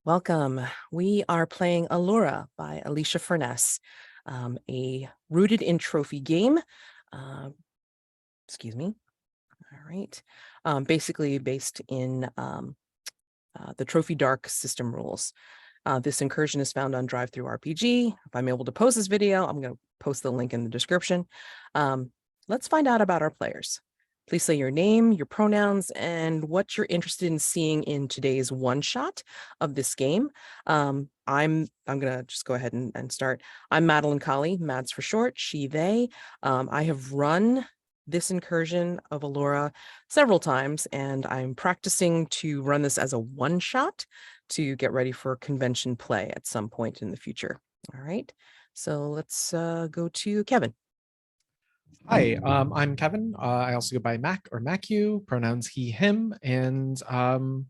Welcome. We are playing Allura by Alicia Furness, a rooted in trophy game. Uh, excuse me. All right. Basically based in the Trophy Dark system rules. This incursion is found on DriveThruRPG. If I'm able to post this video, I'm going to post the link in the description. Let's find out about our players. Please say your name, your pronouns, and what you're interested in seeing in today's one-shot of this game. I'm gonna just go ahead and start. I'm Madelancholy, Mads for short, she, they. I have run this incursion of Allura several times, and I'm practicing to run this as a one-shot to get ready for convention play at some point in the future. All right, so let's go to Kevin. Hi, I'm Kevin. I also go by Mac or Macu, pronouns he, him, and I'm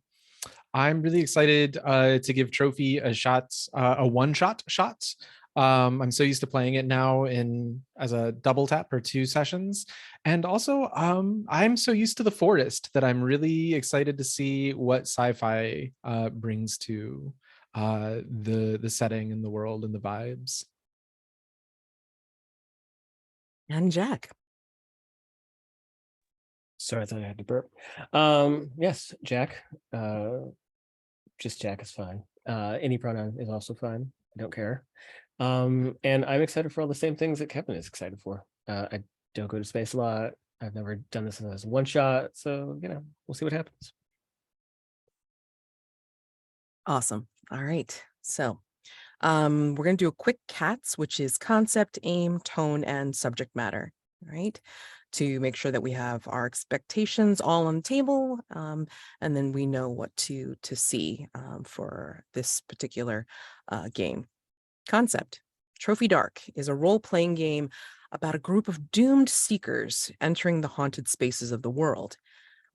really excited to give Trophy a shot, a one-shot shot. I'm so used to playing it now as a double tap or 2 sessions, and also I'm so used to the forest that I'm really excited to see what sci-fi brings to the setting and the world and the vibes. And Jack. Sorry, I thought I had to burp. Yes, Jack. Just Jack is fine. Any pronoun is also fine. I don't care. And I'm excited for all the same things that Kevin is excited for. I don't go to space a lot. I've never done this as a one shot, so we'll see what happens. Awesome. All right. So we're going to do a quick CATS, which is concept, aim, tone, and subject matter. All right, to make sure that we have our expectations all on the table, and then we know what to see for this particular game. Concept. Trophy Dark is a role-playing game about a group of doomed seekers entering the haunted spaces of the world.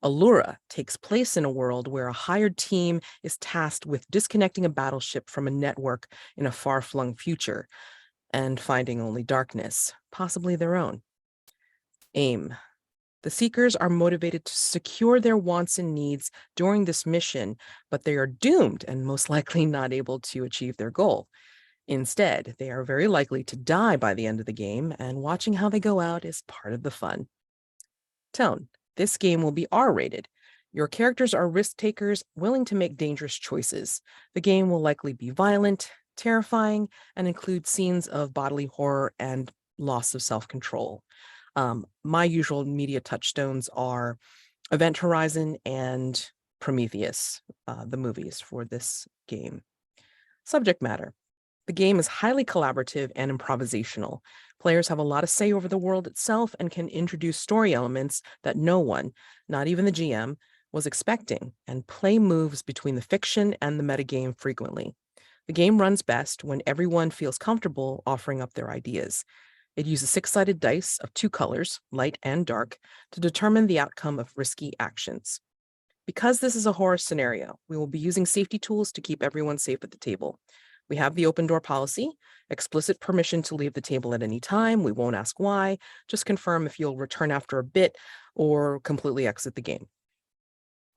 Allura takes place in a world where a hired team is tasked with disconnecting a battleship from a network in a far-flung future and finding only darkness, possibly their own. Aim. The seekers are motivated to secure their wants and needs during this mission, but they are doomed and most likely not able to achieve their goal. Instead, they are very likely to die by the end of the game, and watching how they go out is part of the fun. Tone. This game will be R-rated. Your characters are risk takers willing to make dangerous choices. The game will likely be violent, terrifying, and include scenes of bodily horror and loss of self-control. My usual media touchstones are Event Horizon and Prometheus, the movies for this game. Subject matter. The game is highly collaborative and improvisational. Players have a lot of say over the world itself and can introduce story elements that no one, not even the GM, was expecting, and play moves between the fiction and the metagame frequently. The game runs best when everyone feels comfortable offering up their ideas. It uses 6-sided dice of 2 colors, light and dark, to determine the outcome of risky actions. Because this is a horror scenario, we will be using safety tools to keep everyone safe at the table. We have the open door policy, explicit permission to leave the table at any time. We won't ask why, just confirm if you'll return after a bit or completely exit the game.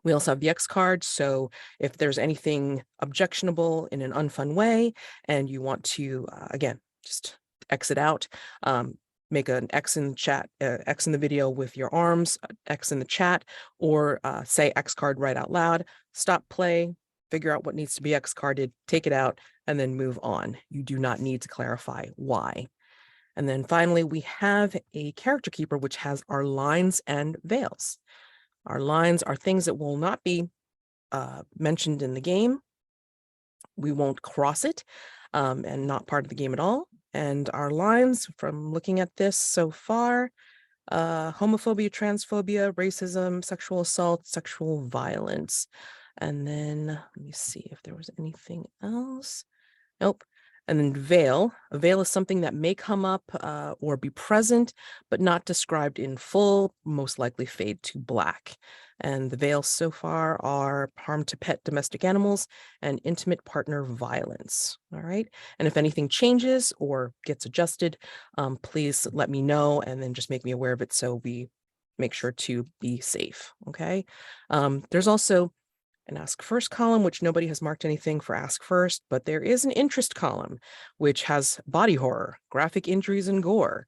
We also have the X card, so if there's anything objectionable in an unfun way and you want to, again, just exit out, make an X in the chat, X in the video with your arms, X in the chat, or say X card right out loud, stop play, figure out what needs to be X carded, take it out, and then move on. You do not need to clarify why. And then finally, we have a character keeper, which has our lines and veils. Our lines are things that will not be mentioned in the game. We won't cross it, and not part of the game at all. And our lines, from looking at this so far, homophobia, transphobia, racism, sexual assault, sexual violence. And then let me see if there was anything else. Nope. And then veil. A veil is something that may come up or be present, but not described in full, most likely fade to black. And the veils so far are harm to pet domestic animals and intimate partner violence. All right. And if anything changes or gets adjusted, please let me know and then just make me aware of it so we make sure to be safe. Okay. There's also an ask first column, which nobody has marked anything for ask first, but there is an interest column, which has body horror, graphic injuries and gore,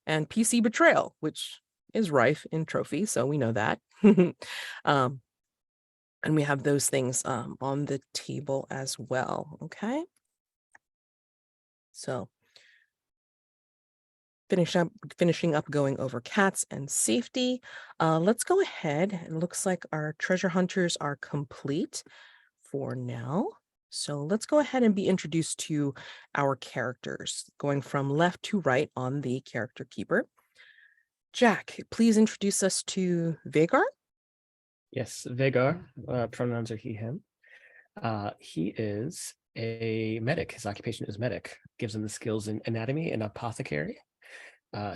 and PC betrayal, which is rife in trophy, so we know that. um, and we have those things on the table as well, okay? So finishing up going over cats and safety. Let's go ahead. It looks like our treasure hunters are complete for now. So let's go ahead and be introduced to our characters, going from left to right on the character keeper. Jack, please introduce us to Vaegar. Yes, Vaegar, pronouns are he, him. He is a medic. His occupation is medic. Gives him the skills in anatomy and apothecary.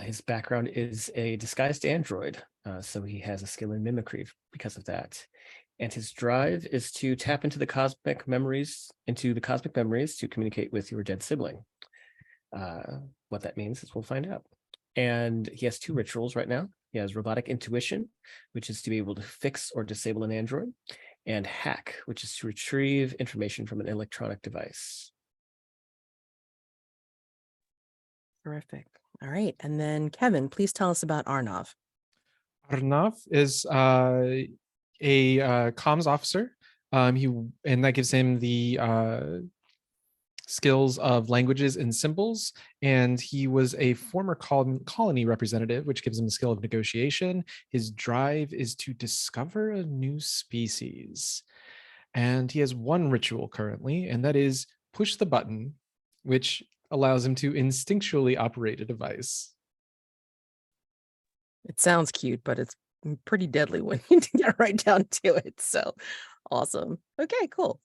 His background is a disguised android, so he has a skill in mimicry because of that. And his drive is to tap into the cosmic memories, to communicate with your dead sibling. What that means is we'll find out. And he has 2 rituals right now. He has robotic intuition, which is to be able to fix or disable an android, and hack, which is to retrieve information from an electronic device. Terrific. All right. And then Kevin, please tell us about Arnav. Arnav is a comms officer. And that gives him the skills of languages and symbols, and he was a former colony representative, which gives him the skill of negotiation. His drive is to discover a new species, and he has 1 ritual currently, and that is push the button, which allows him to instinctually operate a device. It sounds cute, but it's pretty deadly when you get right down to it. So awesome. Okay, cool.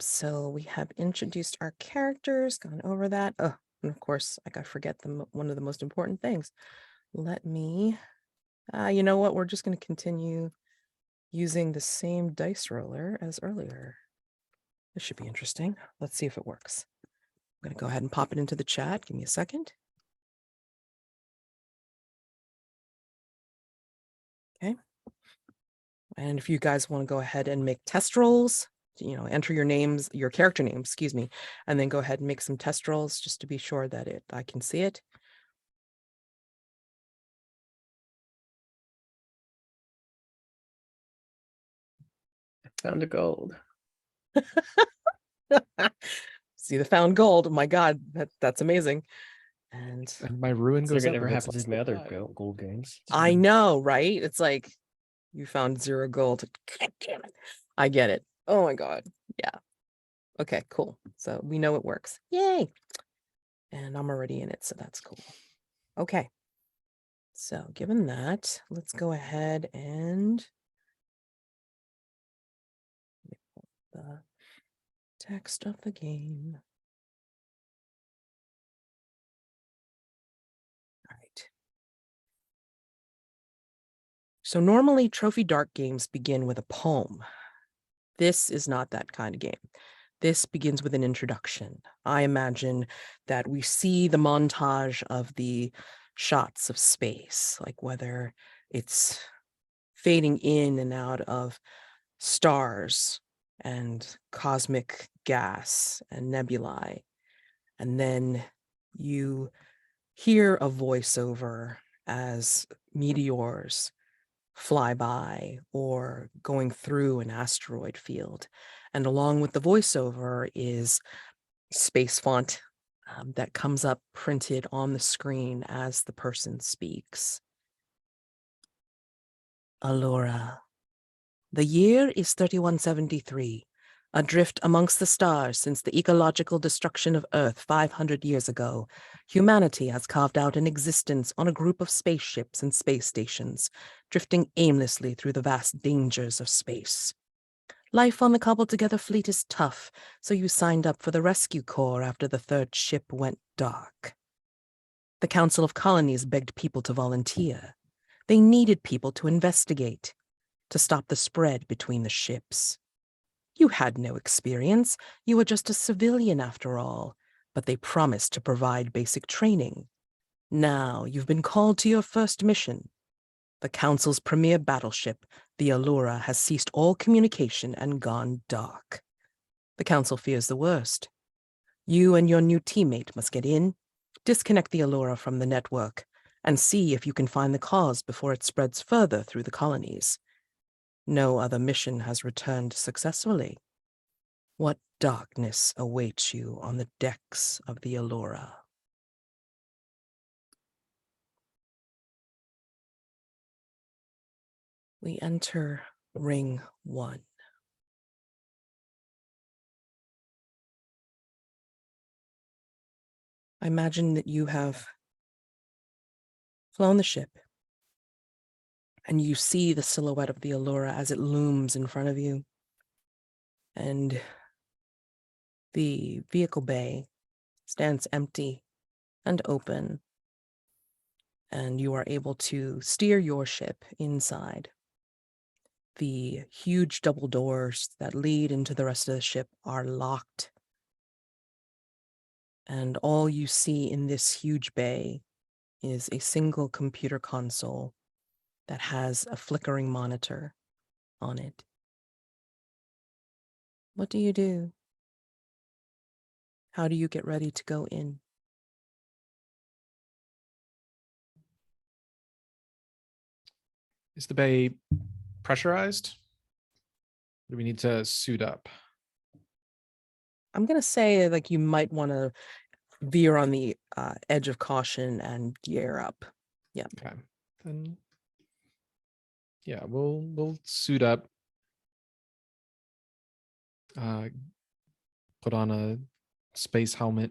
So we have introduced our characters, gone over that. Oh, and of course, I forget one of the most important things. Let me, you know what? We're just going to continue using the same dice roller as earlier. This should be interesting. Let's see if it works. I'm going to go ahead and pop it into the chat. Give me a second. Okay. And if you guys want to go ahead and make test rolls, enter your names, your character name, excuse me, and then go ahead and make some test rolls just to be sure that I can see it. Found a gold. See the found gold. Oh my God, that's amazing. And my ruin goes up. It never happens in my other gold games. I know, right? It's like you found 0 gold. God damn it. I get it. Oh my God. Yeah. Okay, cool. So we know it works. Yay. And I'm already in it, so that's cool. Okay. So given that, let's go ahead and the text of the game. All right. So normally Trophy Dark games begin with a poem. This is not that kind of game. This begins with an introduction. I imagine that we see the montage of the shots of space, like whether it's fading in and out of stars and cosmic gas and nebulae. And then you hear a voiceover as meteors fly by or going through an asteroid field. And along with the voiceover is space font that comes up printed on the screen as the person speaks. Allura. The year is 3173, adrift amongst the stars since the ecological destruction of Earth 500 years ago. Humanity has carved out an existence on a group of spaceships and space stations, drifting aimlessly through the vast dangers of space. Life on the cobbled-together fleet is tough, so you signed up for the Rescue Corps after the 3rd ship went dark. The Council of Colonies begged people to volunteer. They needed people to investigate, to stop the spread between the ships. You had no experience. You were just a civilian after all, but they promised to provide basic training. Now you've been called to your first mission, the Council's premier battleship, The Allura has ceased all communication and gone dark. The Council fears the worst. You and your new teammate must get in, disconnect the Allura from the network, and see if you can find the cause before it spreads further through the colonies. No other mission has returned successfully. What darkness awaits you on the decks of the Allura? We enter Ring 1. I imagine that you have flown the ship, and you see the silhouette of the Allura as it looms in front of you. And the vehicle bay stands empty and open, and you are able to steer your ship inside. The huge double doors that lead into the rest of the ship are locked. And all you see in this huge bay is a single computer console that has a flickering monitor on it. What do you do? How do you get ready to go in? Is the bay pressurized? Do we need to suit up? I'm going to say like you might want to veer on the edge of caution and gear up. Yeah. Okay. Then yeah, we'll suit up. Put on a space helmet.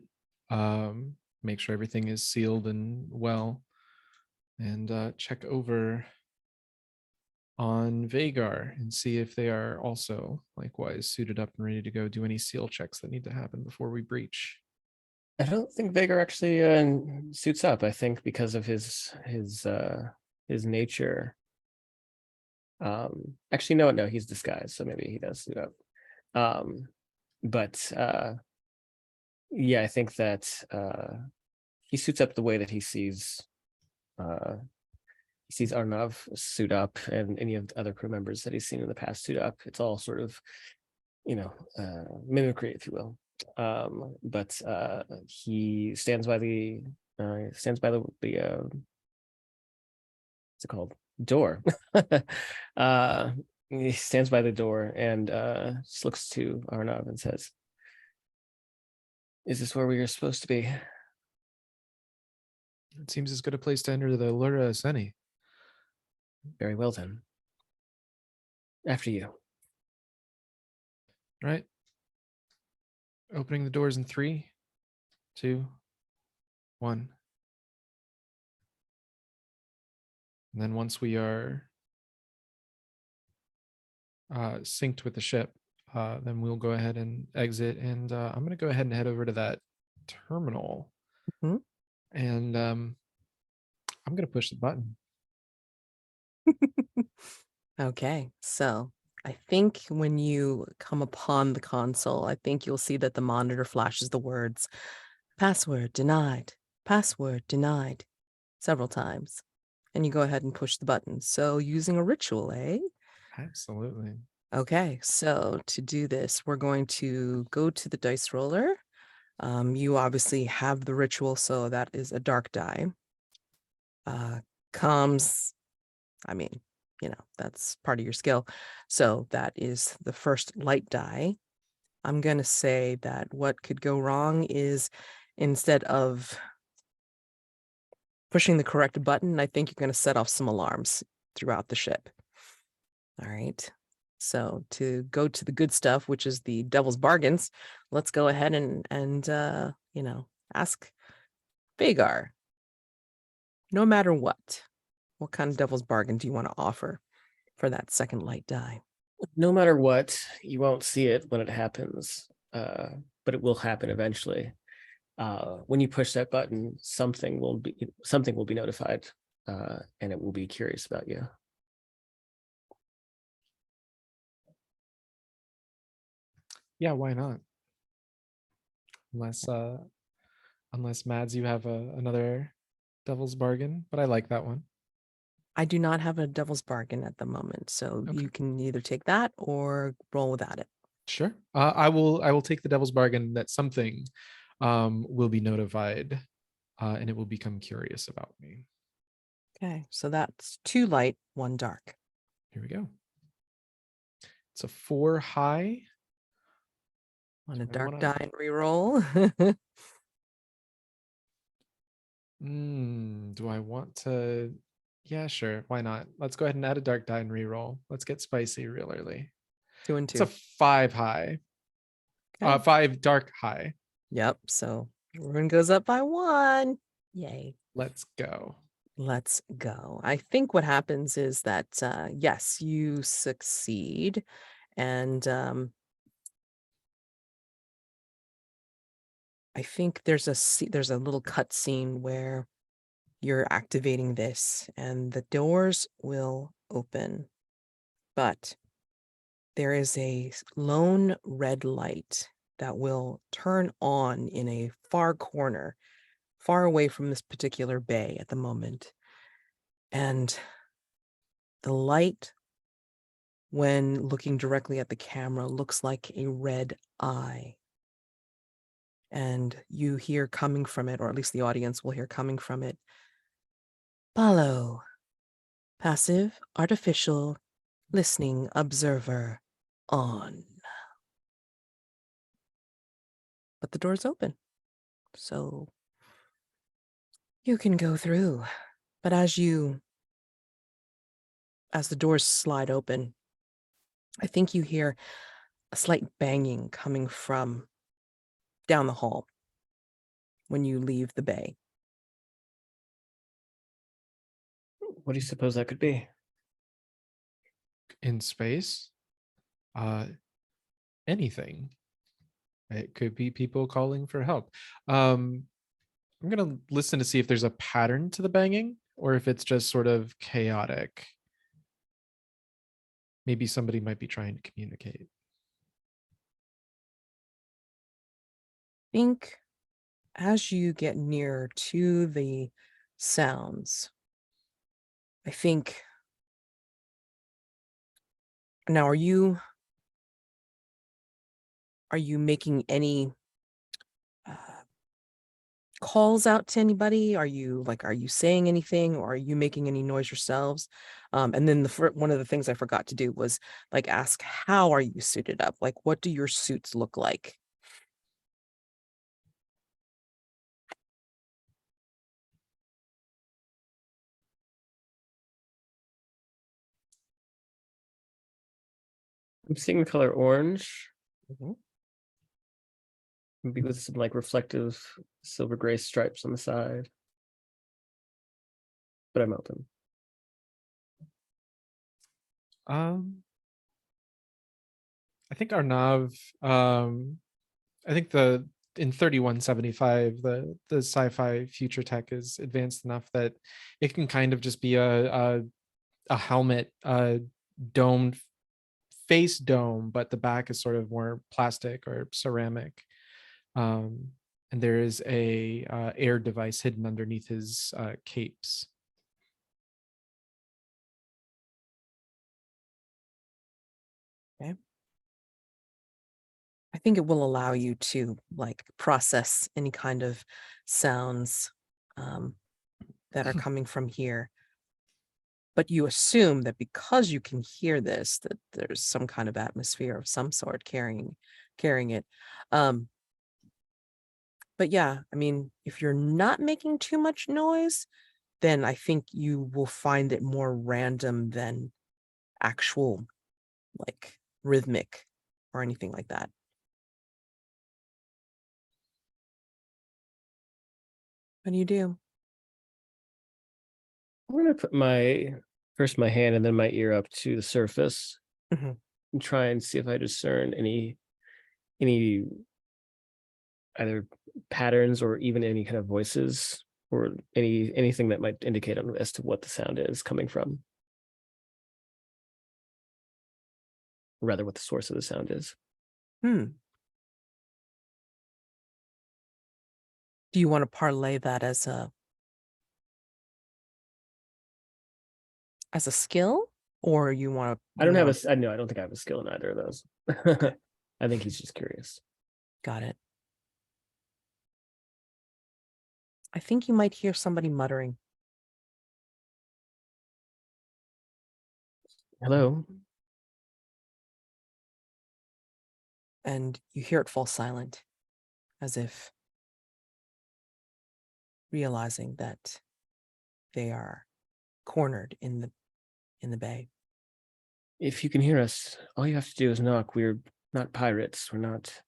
Make sure everything is sealed and well. And check over on Vaegar and see if they are also likewise suited up and ready to go do any seal checks that need to happen before we breach. I don't think Vaegar actually suits up. I think because of his nature. Actually, no, he's disguised, so maybe he does suit up. But yeah, I think that he suits up the way that he sees Arnav suit up, and any of the other crew members that he's seen in the past suit up. It's all sort of, mimicry, if you will. But he stands by the what's it called? Door. He stands by the door and just looks to Arnav and says, "Is this where we are supposed to be?" It seems as good a place to enter the Allura as any. Very well then. After you. Right. Opening the doors in 3, 2, 1. And then once we are synced with the ship, then we'll go ahead and exit. And I'm going to go ahead and head over to that terminal. Mhm. And I'm going to push the button. Okay, so I think when you come upon the console, I think you'll see that the monitor flashes the words, password denied, several times. And you go ahead and push the button. So using a ritual, eh? Absolutely. Okay, so to do this, we're going to go to the dice roller. You obviously have the ritual, so that is a dark die. Comms, that's part of your skill. So that is the first light die. I'm going to say that what could go wrong is instead of pushing the correct button, I think you're going to set off some alarms throughout the ship. All right. So to go to the good stuff, which is the devil's bargains, let's go ahead and ask Vaegar. No matter what kind of devil's bargain do you want to offer for that second light die? No matter what, you won't see it when it happens, but it will happen eventually. When you push that button, something will be notified, and it will be curious about you. Yeah, why not? Unless Mads, you have another devil's bargain, but I like that one. I do not have a devil's bargain at the moment, so Okay. you can either take that or roll without it. Sure. I will take the devil's bargain that something will be notified and it will become curious about me. Okay, so that's 2 light, 1 dark. Here we go. It's a 4 high. On a I dark wanna- die and reroll. Do I want to? Yeah, sure. Why not? Let's go ahead and add a dark die and reroll. Let's get spicy real early. 2 and It's 2. a 5 high. Okay. 5 dark high. Yep. So everyone goes up by 1. Yay. Let's go. Let's go. I think what happens is that yes, you succeed, and I think there's a little cut scene where you're activating this, and the doors will open, but there is a lone red light that will turn on in a far corner, far away from this particular bay at the moment. And the light, when looking directly at the camera, looks like a red eye. And you hear coming from it, or at least the audience will hear coming from it, follow, passive, artificial, listening, observer, on. But the door's open, so you can go through. But as the doors slide open, I think you hear a slight banging coming from down the hall when you leave the bay. What do you suppose that could be? In space, anything. It could be people calling for help. I'm gonna listen to see if there's a pattern to the banging or if it's just sort of chaotic. Maybe somebody might be trying to communicate. Think as you get nearer to the sounds, I think now, are you making any uh, calls out to anybody? Are you saying anything, or are you making any noise yourselves? And then one of the things I forgot to do was ask, how are you suited up? Like, what do your suits look like? I'm seeing the color orange, Mhm. maybe with some like reflective silver gray stripes on the side. But I'm open. I think Arnav, I think in 3175, the sci-fi future tech is advanced enough that it can kind of just be a helmet, a domed face dome, but the back is sort of more plastic or ceramic. And there is a air device hidden underneath his capes. Okay. I think it will allow you to process any kind of sounds that are coming from here. But you assume that because you can hear this, that there's some kind of atmosphere of some sort carrying it. But yeah, I mean, if you're not making too much noise, then I think you will find it more random than actual, rhythmic or anything like that. What do you do? I'm gonna put first my hand and then my ear up to the surface Mhm. and try and see if I discern any either patterns or even any kind of voices or anything that might indicate as to what the sound is coming from. Rather, what the source of the sound is. Do you want to parlay that as As a skill, or you want to? I don't have a. No, I don't think I have a skill in either of those. I think he's just curious. Got it. I think you might hear somebody muttering. Hello. And you hear it fall silent, as if realizing that they are cornered in the bay. If you can hear us, all you have to do is knock. We're not pirates. We're not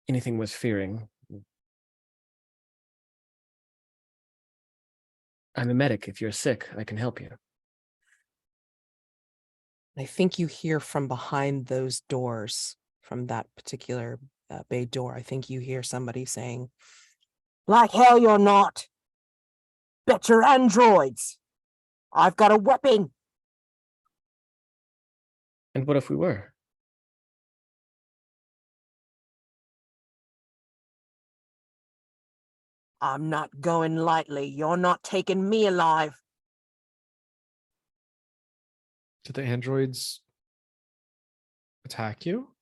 anything worth fearing. I'm a medic. If you're sick, I can help you. I think you hear from behind those doors, from that particular bay door, I think you hear somebody saying, "Like hell you're not. Bet you're androids. I've got a weapon." And what if we were? "I'm not going lightly. You're not taking me alive." Did the androids attack you?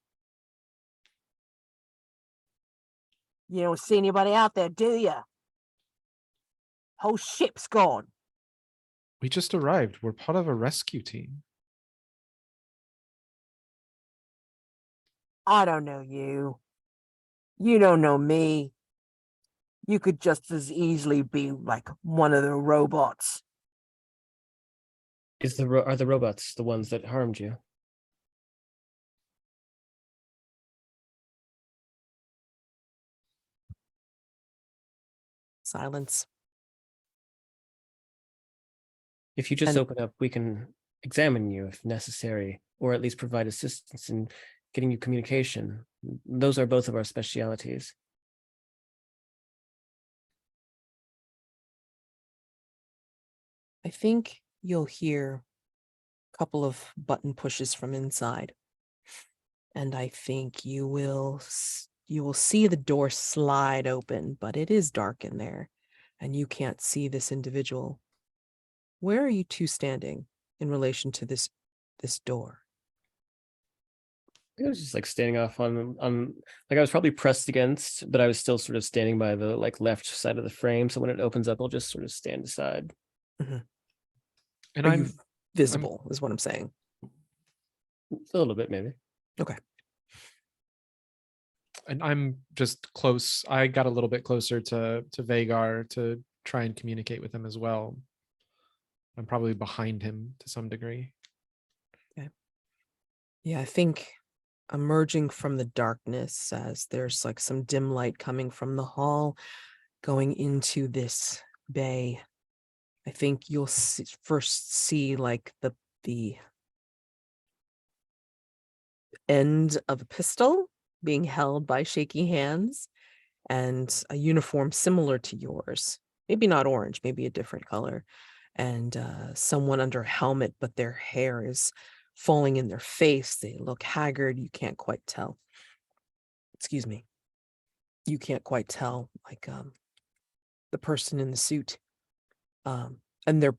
"You don't see anybody out there, do you? Whole ship's gone." We just arrived. We're part of a rescue team. "I don't know you. You don't know me. You could just as easily be like one of the robots." Are the robots the ones that harmed you? Silence. If you just And open up, we can examine you if necessary, or at least provide assistance in getting you communication. Those are both of our specialities. I think you'll hear a couple of button pushes from inside. And I think you will see the door slide open, but it is dark in there and you can't see this individual. Where are you two standing in relation to this door? I was just like standing off on like I was probably pressed against, but I was still sort of standing by the like left side of the frame. So when it opens up, I'll just sort of stand aside. Mm-hmm. And Are you visible, is what I'm saying. A little bit, maybe. Okay. And I'm just close. I got a little bit closer to Vaegar to try and communicate with him as well. I'm probably behind him to some degree. Okay. Yeah, I think emerging from the darkness as there's like some dim light coming from the hall going into this bay. I think you'll first see like the end of a pistol being held by shaky hands and a uniform similar to yours. Maybe not orange, maybe a different color. And someone under a helmet, but their hair is falling in their face. They look haggard. You can't quite tell. Excuse me. You can't quite tell, like the person in the suit. And the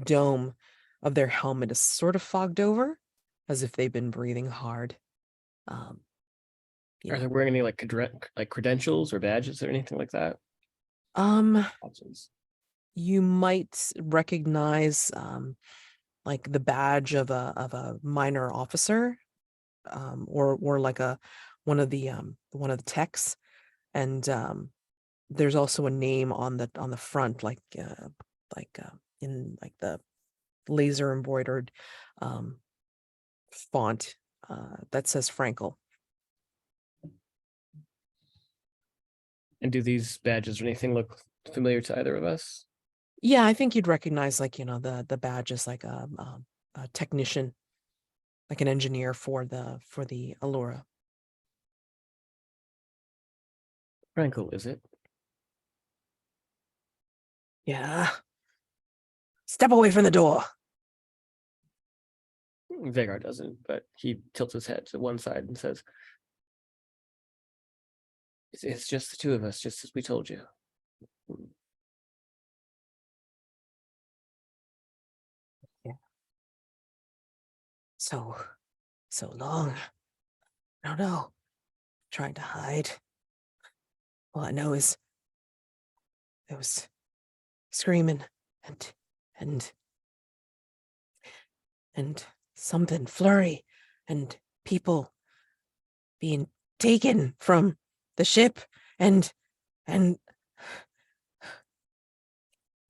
dome of their helmet is sort of fogged over, as if they've been breathing hard. Are they wearing any like credentials or badges or anything like that? You might recognize like the badge of a minor officer, or like one of the techs, and there's also a name on the front, like in like the laser embroidered font that says Frankel. And do these badges or anything look familiar to either of us? Yeah, I think you'd recognize, like, the badge is like a technician, like an engineer for the Allura. Frankel, is it? Yeah. Step away from the door. Vaegar doesn't, but he tilts his head to one side and says, it's just the two of us, just as we told you. so long. I don't know. Trying to hide. All I know is there was screaming and and and something flurry and people being taken from the ship and I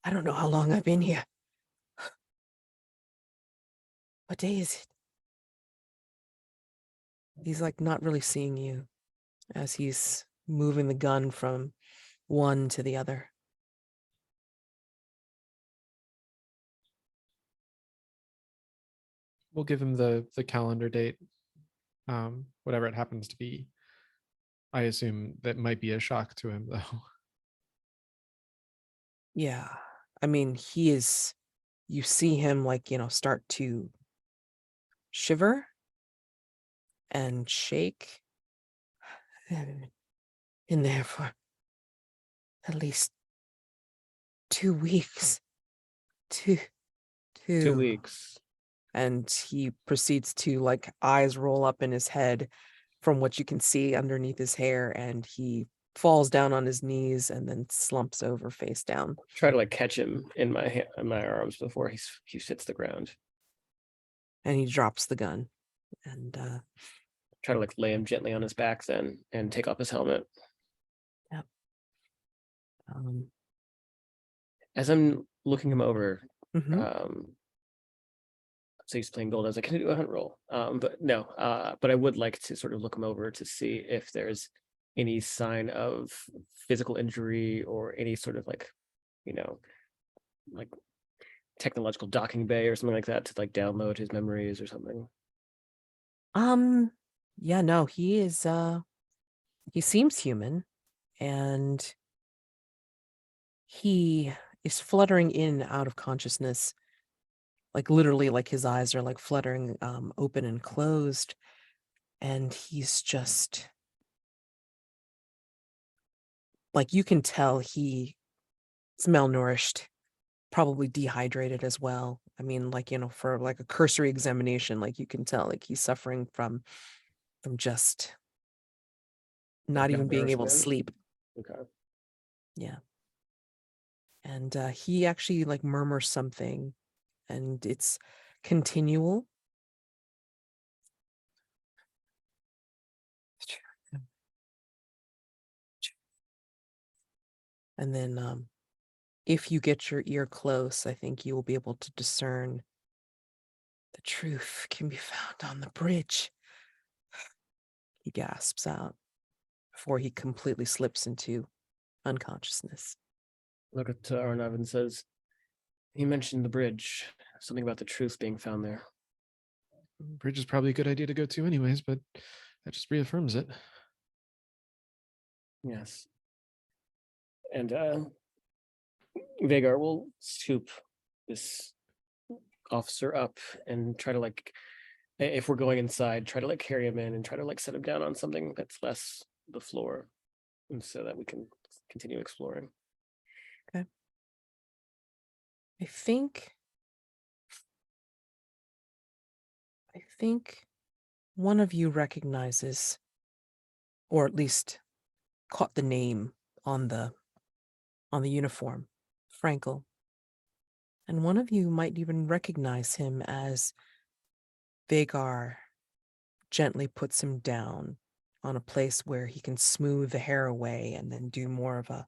don't know how long I've been here. What day is it? He's like not really seeing you as he's moving the gun from one to the other. We'll give him the calendar date, whatever it happens to be. I assume that might be a shock to him, though. Yeah. I mean, he is, you see him like, start to shiver and shake. In there for at least 2 weeks. Two. 2 weeks. And he proceeds to like eyes roll up in his head from what you can see underneath his hair, and he falls down on his knees and then slumps over face down. Try to like catch him in my arms before he hits the ground. And he drops the gun and Try to like lay him gently on his back then and take off his helmet. Yep. As I'm looking him over, Mhm. so he's playing gold. I was like, can I do a hunt roll? But no, but I would like to sort of look him over to see if there's any sign of physical injury or any sort of like, like technological docking bay or something like that to like download his memories or something. Yeah, no, he is he seems human, and he is fluttering in and out of consciousness, like literally like his eyes are like fluttering open and closed, and he's just like, you can tell he's malnourished, probably dehydrated as well. I mean, like, for like a cursory examination, like you can tell like he's suffering from just not even being able to Malnourishment. sleep. Okay. Yeah. And he actually like murmurs something, and it's continual. And then if you get your ear close, I think you will be able to discern the truth can be found on the bridge. He gasps out before he completely slips into unconsciousness. Look at Arnav and says, he mentioned the bridge, something about the truth being found there. Bridge is probably a good idea to go to anyways, but that just reaffirms it. Yes. And Vaegar will scoop this officer up and try to like, if we're going inside, try to like carry him in and try to like set him down on something that's less the floor, and so that we can continue exploring. Okay. I think one of you recognizes, or at least caught the name on the uniform, Frankel. And one of you might even recognize him as Vaegar gently puts him down on a place where he can smooth the hair away and then do more of an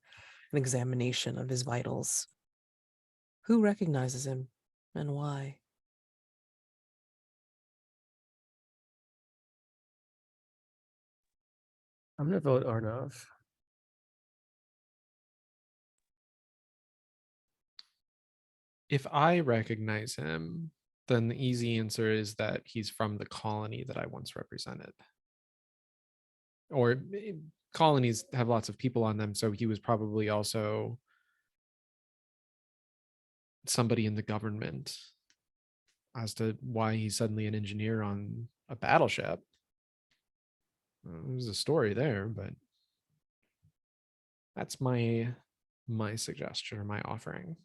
examination of his vitals. Who recognizes him and why? I'm gonna vote Arnav. If I recognize him, then the easy answer is that he's from the colony that I once represented. Or colonies have lots of people on them, so he was probably also somebody in the government. As to why he's suddenly an engineer on a battleship, there's a story there, but that's my suggestion or my offering.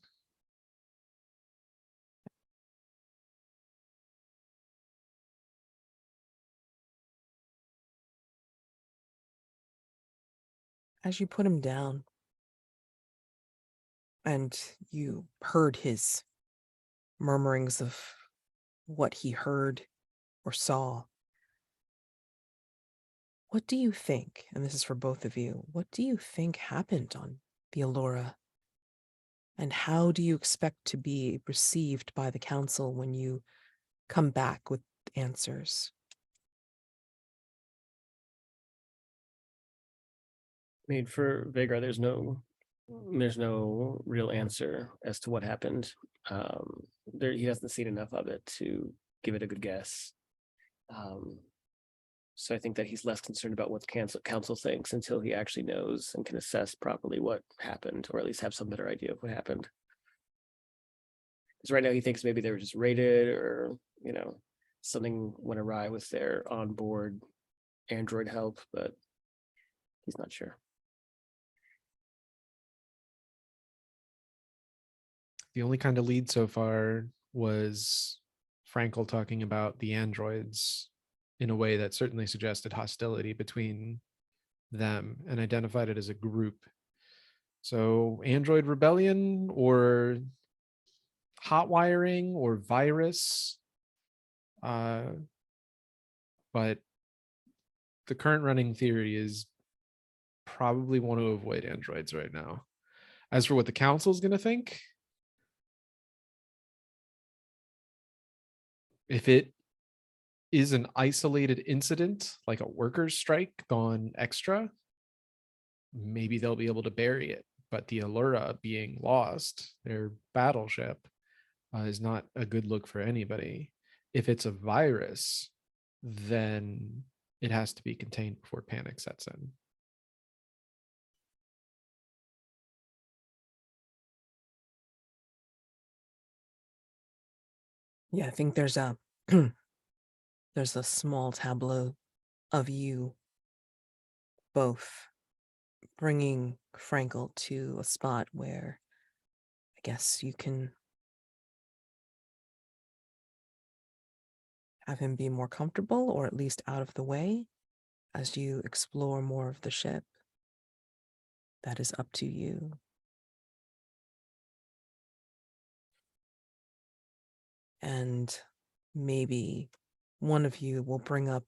as you put him down and you heard his murmurings of what he heard or saw, what do you think, and this is for both of you, what do you think happened on the Allura? And how do you expect to be received by the council when you come back with answers? I mean, for Vaegar, there's no real answer as to what happened. He hasn't seen enough of it to give it a good guess. So I think that he's less concerned about what the council thinks until he actually knows and can assess properly what happened, or at least have some better idea of what happened. Because right now he thinks maybe they were just raided, or something went awry with their onboard android help, but he's not sure. The only kind of lead so far was Frankel talking about the androids in a way that certainly suggested hostility between them and identified it as a group. So android rebellion or hot wiring or virus. But the current running theory is probably want to avoid androids right now. As for what the council is going to think, if it is an isolated incident, like a workers' strike gone extra, maybe they'll be able to bury it. But the Allura being lost, their battleship, is not a good look for anybody. If it's a virus, then it has to be contained before panic sets in. Yeah, I think there's a there's a small tableau of you both bringing Frankel to a spot where I guess you can have him be more comfortable, or at least out of the way, as you explore more of the ship. That is up to you. And maybe one of you will bring up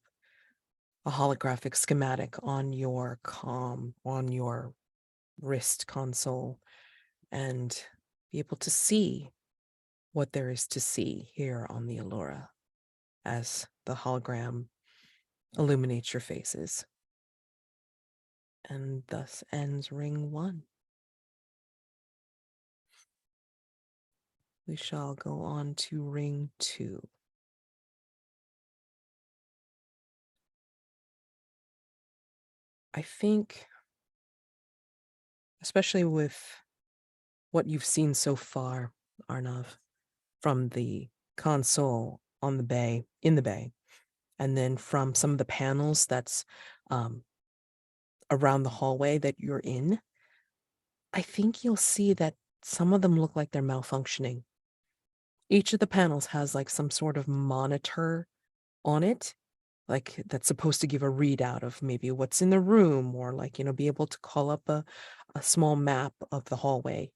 a holographic schematic on your on your wrist console, and be able to see what there is to see here on the Allura as the hologram illuminates your faces. And thus ends ring 1. We shall go on to ring 2. I think, especially with what you've seen so far, Arnav, from the console on the bay, in the bay, and then from some of the panels that's around the hallway that you're in, I think you'll see that some of them look like they're malfunctioning. Each of the panels has like some sort of monitor on it, like that's supposed to give a readout of maybe what's in the room, or like, be able to call up a small map of the hallway.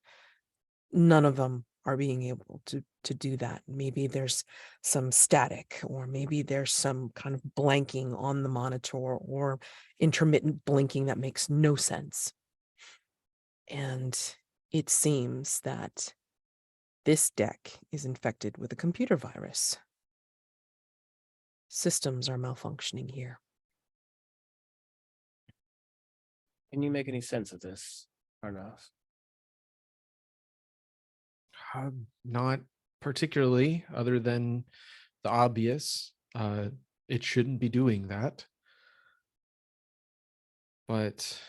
None of them are being able to do that. Maybe there's some static, or maybe there's some kind of blanking on the monitor, or intermittent blinking that makes no sense. And it seems that this deck is infected with a computer virus. Systems are malfunctioning here. Can you make any sense of this, Arnav? Not particularly, other than the obvious. It shouldn't be doing that. But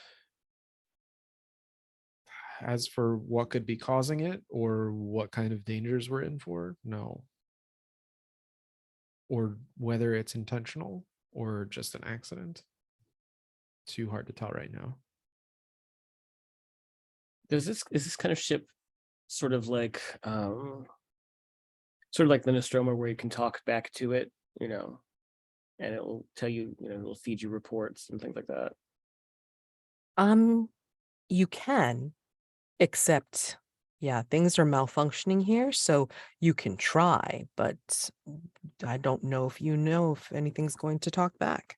as for what could be causing it, or what kind of dangers we're in for, no. Or whether it's intentional or just an accident, too hard to tell right now. Is this kind of ship sort of like the Nostromo, where you can talk back to it, and it will tell you, it will feed you reports and things like that? You can, except, yeah, things are malfunctioning here, so you can try, but I don't know if anything's going to talk back.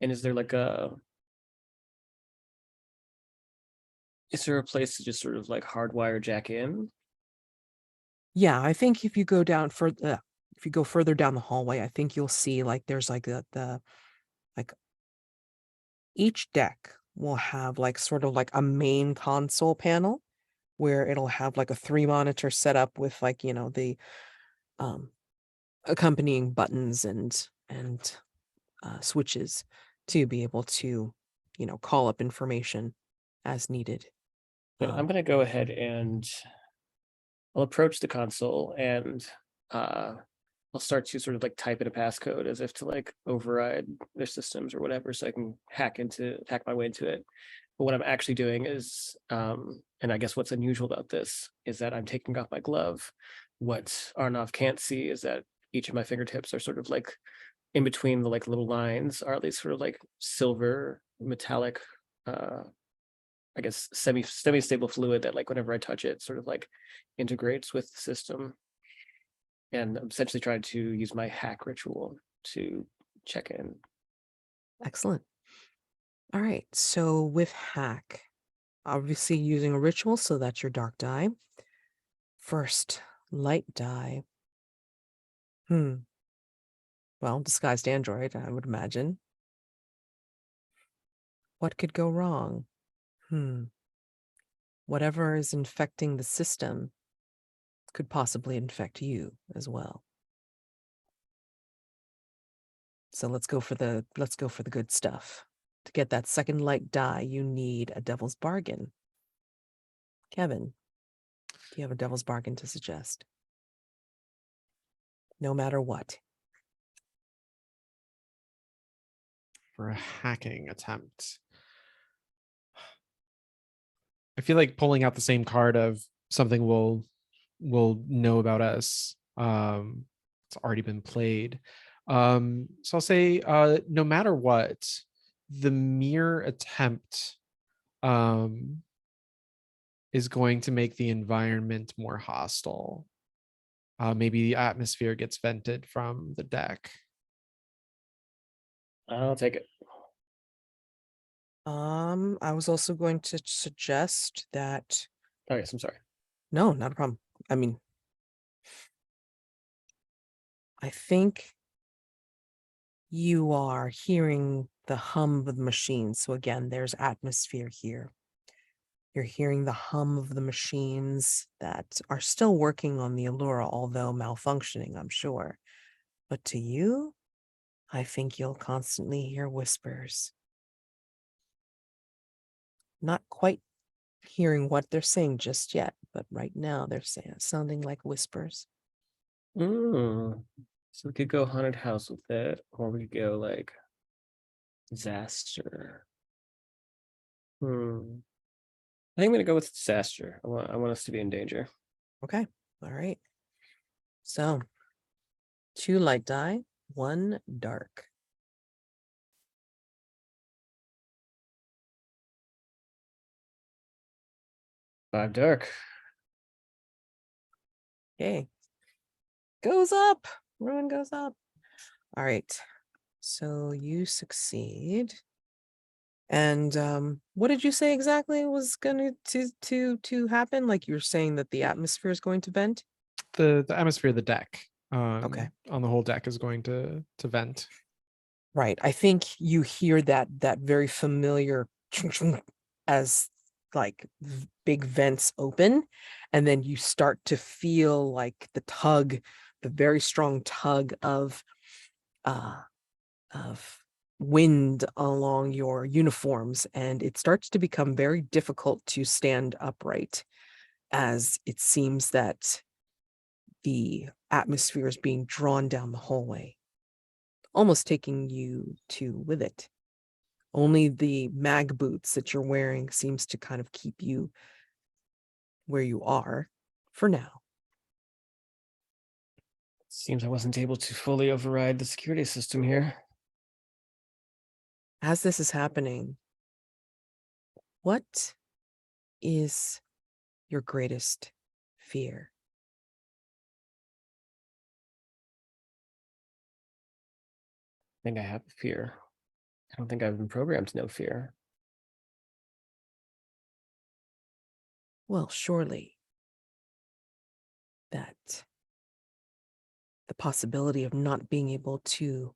And is there like is there a place to just sort of like hardwire Jack in? Yeah, I think if you go if you go further down the hallway, I think you'll see like there's like the like each deck will have like sort of like a main console panel where it'll have like a 3 monitor setup with like, the um accompanying buttons and switches to be able to, call up information as needed. And I'm gonna go ahead and I'll approach the console and I'll start to sort of like type in a passcode as if to like override their systems or whatever, so I can hack my way into it. But what I'm actually doing is, and I guess what's unusual about this is that I'm taking off my glove. What Arnav can't see is that each of my fingertips are sort of like in between the like little lines are these sort of like silver metallic, I guess semi-stable fluid that like whenever I touch it, sort of like integrates with the system. And I'm essentially trying to use my hack ritual to check in. Excellent. All right. So with hack, obviously using a ritual, so that's your dark die. First, light die. Well, disguised android, I would imagine. What could go wrong? Whatever is infecting the system could possibly infect you as well. So let's go for the good stuff. To get that second light die, you need a devil's bargain. Kevin, do you have a devil's bargain to suggest? No matter what. For a hacking attempt. I feel like pulling out the same card of something will know about us. It's already been played. So I'll say no matter what, the mere attempt is going to make the environment more hostile. Maybe the atmosphere gets vented from the deck. I'll take it. I was also going to suggest that. Oh yes, I'm sorry. No, not a problem. I mean, I think you are hearing the hum of the machine. So again, there's atmosphere here. You're hearing the hum of the machines that are still working on the Allura, although malfunctioning, I'm sure. But to you, I think you'll constantly hear whispers. Not quite hearing what they're saying just yet, but right now they're sounding like whispers. So we could go haunted house with it, or we could go like disaster. I think I'm gonna go with disaster. I want us to be in danger. Okay. All right. So 2 light die, 1 dark. Five dark. Okay. Goes up. Ruin goes up. All right. So you succeed. And what did you say exactly was going to happen? Like you're saying that the atmosphere is going to vent? The atmosphere of the deck Okay. on the whole deck is going to vent. Right. I think you hear that very familiar as like big vents open, and then you start to feel like the very strong tug of wind along your uniforms, and it starts to become very difficult to stand upright, as it seems that the atmosphere is being drawn down the hallway, almost taking you with it. Only the mag boots that you're wearing seems to kind of keep you where you are for now. Seems I wasn't able to fully override the security system here. As this is happening, what is your greatest fear? I think I have a fear. I don't think I've been programmed to know fear. Well, surely that the possibility of not being able to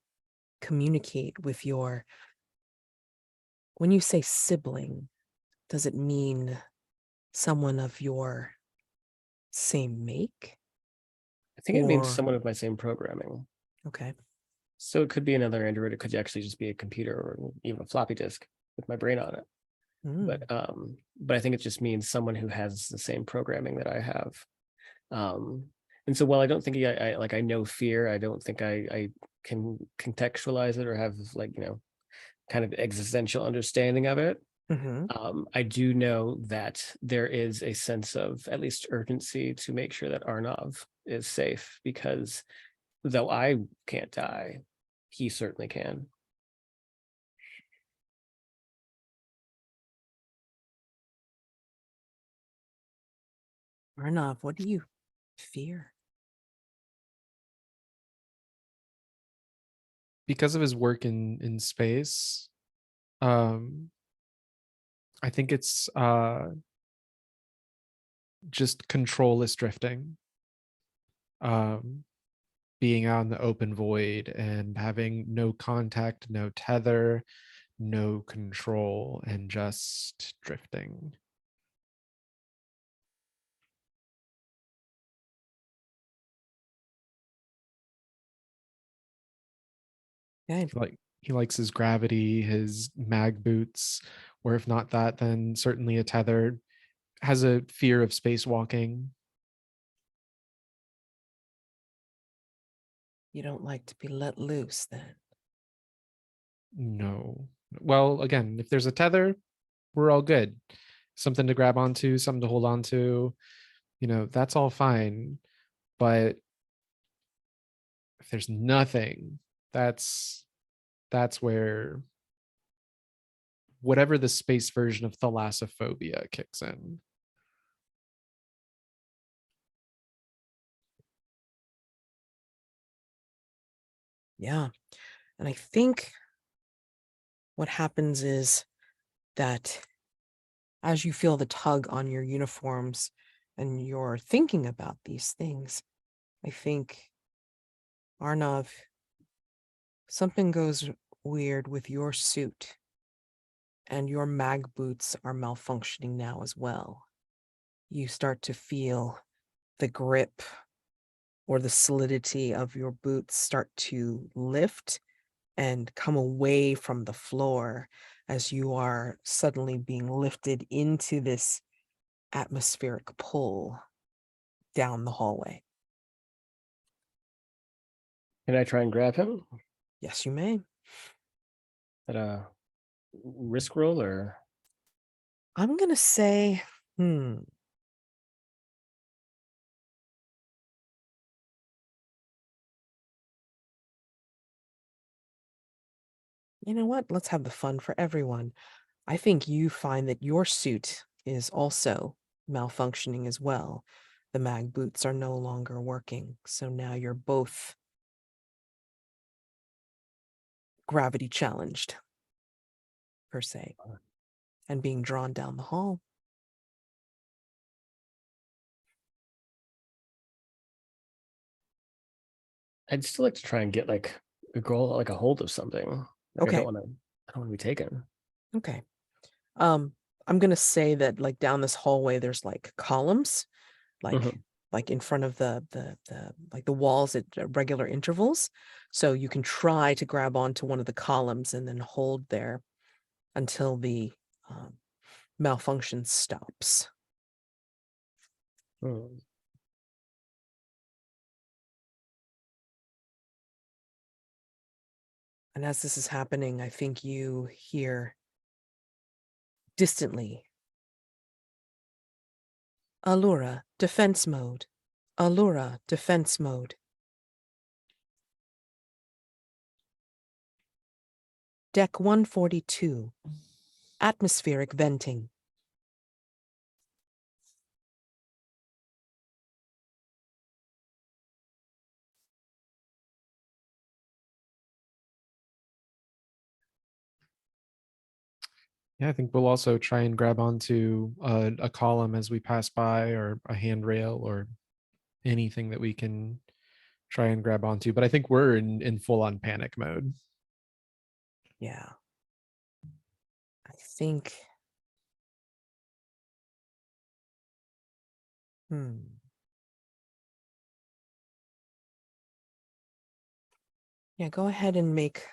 communicate with your, when you say sibling, does it mean someone of your same make? I think it means Or, someone of my same programming. okay. So it could be another Android. It could actually just be a computer or even a floppy disk with my brain on it. Mm. But I think it just means someone who has the same programming that I have. And so while I don't think I know fear, I don't think I can contextualize it or have like, kind of existential understanding of it. Hmm. I do know that there is a sense of at least urgency to make sure that Arnav is safe, because though I can't die, he certainly can. Arnav, what do you fear? Because of his work in space, um, I think it's just controlless drifting. Um, being out in the open void and having no contact, no tether, no control, and just drifting. Okay. He likes his gravity, his mag boots, or if not that, then certainly a tether. Has a fear of spacewalking. You don't like to be let loose then. No. Well, again, if there's a tether, we're all good. Something to grab onto, something to hold on to, that's all fine. But if there's nothing, that's where whatever the space version of thalassophobia kicks in. Yeah. And I think what happens is that as you feel the tug on your uniforms and you're thinking about these things, I think, Arnav, something goes weird with your suit, and your mag boots are malfunctioning now as well. You start to feel the grip or the solidity of your boots start to lift and come away from the floor as you are suddenly being lifted into this atmospheric pull down the hallway. Can I try and grab him Yes, you may. at a risk roll, or I'm going to say, you know what? Let's have the fun for everyone. I think you find that your suit is also malfunctioning as well. The mag boots are no longer working. So now you're both gravity challenged, per se, and being drawn down the hall. I'd still like to try and get like a hold of something. Like I Okay. don't want to be taken. Okay. I'm gonna say that like down this hallway, there's like columns, like Mhm. like in front of the like the walls at regular intervals. So you can try to grab onto one of the columns and then hold there until the malfunction stops. Hmm. And as this is happening, I think you hear distantly, Allura, defense mode. Allura, defense mode. Deck 142. Atmospheric venting. Yeah, I think we'll also try and grab onto a column as we pass by, or a handrail, or anything that we can try and grab onto. But I think we're in full on panic mode. Yeah. I think. Yeah, go ahead and make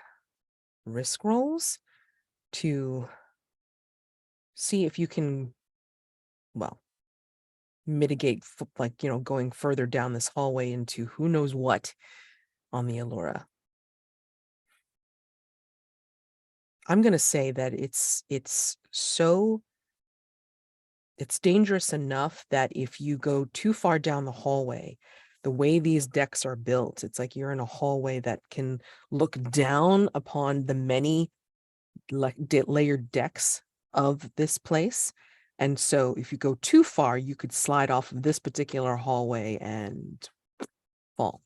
risk rolls to see if you can, well, mitigate, like, going further down this hallway into who knows what on the Allura. I'm going to say that it's dangerous enough that if you go too far down the hallway, the way these decks are built, it's like you're in a hallway that can look down upon the many layered decks of this place. And so if you go too far, you could slide off of this particular hallway and fall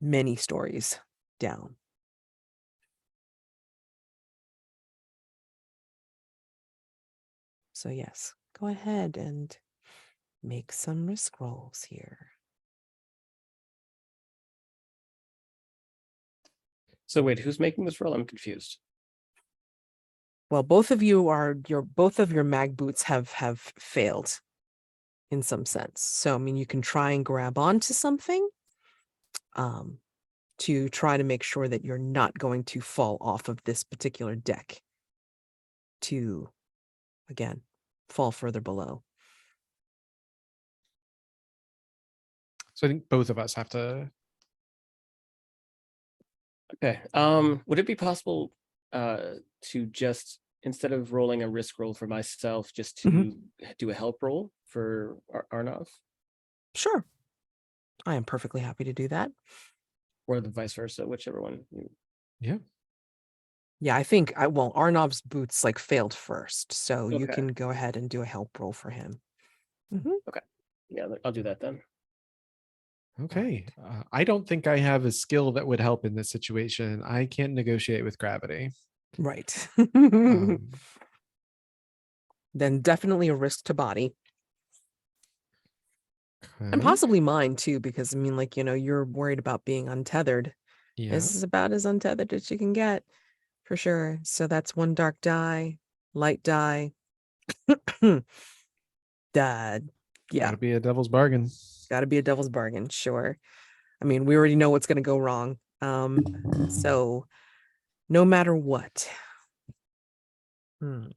many stories down. So yes, go ahead and make some risk rolls here. So wait, who's making this roll? I'm confused. Well, both of your mag boots have failed in some sense. So I mean, you can try and grab onto something to try to make sure that you're not going to fall off of this particular deck to, again, fall further below. So I think both of us have to. Okay. Would it be possible to just, instead of rolling a risk roll for myself, just to do a help roll for Arnav? Sure. I am perfectly happy to do that. Or the vice versa, whichever one. Yeah. Yeah, I think Arnav's boots like failed first, so you Okay. can go ahead and do a help roll for him. Okay. Yeah, I'll do that then. Okay. I don't think I have a skill that would help in this situation. I can't negotiate with gravity. Right. Um, Then definitely a risk to body. And okay. possibly mine too, because I mean, like, you're worried about being untethered. Yeah. This is about as untethered as you can get, for sure. So that's one dark die, light die. Dad. Yeah, Gotta be a devil's bargain. gotta be a devil's bargain, sure. I mean, we already know what's gonna go wrong. So no matter what. Yeah,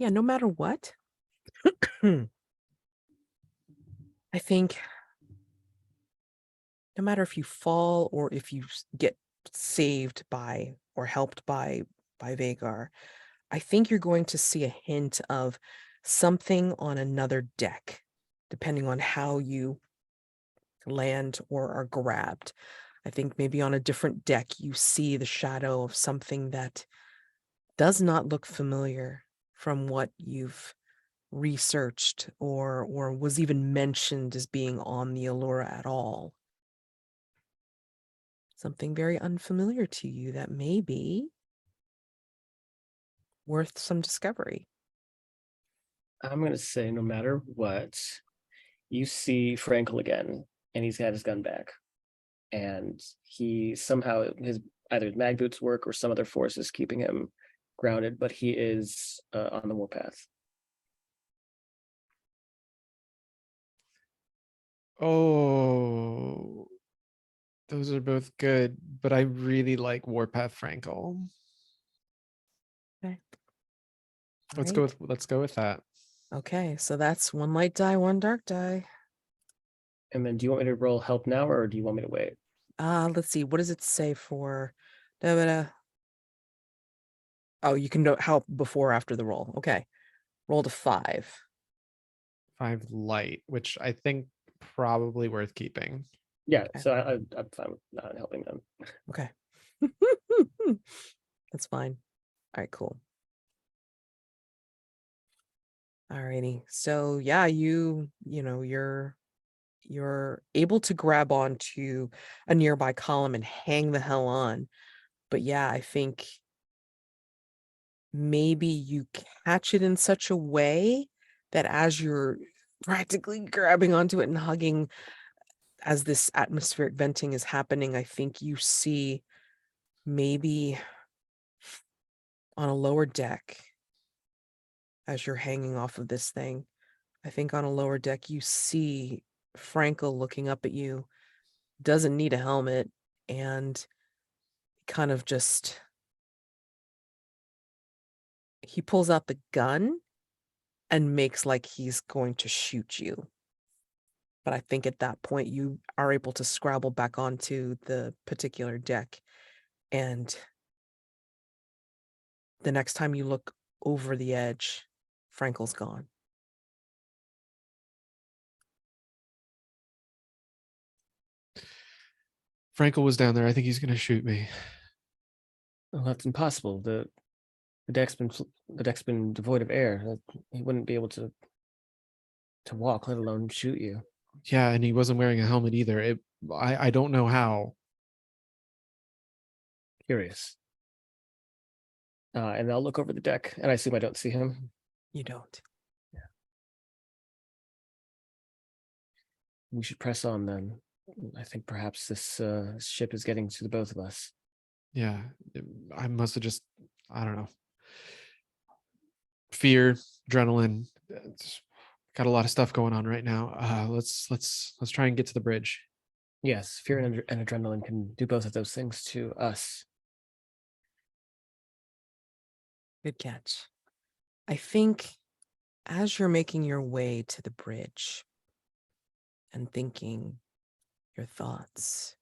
no matter what. I think no matter if you fall or if you get saved by or helped by Vaegar, I think you're going to see a hint of something on another deck, depending on how you land or are grabbed. I think maybe on a different deck, you see the shadow of something that does not look familiar from what you've researched or was even mentioned as being on the Allura at all. Something very unfamiliar to you that may be worth some discovery. I'm going to say no matter what, you see Frankel again, and he's got his gun back. And he somehow, either his mag boots work or some other force is keeping him grounded, but he is on the warpath. Oh, those are both good, but I really like Warpath Frankel. Okay. Let's go with that. Okay, so that's one light die, one dark die. And then do you want me to roll help now, or do you want me to wait? Let's see. What does it say for da-da-da? Oh, you can help before or after the roll. Okay. Roll to 5. 5 light, which I think probably worth keeping. Yeah, Okay. so I'm fine with not helping them. Okay. That's fine. All right, cool. Alrighty. So yeah, you're you're able to grab onto a nearby column and hang the hell on. But yeah, I think maybe you catch it in such a way that as you're practically grabbing onto it and hugging, as this atmospheric venting is happening, I think you see maybe on a lower deck, as you're hanging off of this thing, I think on a lower deck, you see Frankel looking up at you, doesn't need a helmet, and kind of just, he pulls out the gun and makes like he's going to shoot you. But I think at that point, you are able to scrabble back onto the particular deck. And the next time you look over the edge, Frankel's gone. Frankel was down there. I think he's going to shoot me. Well, that's impossible. The deck's been devoid of air. He wouldn't be able to walk, let alone shoot you. Yeah, and he wasn't wearing a helmet either. I don't know how. Curious. And I'll look over the deck, and I assume I don't see him. You don't. Yeah. We should press on then. I think perhaps this ship is getting to the both of us. Yeah, I must have just, I don't know. Fear, adrenaline. It's got a lot of stuff going on right now. Let's try and get to the bridge. Yes, fear and adrenaline can do both of those things to us. Good catch. I think as you're making your way to the bridge and thinking your thoughts,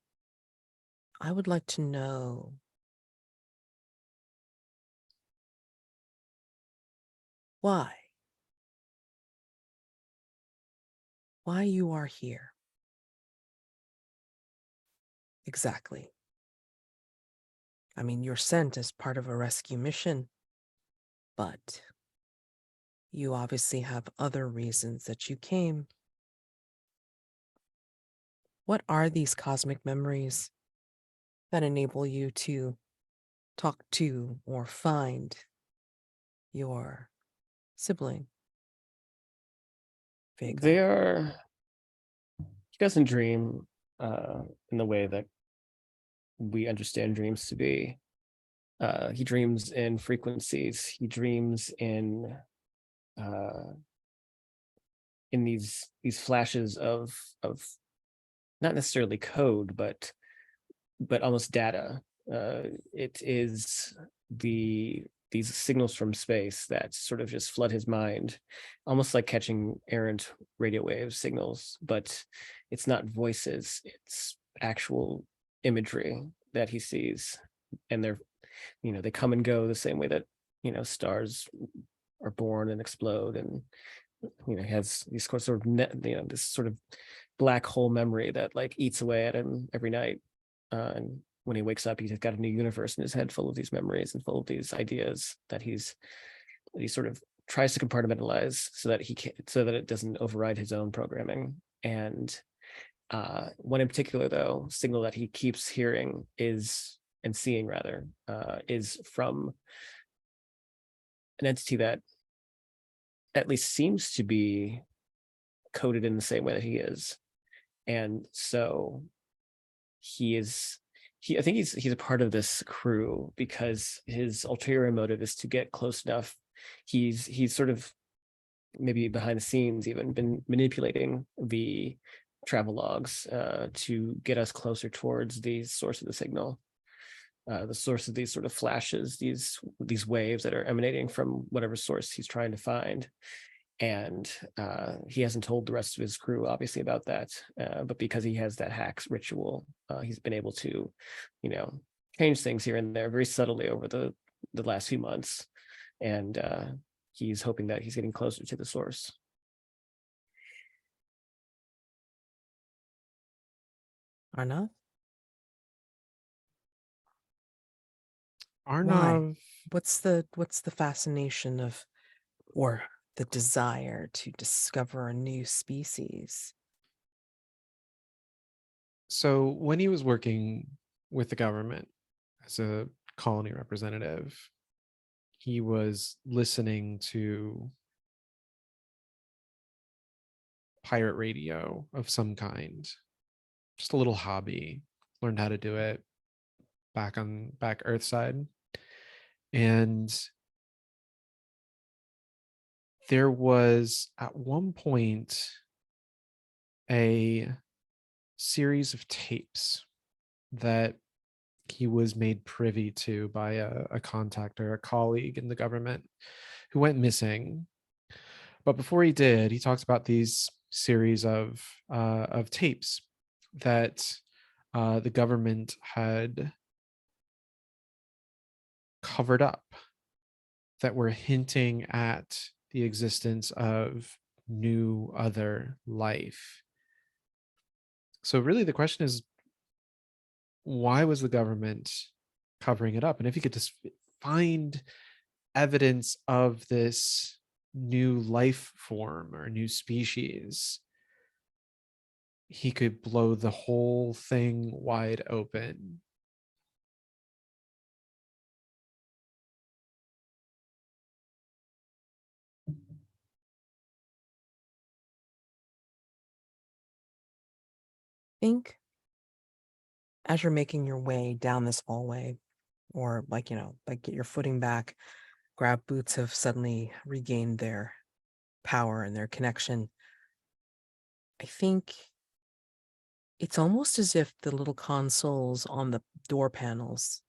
I would like to know why you are here. Exactly. I mean, you're sent as part of a rescue mission, but you obviously have other reasons that you came. What are these cosmic memories that enable you to talk to or find your sibling? Vaegar? They are. He doesn't dream in the way that we understand dreams to be. He dreams in frequencies. He dreams in these flashes of not necessarily code, but almost data. It is these signals from space that sort of just flood his mind, almost like catching errant radio wave signals, but it's not voices, it's actual imagery that he sees. And they're, they come and go the same way that, stars are born and explode. And, he has these sort of, this sort of black hole memory that like eats away at him every night. And when he wakes up, he's got a new universe in his head full of these memories and full of these ideas that he sort of tries to compartmentalize so that it doesn't override his own programming. And one in particular, though, signal that he keeps hearing is from an entity that at least seems to be coded in the same way that he is. And so I think he's a part of this crew because his ulterior motive is to get close enough. He's sort of maybe behind the scenes even been manipulating the travel logs to get us closer towards the source of the signal, the source of these sort of flashes, these waves that are emanating from whatever source he's trying to find. And he hasn't told the rest of his crew obviously about that, but because he has that hacks ritual, he's been able to change things here and there very subtly over the last few months. And he's hoping that he's getting closer to the source. Arnav? Arnav. What's the fascination of, or the desire to discover a new species? So when he was working with the government as a colony representative, he was listening to pirate radio of some kind, just a little hobby, learned how to do it back Earthside. And there was at one point a series of tapes that he was made privy to by a contact or a colleague in the government who went missing. But before he did, he talks about these series of tapes that the government had covered up that were hinting at the existence of new other life. So really the question is, why was the government covering it up? And if you could just find evidence of this new life form or new species, he could blow the whole thing wide open. Think as you're making your way down this hallway, or like, like get your footing back, grab boots have suddenly regained their power and their connection. I think it's almost as if the little consoles on the door panels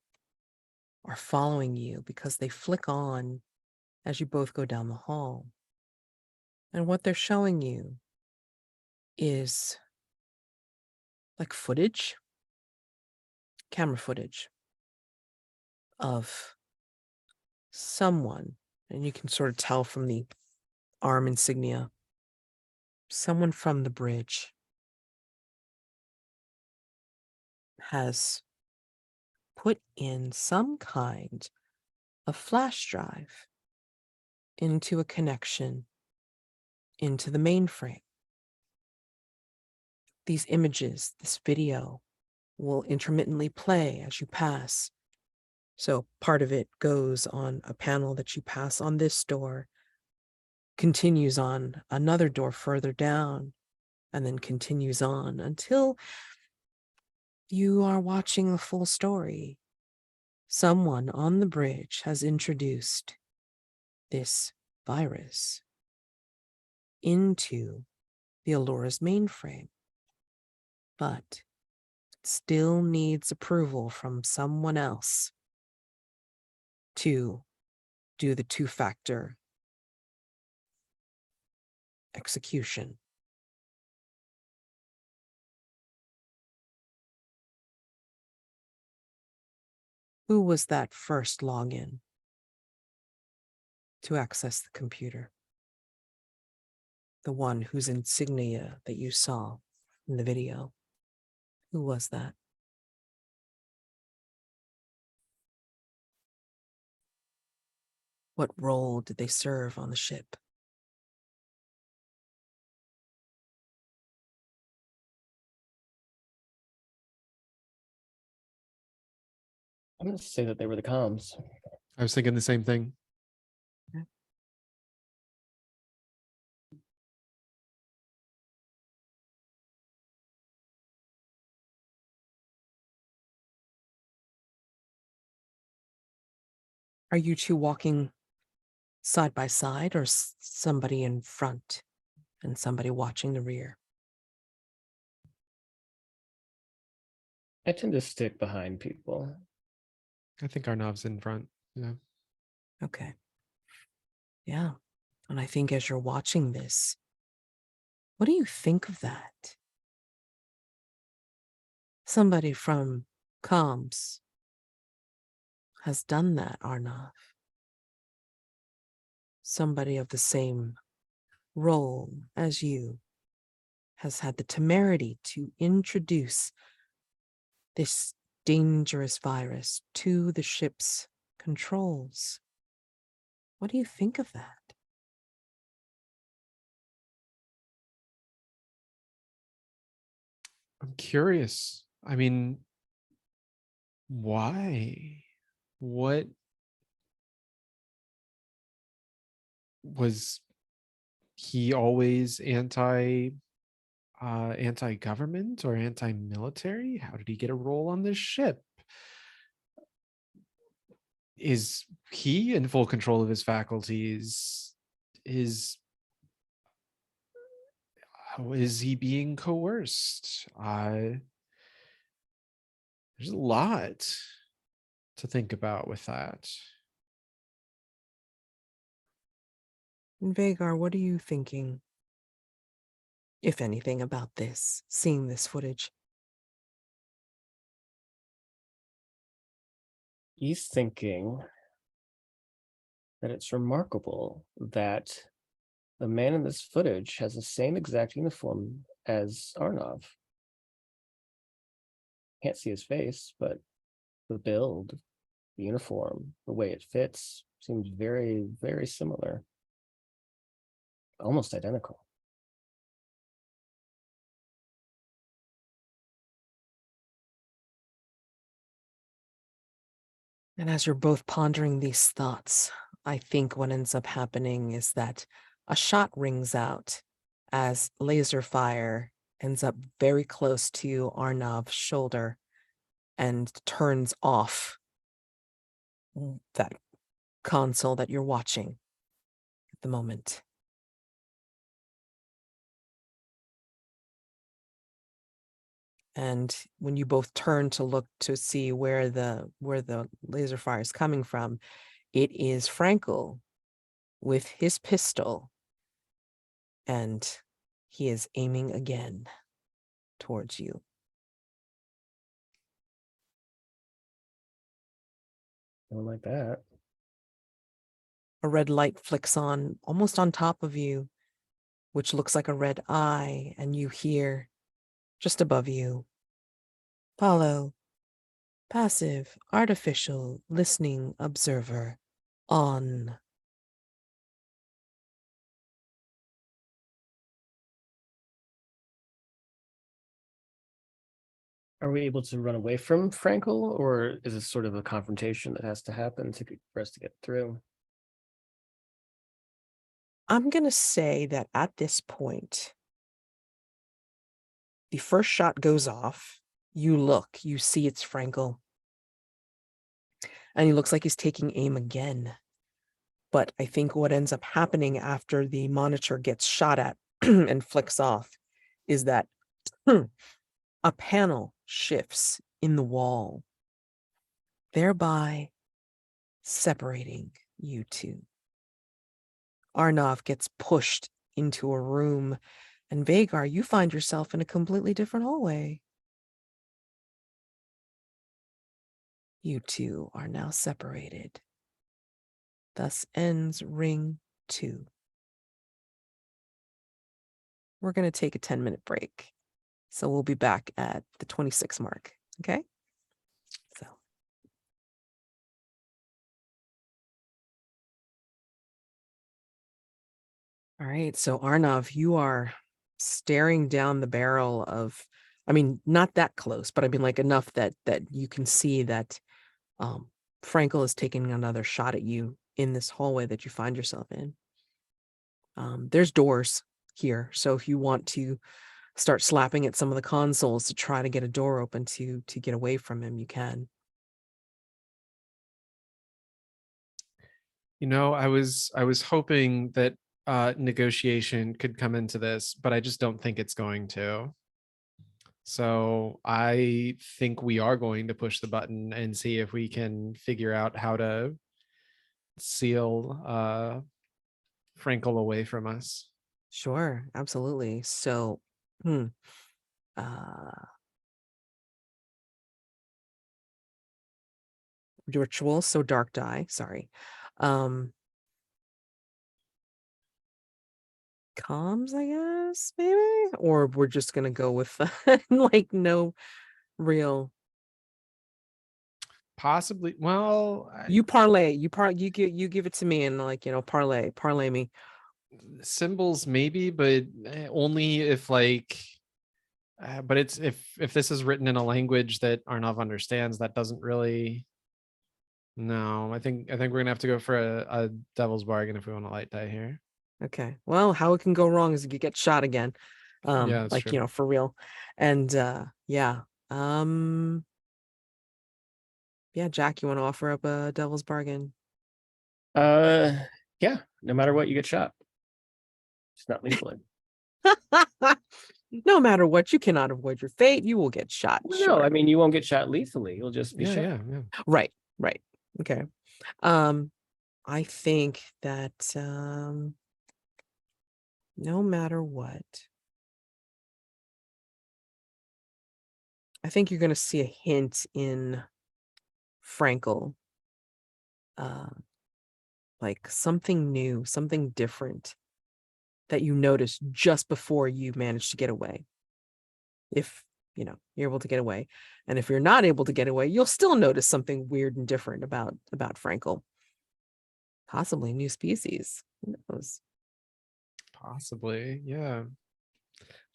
are following you because they flick on as you both go down the hall. And what they're showing you is like footage, camera footage of someone, and you can sort of tell from the arm insignia, someone from the bridge has put in some kind of flash drive into a connection into the mainframe. These images, this video, will intermittently play as you pass. So part of it goes on a panel that you pass on this door, continues on another door further down, and then continues on until you are watching the full story. Someone on the bridge has introduced this virus into the Allura's mainframe, but it still needs approval from someone else to do the two-factor execution. Who was that first login to access the computer? The one whose insignia that you saw in the video. Who was that? What role did they serve on the ship? I'm going to say that they were the comms. I was thinking the same thing. Are you two walking side by side, or somebody in front and somebody watching the rear? I tend to stick behind people. I think Arnav's in front. Yeah. Okay. Yeah. And I think as you're watching this, what do you think of that? Somebody from comms has done that, Arnav. Somebody of the same role as you has had the temerity to introduce this dangerous virus to the ship's controls. What do you think of that? I'm curious. I mean, why? What was he always anti-government or anti-military? How did he get a role on this ship? Is he in full control of his faculties? Is How is he being coerced? There's a lot to think about with that. And Vaegar, what are you thinking, if anything, about this, seeing this footage? He's thinking that it's remarkable that the man in this footage has the same exact uniform as Arnav. Can't see his face, but the build, the uniform, the way it fits seems very, very similar. Almost identical. And as you're both pondering these thoughts, I think what ends up happening is that a shot rings out as laser fire ends up very close to Arnav's shoulder and turns off that console that you're watching at the moment. And when you both turn to look to see where the laser fire is coming from, it is Frankel with his pistol, and he is aiming again towards you. Don't like that. A red light flicks on almost on top of you, which looks like a red eye, and you hear just above you, follow, passive, artificial, listening, observer, on. Are we able to run away from Frankel, or is this sort of a confrontation that has to happen for us to get through? I'm going to say that at this point, the first shot goes off. You look, you see it's Frankel. And he looks like he's taking aim again. But I think what ends up happening after the monitor gets shot at and flicks off is that a panel shifts in the wall, thereby separating you two. Arnav gets pushed into a room, and Vaegar, you find yourself in a completely different hallway. You two are now separated. Thus ends ring 2. We're going to take a 10-minute break. So we'll be back at the 26 mark. Okay? So. All right. So Arnav, you are staring down the barrel of, I mean, not that close, but I mean like enough that you can see that Frankel is taking another shot at you in this hallway that you find yourself in. There's doors here. So if you want to start slapping at some of the consoles to try to get a door open to get away from him, you can. You know, I was hoping that negotiation could come into this, but I just don't think it's going to. So I think we are going to push the button and see if we can figure out how to seal Frankel away from us. Sure, absolutely. So, uh, ritual, so dark die, sorry. Comms, I guess, maybe? Or we're just gonna go with like no real. Possibly. Well, You give it to me and like, parlay me. symbols maybe, but only if like But it's if this is written in a language that Arnav understands, that doesn't really. No, I think we're gonna have to go for a devil's bargain if we want a light die here. Okay. Well, how it can go wrong is if you get shot again. Yeah, that's Like, true. for real. And yeah. Yeah, Jack, you want to offer up a devil's bargain? Yeah, no matter what, you get shot. It's not lethally. No matter what, you cannot avoid your fate. You will get shot. Well, Sure. no, I mean you won't get shot lethally. You'll just be Yeah, shot. yeah. Right. Okay. I think that no matter what, I think you're going to see a hint in Frankel, like something new, something different that you noticed just before you managed to get away. If you're able to get away, and if you're not able to get away, you'll still notice something weird and different about Frankel. Possibly new species. Who knows? Possibly, yeah.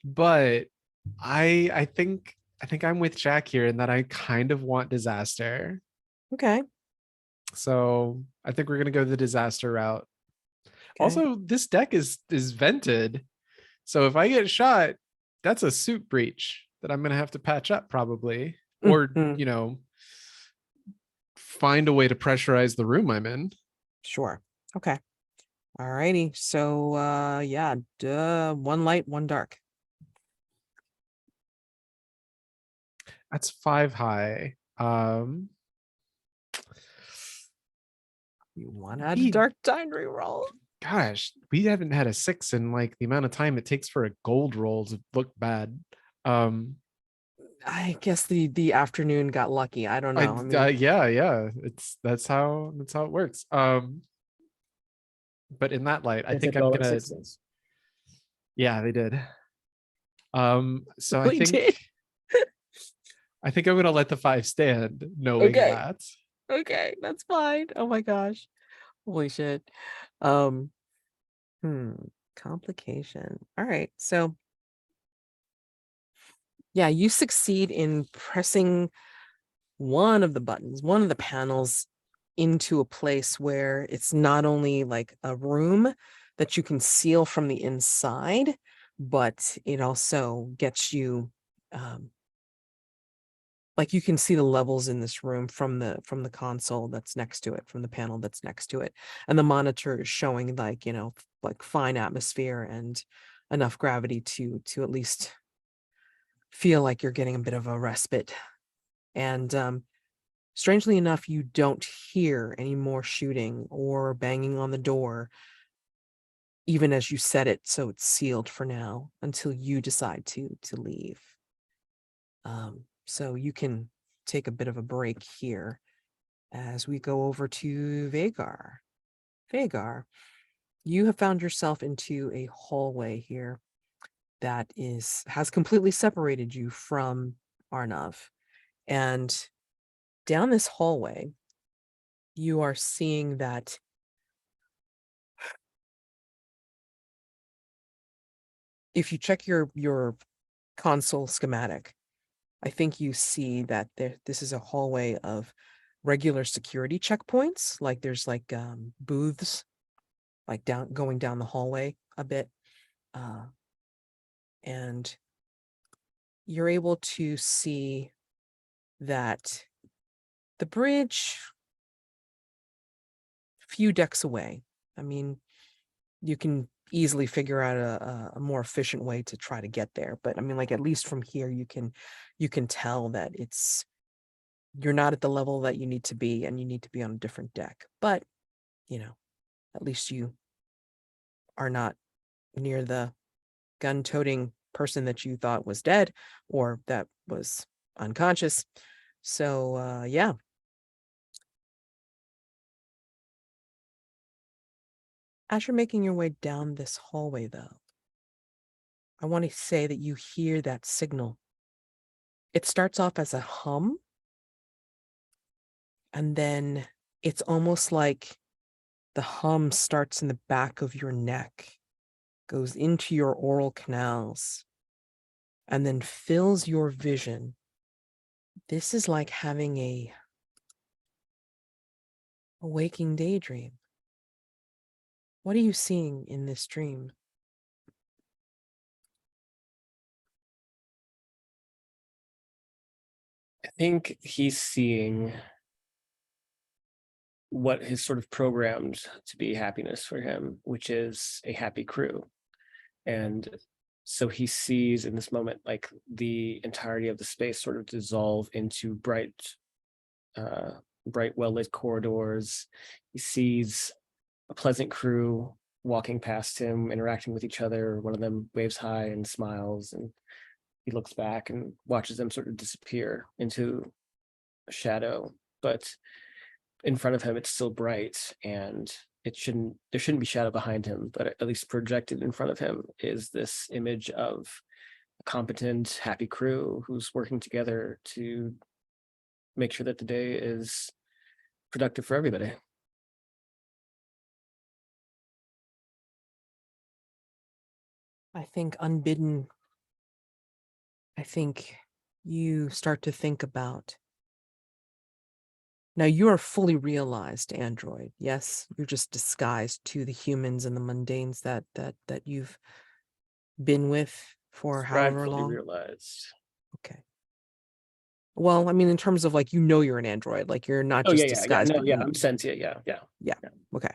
But I think I'm with Jack here in that I kind of want disaster. Okay. So I think we're gonna go the disaster route. Okay. Also, this deck is vented. So if I get shot, that's a suit breach that I'm gonna have to patch up probably. Or, Mhm. Find a way to pressurize the room I'm in. Sure. Okay. All righty. So yeah, one light, one dark. That's 5 high. You want to add a we dark die reroll? gosh, we haven't had a 6 in like the amount of time it takes for a gold roll to look bad. I guess the afternoon got lucky. I don't know. I mean, Yeah, that's how it works. But in that light, I They think took I'm all our gonna. sixes. Yeah, they did. So we did. I think I'm gonna let the 5 stand, knowing Okay. that. Okay, that's fine. Oh my gosh. Holy shit. Um, complication. All right. So yeah, you succeed in pressing one of the buttons, one of the panels into a place where it's not only like a room that you can seal from the inside, but it also gets you like you can see the levels in this room from the console that's next to it, from the panel that's next to it, and the monitor is showing like like fine atmosphere and enough gravity to at least feel like you're getting a bit of a respite. And strangely enough, you don't hear any more shooting or banging on the door, even as you set it so it's sealed for now until you decide to leave. So you can take a bit of a break here as we go over to Vaegar. Vaegar, you have found yourself into a hallway here that has completely separated you from Arnav. And down this hallway, you are seeing that if you check your console schematic, I think you see that this is a hallway of regular security checkpoints. Like there's like booths, like going down the hallway a bit, and you're able to see that the bridge, few decks away. I mean, you can easily figure out a more efficient way to try to get there, but I mean, like at least from here, you can tell that you're not at the level that you need to be, and you need to be on a different deck. But at least you are not near the gun-toting person that you thought was dead or that was unconscious. So yeah. As you're making your way down this hallway, though, I want to say that you hear that signal. It starts off as a hum, and then it's almost like the hum starts in the back of your neck, goes into your oral canals, and then fills your vision. This is like having a waking daydream. What are you seeing in this dream? I think he's seeing what is sort of programmed to be happiness for him, which is a happy crew. And so he sees in this moment like the entirety of the space sort of dissolve into bright, well-lit corridors. He sees a pleasant crew walking past him, interacting with each other. One of them waves hi and smiles, and he looks back and watches them sort of disappear into a shadow. But in front of him, it's still bright, and there shouldn't be shadow behind him, but at least projected in front of him is this image of a competent, happy crew who's working together to make sure that the day is productive for everybody. I think unbidden, I think you start to think about, now you are fully realized android. Yes, you're just disguised to the humans and the mundanes that you've been with for however Fully long. realized. Okay. Well, I mean, in terms of like, you're an android, like you're not Oh just yeah, disguised. no, but yeah, I'm sentient. Yeah. Okay.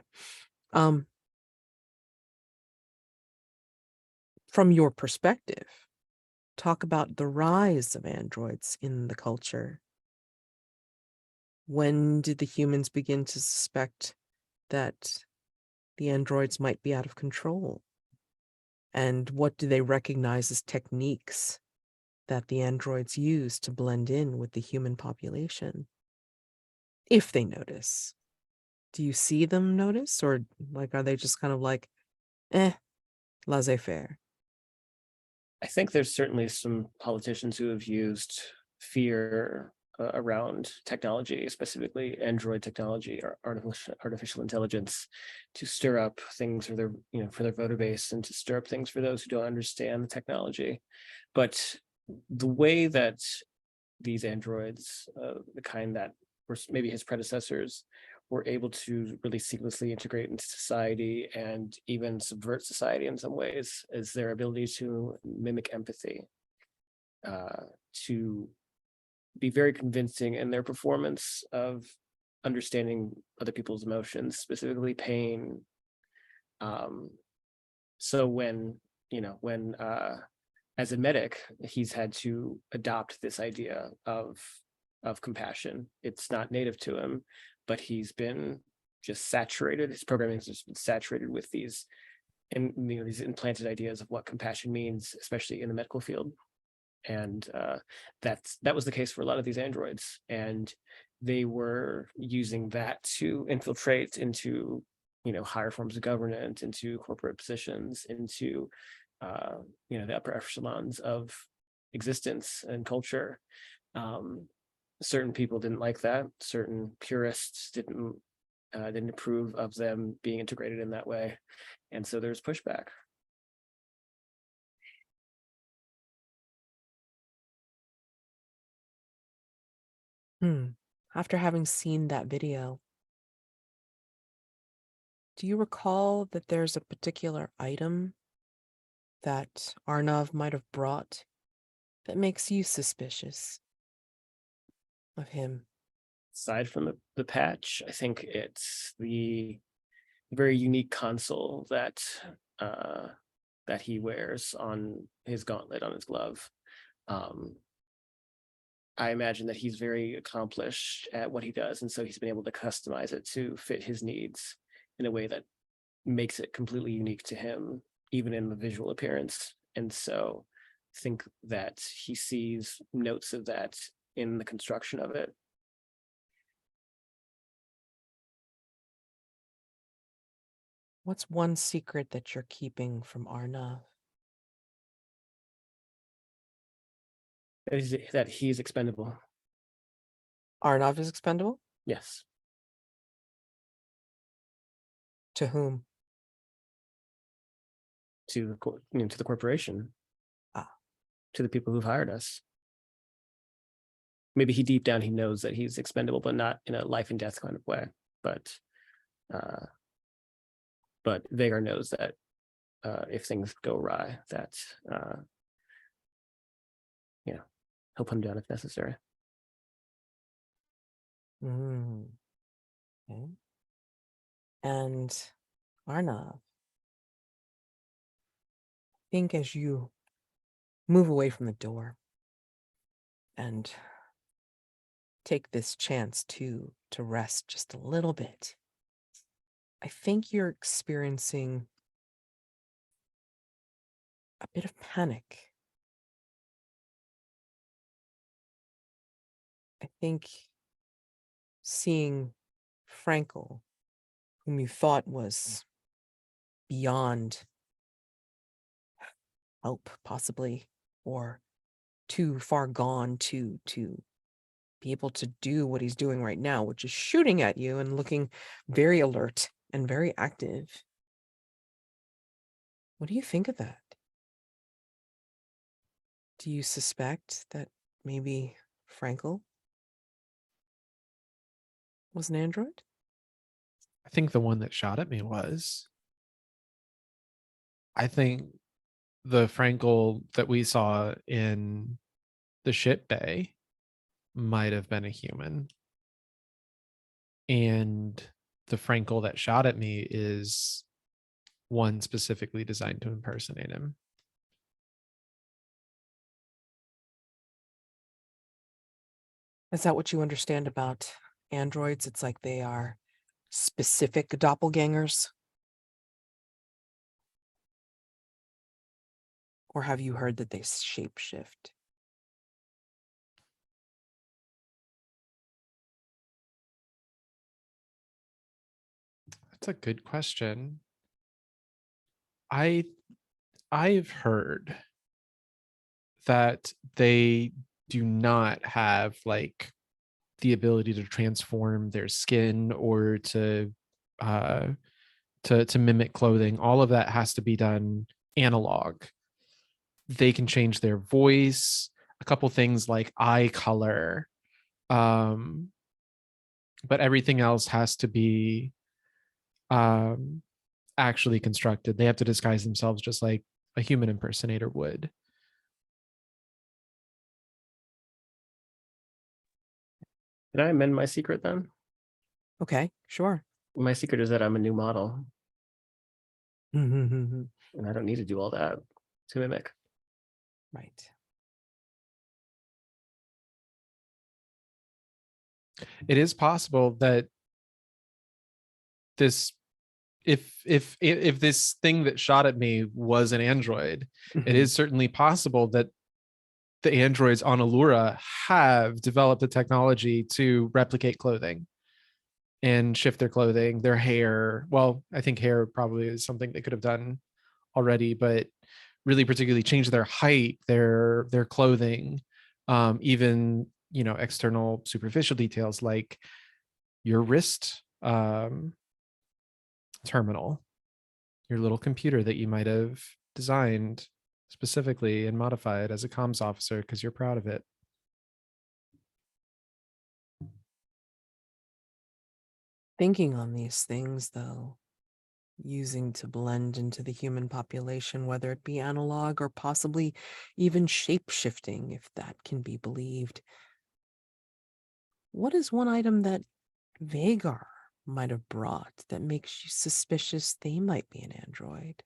From your perspective, talk about the rise of androids in the culture. When did the humans begin to suspect that the androids might be out of control? And what do they recognize as techniques that the androids use to blend in with the human population? If they notice. Do you see them notice? Or like, are they just kind of like, laissez-faire? I think there's certainly some politicians who have used fear around technology, specifically Android technology or artificial intelligence, to stir up things for their for their voter base and to stir up things for those who don't understand the technology. But the way that these androids, the kind that were maybe his predecessors, were able to really seamlessly integrate into society and even subvert society in some ways, is their ability to mimic empathy, to be very convincing in their performance of understanding other people's emotions, specifically pain. So when as a medic, he's had to adopt this idea of compassion. It's not native to him, but he's been just saturated. His programming has just been saturated with these and these implanted ideas of what compassion means, especially in the medical field. And that was the case for a lot of these androids, and they were using that to infiltrate into higher forms of government, into corporate positions, into the upper echelons of existence and culture. Certain people didn't like that. Certain purists didn't approve of them being integrated in that way, and so there's pushback. After having seen that video, do you recall that there's a particular item that Arnav might have brought that makes you suspicious of him? Aside from the patch, I think it's the very unique console that that he wears on his gauntlet, on his glove. I imagine that he's very accomplished at what he does, and so he's been able to customize it to fit his needs in a way that makes it completely unique to him, even in the visual appearance. And so I think that he sees notes of that in the construction of it. What's one secret that you're keeping from Arnav? That he's expendable. Arnav is expendable? Yes. To whom? To the corporation. to the people who've hired us. Maybe deep down he knows that he's expendable, but not in a life and death kind of way. But Vaegar knows that if things go awry, that he'll put him down if necessary. Okay. And Arnav, I think as you move away from the door and take this chance to rest just a little bit, I think you're experiencing a bit of panic. I think seeing Frankel, whom you thought was beyond help, possibly, or too far gone to be able to do what he's doing right now, which is shooting at you and looking very alert and very active. What do you think of that? Do you suspect that maybe Frankel was an android? I think the one that shot at me was. I think the Frankel that we saw in the ship bay might have been a human. And the Frankel that shot at me is one specifically designed to impersonate him. Is that what you understand about androids? It's like they are specific doppelgangers? Or have you heard that they shapeshift? That's a good question. I've heard that they do not have like the ability to transform their skin or to mimic clothing. All of that has to be done analog. They can change their voice, a couple things like eye color, but everything else has to be actually constructed. They have to disguise themselves just like a human impersonator would. Can I amend my secret then? Okay, sure. My secret is that I'm a new model, Right. and I don't need to do all that to mimic. It is possible that this if this thing that shot at me was an android, it is certainly possible that the androids on Allura have developed the technology to replicate clothing and shift their clothing, their hair. Well, I think hair probably is something they could have done already, but really particularly change their height, their clothing, even external superficial details like your wrist terminal, your little computer that you might have designed specifically and modified as a comms officer because you're proud of it. Thinking on these things, though, using to blend into the human population, whether it be analog or possibly even shape-shifting, if that can be believed. What is one item that Vaegar might have brought that makes you suspicious they might be an android?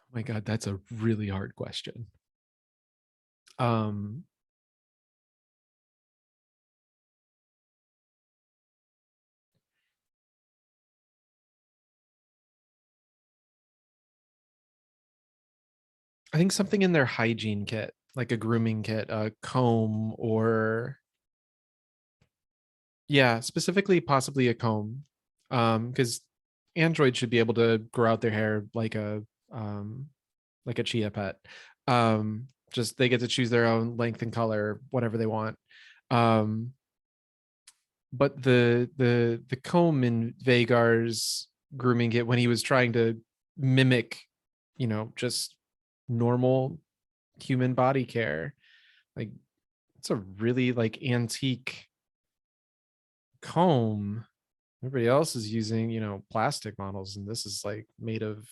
Oh my God, that's a really hard question. I think something in their hygiene kit, like a grooming kit, a comb, or specifically possibly a comb, because androids should be able to grow out their hair like a chia pet. Just they get to choose their own length and color, whatever they want. but the comb in Vaegar's grooming kit when he was trying to mimic, just normal human body care, like it's a really like antique comb. Everybody else is using, plastic models, and this is like made of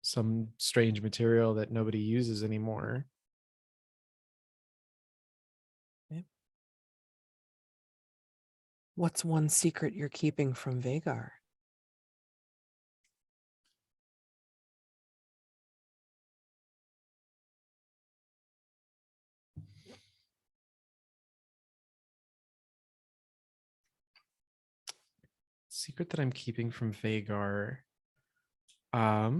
some strange material that nobody uses anymore. What's one secret you're keeping from Vaegar? Secret that I'm keeping from Vaegar. I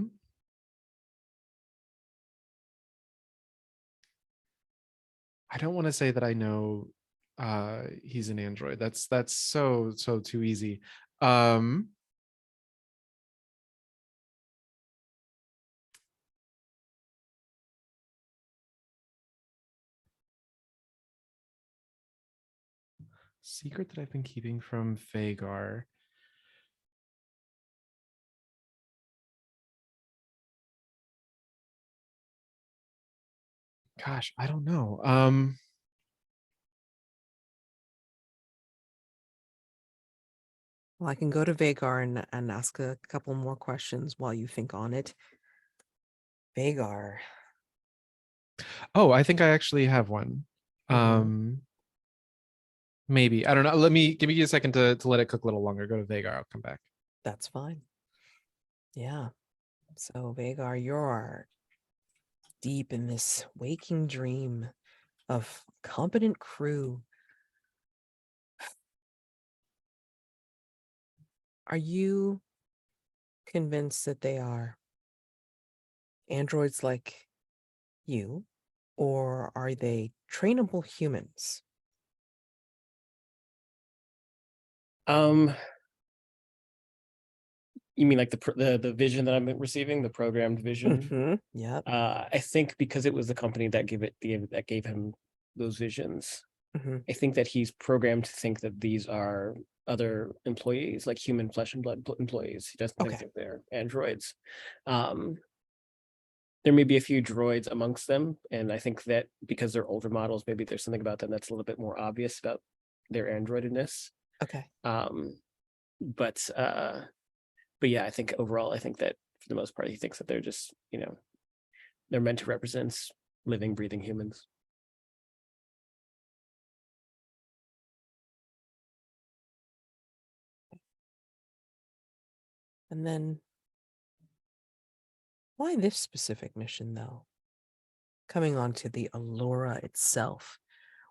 don't want to say that I know he's an android. That's so too easy. Secret that I've been keeping from Vaegar. Gosh, I don't know. Well, I can go to Vaegar and ask a couple more questions while you think on it. Vaegar. Oh, I think I actually have one. Maybe. I don't know. Give me a second to let it cook a little longer. Go to Vaegar. I'll come back. That's fine. Yeah. So Vaegar, you're deep in this waking dream of competent crew. Are you convinced that they are androids like you, or are they trainable humans? You mean like the vision that I'm receiving, the programmed vision? Yep. I think because it was the company that gave him those visions, I think that he's programmed to think that these are other employees, like human flesh and blood employees. He doesn't think that they're androids. There may be a few droids amongst them, and I think that because they're older models, maybe there's something about them that's a little bit more obvious about their androidedness. Okay. But yeah, I think overall, I think that for the most part, he thinks that they're just, they're meant to represent living, breathing humans. And then why this specific mission, though? Coming on to the Allura itself,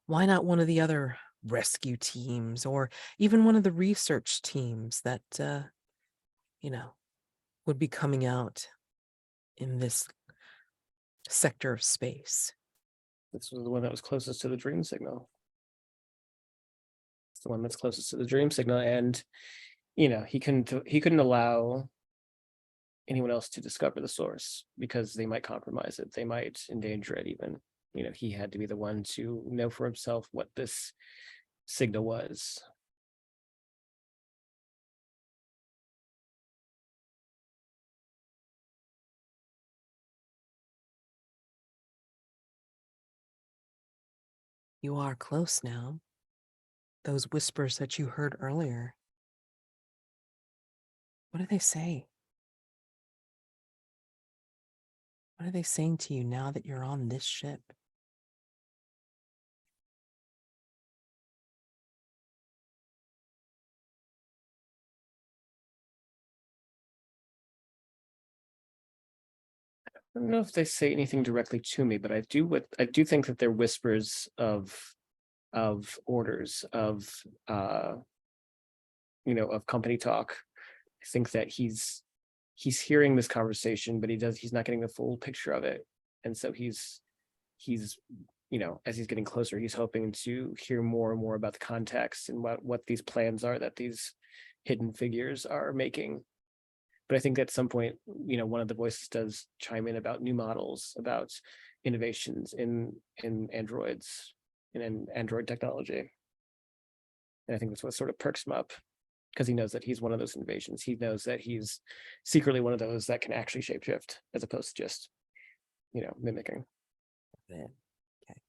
why not one of the other rescue teams or even one of the research teams that, would be coming out in this sector of space? This was the one that was closest to the dream signal. It's the one that's closest to the dream signal, and he couldn't allow anyone else to discover the source because they might compromise it, they might endanger it even. He had to be the one to know for himself what this signal was. You are close now. Those whispers that you heard earlier, what do they say? What are they saying to you now that you're on this ship? I don't know if they say anything directly to me, but I do think that they're whispers of orders, of of company talk. I think that he's hearing this conversation, but he's not getting the full picture of it. And so he's as he's getting closer, he's hoping to hear more and more about the context and what these plans are that these hidden figures are making. But I think at some point, one of the voices does chime in about new models, about innovations in androids and in android technology. And I think that's what sort of perks him up, because he knows that he's one of those invasions. He knows that he's secretly one of those that can actually shapeshift, as opposed to just, mimicking. Yeah. Okay.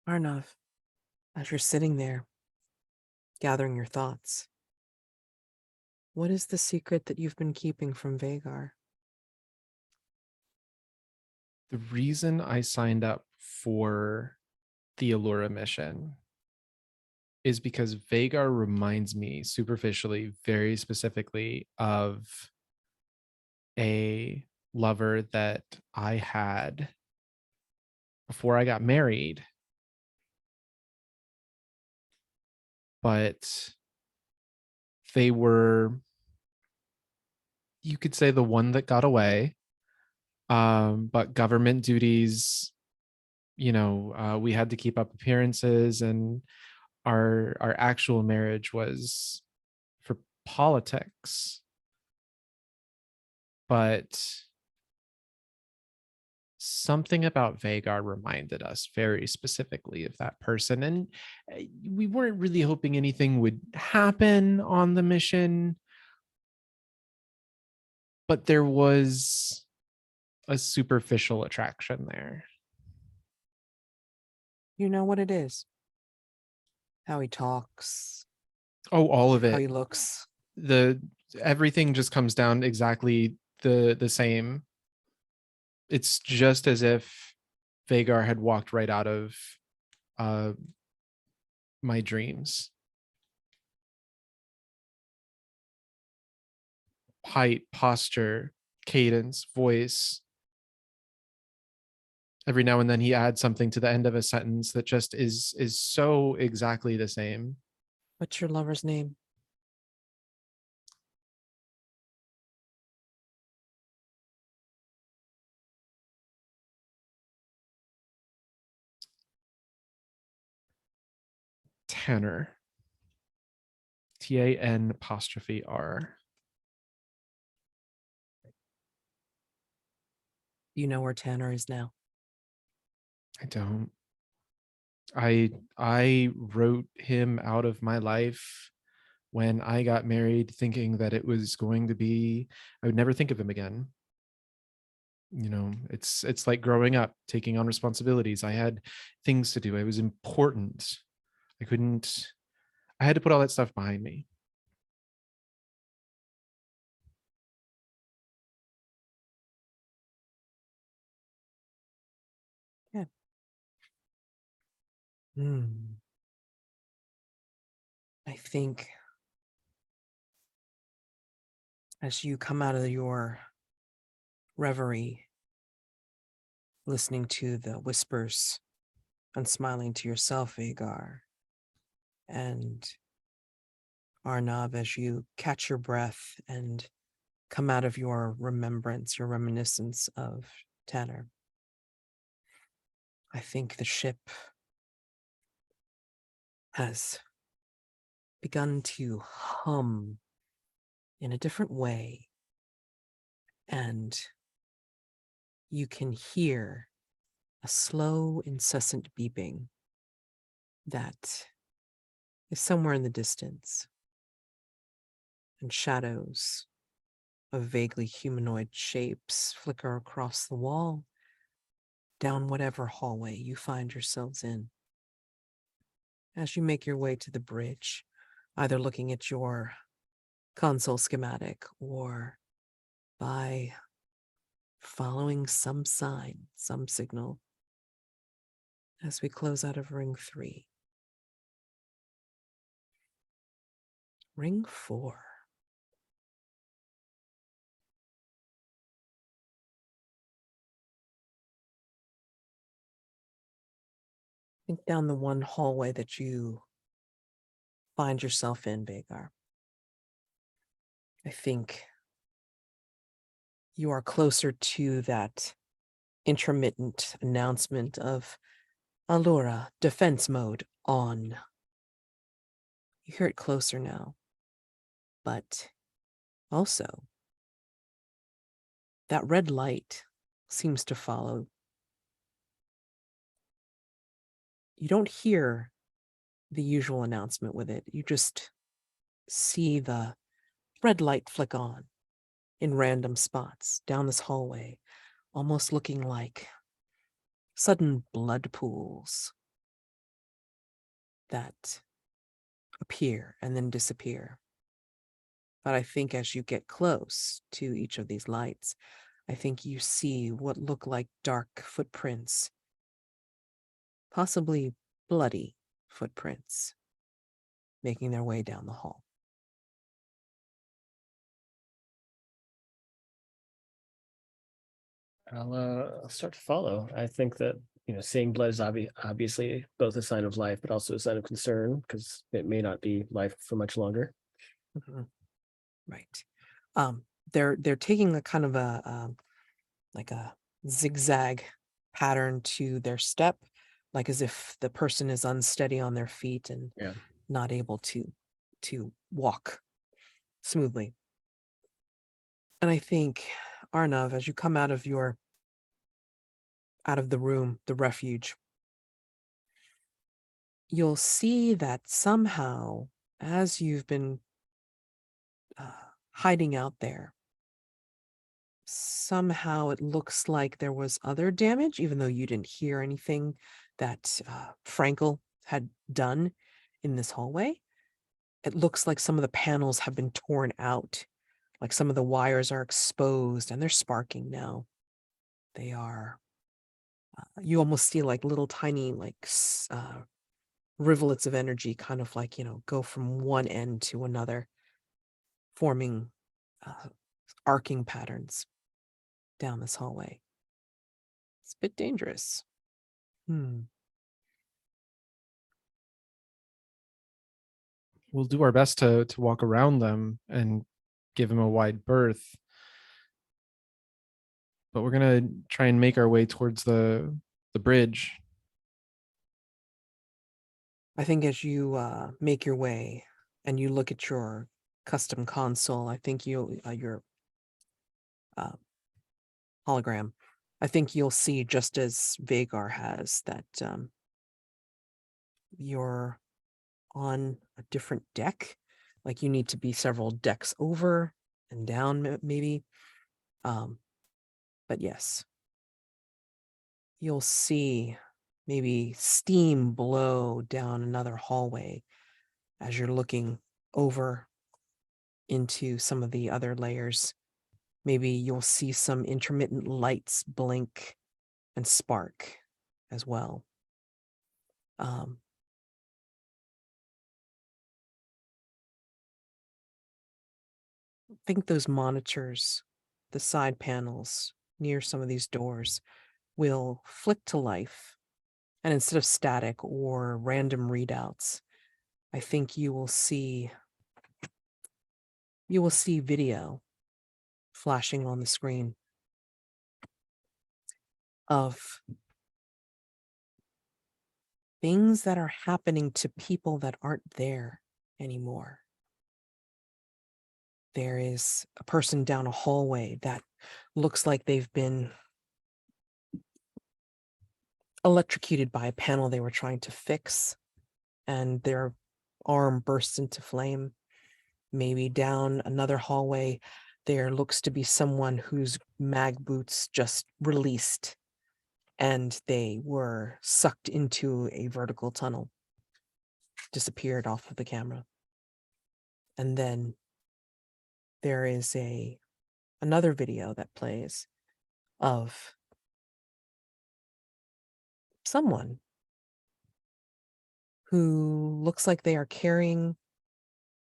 Arnav, as you're sitting there, gathering your thoughts, what is the secret that you've been keeping from Vaegar? The reason I signed up for the Allura mission is because Vaegar reminds me superficially, very specifically, of a lover that I had before I got married. But they were, you could say, the one that got away. But government duties, we had to keep up appearances, and our actual marriage was for politics. But something about Vaegar reminded us very specifically of that person, and we weren't really hoping anything would happen on the mission, but there was a superficial attraction there. You know what it is? How he talks, Oh, all of how it. he looks. Everything just comes down exactly the same. It's just as if Vaegar had walked right out of my dreams. Height, posture, cadence, voice. Every now and then he adds something to the end of a sentence that just is so exactly the same. What's your lover's name? Tanner. TAN''R. You know where Tanner is now? I don't. I wrote him out of my life when I got married, thinking that it was going to be, I would never think of him again. It's like growing up, taking on responsibilities. I had things to do. It was important. I had to put all that stuff behind me. Yeah. I think as you come out of your reverie, listening to the whispers and smiling to yourself, Vaegar, and Arnav, as you catch your breath and come out of your remembrance, your reminiscence of Tanner, I think the ship has begun to hum in a different way, and you can hear a slow, incessant beeping that is somewhere in the distance, and shadows of vaguely humanoid shapes flicker across the wall, down whatever hallway you find yourselves in. As you make your way to the bridge, either looking at your console schematic or by following some sign, some signal, as we close out of ring 3. Ring 4. Think down the one hallway that you find yourself in, Vaegar. I think you are closer to that intermittent announcement of Allura, defense mode on. You hear it closer now, but also that red light seems to follow. You don't hear the usual announcement with it. You just see the red light flick on in random spots down this hallway, almost looking like sudden blood pools that appear and then disappear. But I think as you get close to each of these lights, I think you see what look like dark footprints, possibly bloody footprints, making their way down the hall. I'll start to follow. I think that seeing blood is obviously both a sign of life, but also a sign of concern because it may not be life for much longer. Mhm. Right. They're taking a kind of a like a zigzag pattern to their step, like as if the person is unsteady on their feet and Yeah. not able to walk smoothly. And I think, Arnav, as you come out of the room, the refuge, you'll see that somehow, as you've been hiding out there, somehow it looks like there was other damage, even though you didn't hear anything that Frankel had done in this hallway. It looks like some of the panels have been torn out, like some of the wires are exposed and they're sparking now. They are, you almost see like little tiny, rivulets of energy kind of like, go from one end to another, forming arcing patterns down this hallway. It's a bit dangerous. We'll do our best to walk around them and give him a wide berth. But we're gonna try and make our way towards the bridge. I think as you make your way and you look at your custom console, I think your hologram, I think you'll see, just as Vaegar has, that you're on a different deck. Like you need to be several decks over and down, maybe. But yes, you'll see maybe steam blow down another hallway as you're looking over into some of the other layers. Maybe you'll see some intermittent lights blink and spark as well. I think those monitors, the side panels near some of these doors, will flick to life. And instead of static or random readouts, I think you will see video flashing on the screen of things that are happening to people that aren't there anymore. There is a person down a hallway that looks like they've been electrocuted by a panel they were trying to fix, and their arm bursts into flame. Maybe down another hallway, there looks to be someone whose mag boots just released and they were sucked into a vertical tunnel, disappeared off of the camera. And then there is another video that plays of someone who looks like they are carrying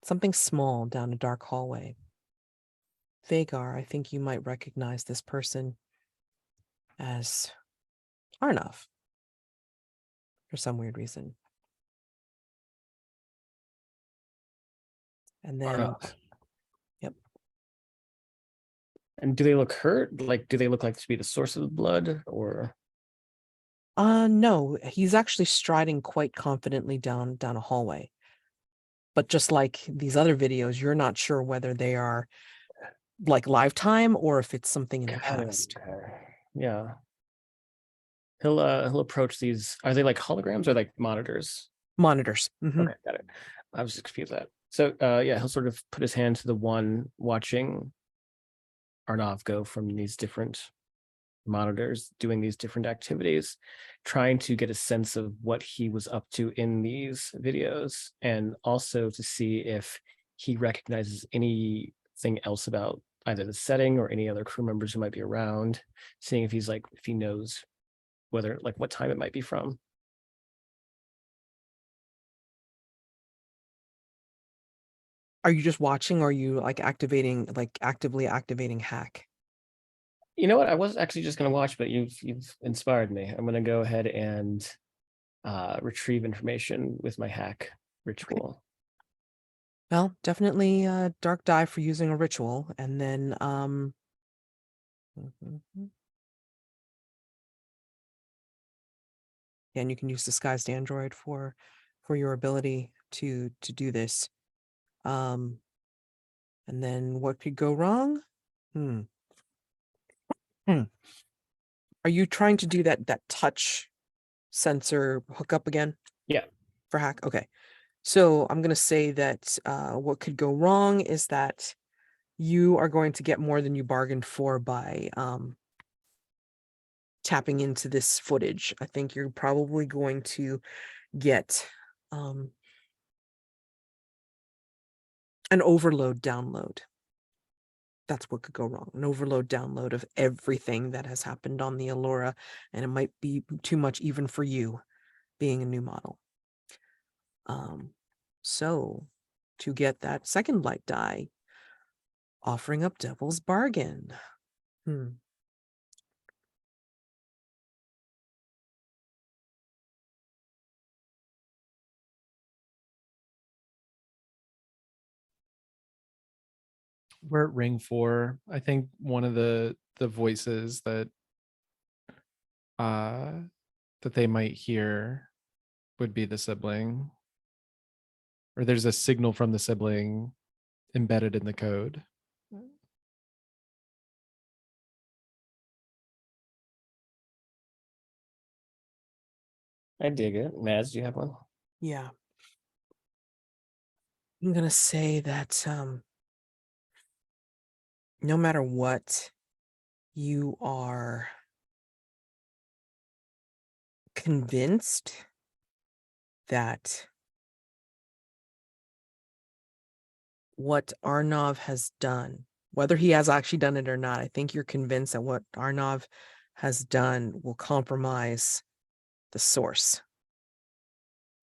something small down a dark hallway. Vaegar, I think you might recognize this person as Arnav for some weird reason. And then, Arnav. Yep. And do they look hurt? Like, do they look like to be the source of the blood, or? No, he's actually striding quite confidently down a hallway. But just like these other videos, you're not sure whether they are like live time or if it's something in the past. Okay. Yeah. He'll approach these. Are they like holograms or like monitors? Monitors. Mhm. Okay, got it. I was just confused with that. So yeah, he'll sort of put his hand to the one watching Arnav go from these different monitors, doing these different activities, trying to get a sense of what he was up to in these videos, and also to see if he recognizes anything else about either the setting or any other crew members who might be around, seeing if he knows whether like what time it might be from. Are you just watching, or are you like actively activating hack? You know what? I was actually just going to watch, but you've inspired me. I'm going to go ahead and retrieve information with my hack ritual. Well, definitely dark die for using a ritual, and then and you can use disguised android for your ability to do this. And then what could go wrong? Hmm. Are you trying to do that touch sensor hookup again? Yeah. For hack? Okay. So I'm going to say that what could go wrong is that you are going to get more than you bargained for by tapping into this footage. I think you're probably going to get an overload download. That's what could go wrong. An overload download of everything that has happened on the Allura, and it might be too much even for you, being a new model. So to get that second light die, offering up Devil's Bargain. We're at ring 4. I think one of the voices that they might hear would be the sibling, or there's a signal from the sibling embedded in the code. I dig it. Maz, do you have one? Yeah. I'm going to say that no matter what, you are convinced that what Arnav has done, whether he has actually done it or not, I think you're convinced that what Arnav has done will compromise the source,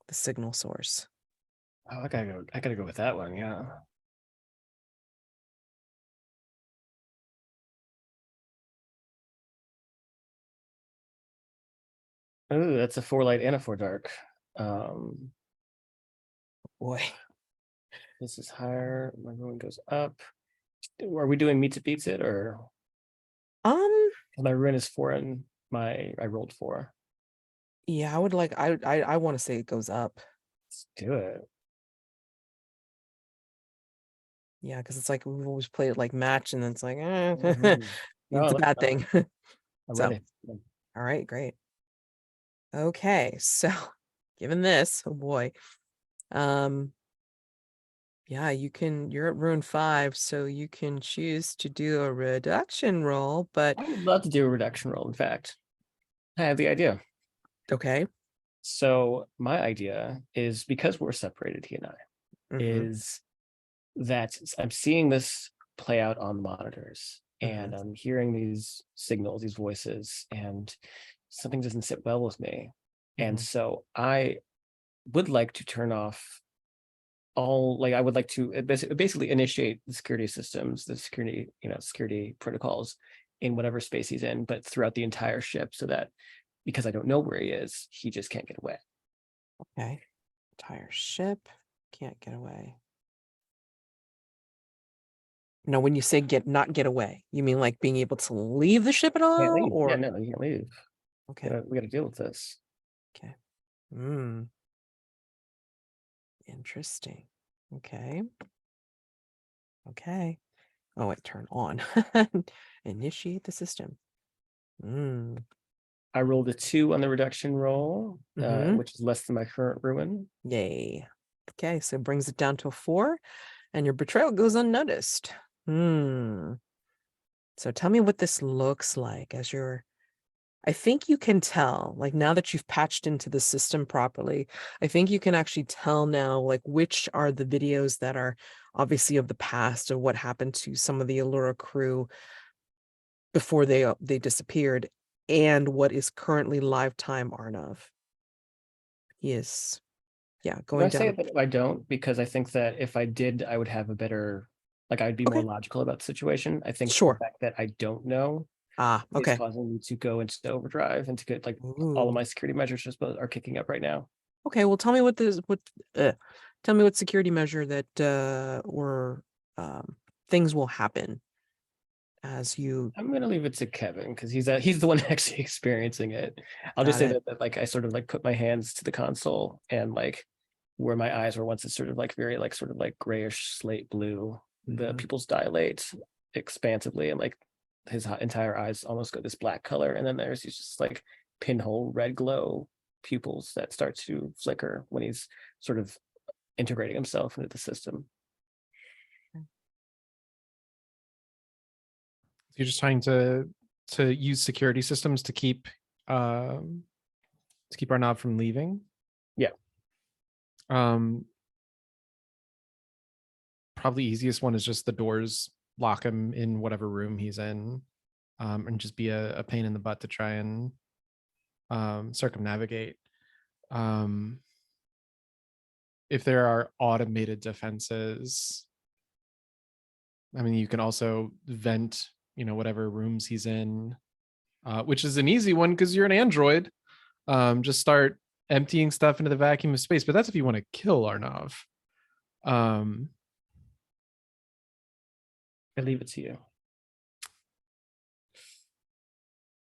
the signal source. Oh, I gotta go with that one. Yeah. Oh, that's a 4 light and a 4 dark. Boy. This is higher. My ruin goes up. Are we doing meet to beats it, or my ruin is 4 and I rolled 4. Yeah, I would like I want to say it goes up. Let's do it. Yeah, because it's like we've always played it like match, and then it's like Mhm. No, it's a bad thing. I'm So, ready. all right, great. Okay, so given this, oh boy, yeah, you're at rune 5, so you can choose to do a reduction roll, but I would love to do a reduction roll. In fact, I have the idea. okay. So my idea is, because we're separated, he and I, is that I'm seeing this play out on the monitors, and I'm hearing these signals, these voices, and something doesn't sit well with me. And so I would like to turn off I would like to basically initiate the security systems, the security protocols in whatever space he's in, but throughout the entire ship, so that because I don't know where he is, he just can't get away. Okay. Entire ship can't get away. Now, when you say not get away, you mean like being able to leave the ship at all? Can't leave. Or Yeah, no, you can't leave. okay. We got to deal with this. Okay. Interesting. Okay. Okay. Oh, wait, turn on. Initiate the system. Mm, I rolled a 2 on the reduction roll, Mhm. which is less than my current ruin. yay. Okay, so it brings it down to a 4, and your betrayal goes unnoticed. Hmm. So tell me what this looks like as you're. I think you can tell, like now that you've patched into the system properly, I think you can actually tell now, like which are the videos that are obviously of the past of what happened to some of the Allura crew before they disappeared, and what is currently live time Arnav. He is, yeah, Do I going say down. that I don't? Because I think that if I did, I would have a better, like I'd be more Okay, logical about the situation. I think the sure. fact that I don't know is Okay. causing me to go into overdrive and to get like all of Ooh. my security measures just are kicking up right now. Okay, well, tell me what this what tell me what security measure that or um things will happen as you I'm gonna leave it to Kevin because he's the one actually experiencing it. I'll just got say it. that like I sort of like put my hands to the console and like where my eyes were once it's sort of like very like sort of like grayish slate blue, the Mhm. pupils dilate expansively and like his entire eyes almost go this black color, and then there's these just like pinhole red glow pupils that start to flicker when he's sort of integrating himself into the system. You're just trying to use security systems um to keep Arnav from leaving. Yeah. Um, probably easiest one is just the doors lock him in whatever room he's in, and just be a pain in the butt to try and circumnavigate. Um, if there are automated defenses, I mean, you can also vent, whatever rooms he's in, which is an easy one because you're an android. Just start emptying stuff into the vacuum of space, but that's if you want to kill Arnav. Um, I leave it to you.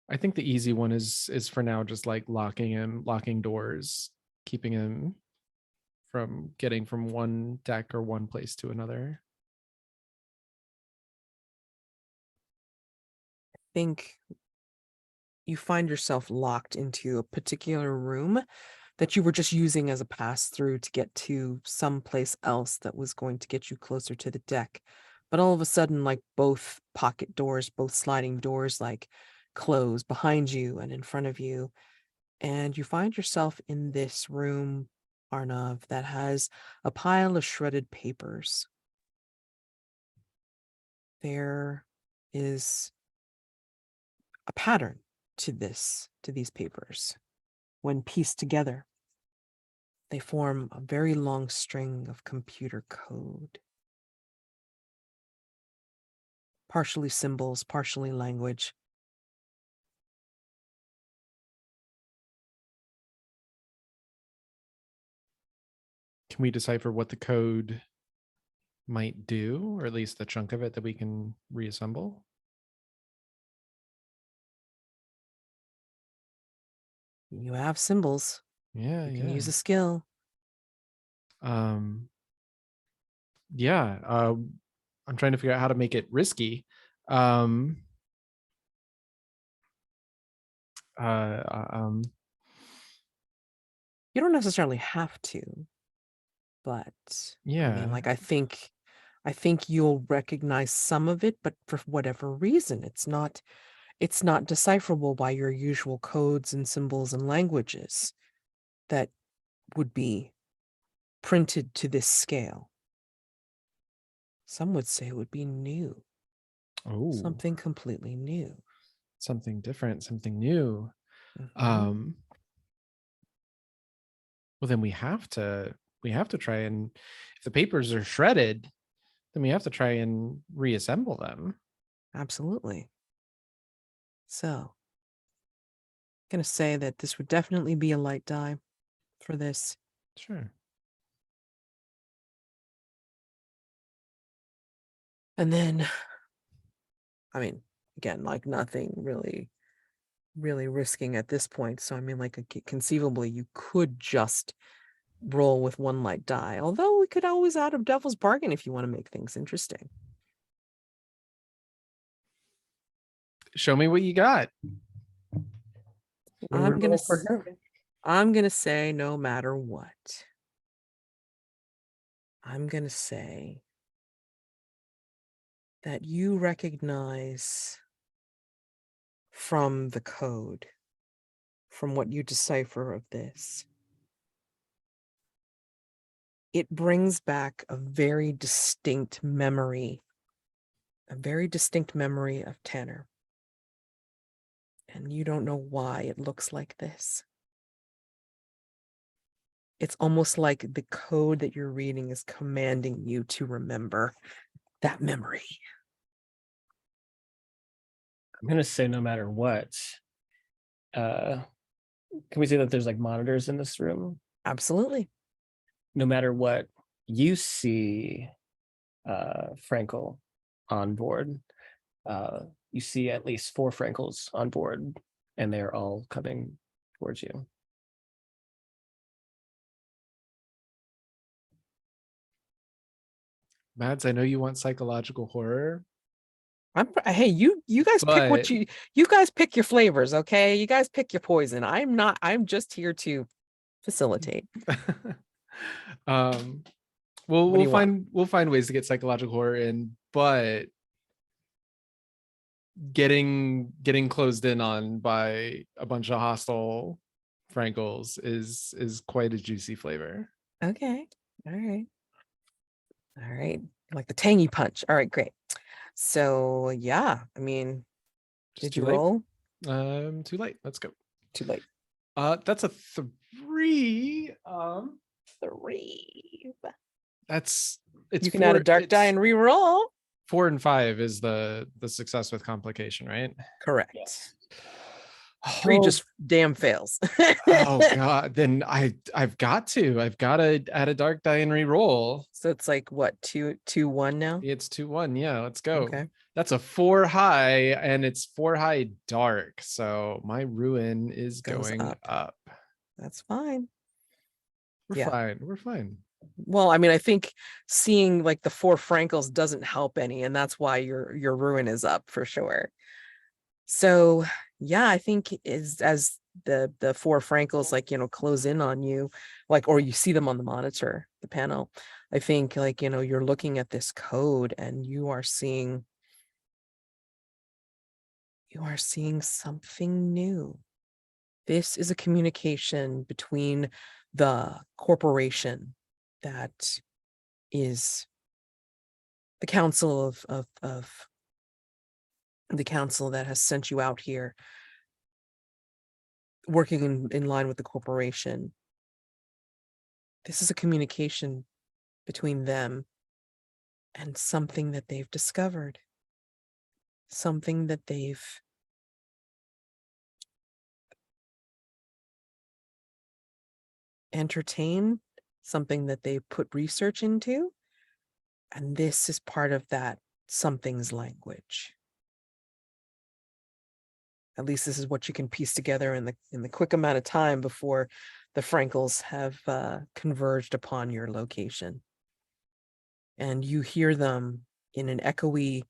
I think the easy one is for now just like locking doors, keeping him from getting from one deck or one place to another. Think you find yourself locked into a particular room that you were just using as a pass through to get to someplace else that was going to get you closer to the deck. But all of a sudden, like both pocket doors, both sliding doors, like close behind you and in front of you. And you find yourself in this room, Arnav, that has a pile of shredded papers. There is a pattern to these papers. When pieced together, they form a very long string of computer code. Partially symbols, partially language. Can we decipher what the code might do, or at least a chunk of it that we can reassemble? You have symbols. Yeah, You can yeah. use a skill. Um, yeah. I'm trying to figure out how to make it risky. Um, um, You don't necessarily have to, but I mean, yeah. like I think you'll recognize some of it, but for whatever reason, it's not decipherable by your usual codes and symbols and languages that would be printed to this scale. Some would say it would be new, Oh, something completely new. something different, something new. Mhm. Um, well, then we have to try and, if the papers are shredded, then we have to try and reassemble them. Absolutely. So, gonna say that this would definitely be a light die for this. Sure. And then, I mean, again, like nothing really risking at this point. So, I mean, like conceivably, you could just roll with one light die. Although we could always add a devil's bargain if you want to make things interesting. Show me what you got. What do we roll for him? I'm gonna say no matter what. I'm gonna say that you recognize from the code, from what you decipher of this, it brings back a very distinct memory of Tanner. And you don't know why it looks like this. It's almost like the code that you're reading is commanding you to remember that memory. I'm gonna say no matter what. Can we say that there's like monitors in this room? Absolutely. No matter what, you see Frankel on board. You see at least 4 Frankels on board, and they're all coming towards you. Mads, I know you want psychological horror, Hey, you guys pick what but you guys pick your flavors, okay? You guys pick your poison. I'm just here to facilitate. we'll What do you want? we'll find ways to get psychological horror in, but getting closed in on by a bunch of hostile Frankels is quite a juicy flavor. Okay. All right. All right. Like the tangy punch. All right, great. So yeah, I mean, Just did you too late. roll? Too late. Let's go. Too late. That's a 3. 3. It's You can add a dark die and re-roll. 4 and 5 is the success with complication, right? Correct. Yes. 3 just damn fails. Oh god, then I've got to add a dark die and re-roll. So it's like what, 2-1 now? It's 2-1. Yeah, let's go. Okay. That's a 4 high, and it's 4 high dark. So my ruin is Goes going up. That's fine. We're fine. We're fine. Well, I mean, I think seeing like the 4 Frankels doesn't help any, and that's why your ruin is up for sure. So yeah, I think is as the 4 Frankels like, close in on you, like, or you see them on the monitor, the panel. I think like, you're looking at this code and you are seeing something new. This is a communication between the corporation that is the council of the council that has sent you out here, working in line with the corporation. This is a communication between them and something that they've discovered, something that they've entertained, something that they put research into. And this is part of that something's language. At least this is what you can piece together in the quick amount of time before the Frankels have converged upon your location. And you hear them in an echoey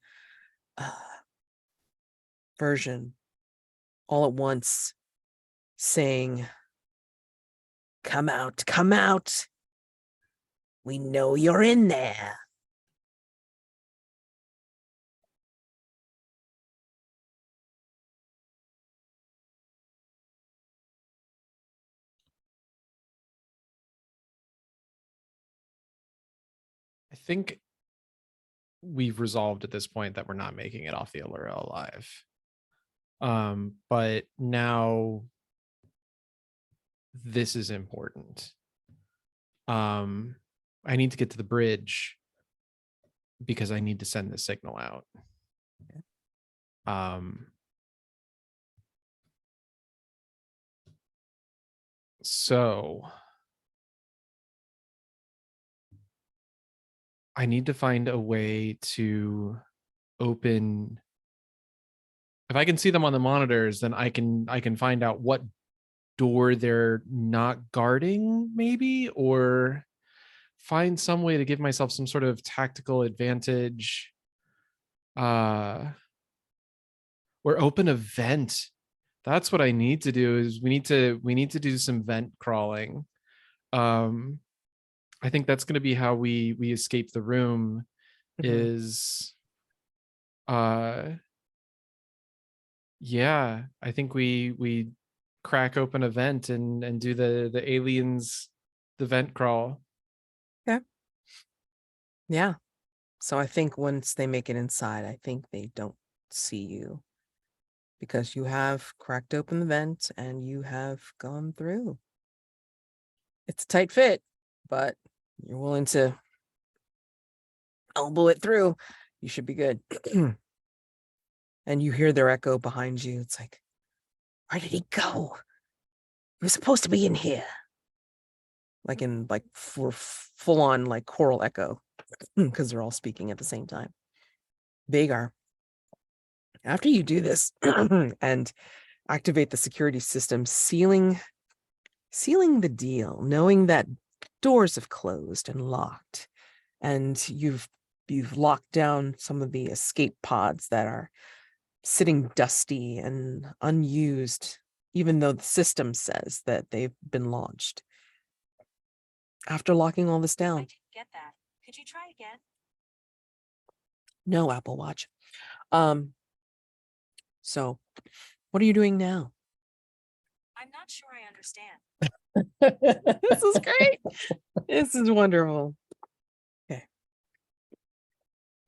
version all at once saying, "Come out, come out. We know you're in there." I think we've resolved at this point that we're not making it off the Allura alive. But now this is important. I need to get to the bridge because I need to send the signal out. So I need to find a way to open. If I can see them on the monitors, then I can find out what door they're not guarding, maybe, or find some way to give myself some sort of tactical advantage, or open a vent That's what I need to do. Is we need to do some vent crawling. I think that's going to be how we escape the room. Mhm. Is yeah, I think we crack open a vent and do the aliens the vent crawl. Okay. Yeah. So I think once they make it inside, I think they don't see you because you have cracked open the vent and you have gone through. It's a tight fit, but you're willing to elbow it through. You should be good. And you hear their echo behind you. It's like, where did he go? He was supposed to be in here. Like in like for full on like choral echo because they're all speaking at the same time. Vaegar, after you do this and activate the security system, sealing the deal, knowing that doors have closed and locked, and you've locked down some of the escape pods that are sitting dusty and unused, even though the system says that they've been launched. After locking all this I down, didn't get that. Could you try again? no Apple Watch. So what are you doing now? I'm not sure I understand. This is great. This is wonderful.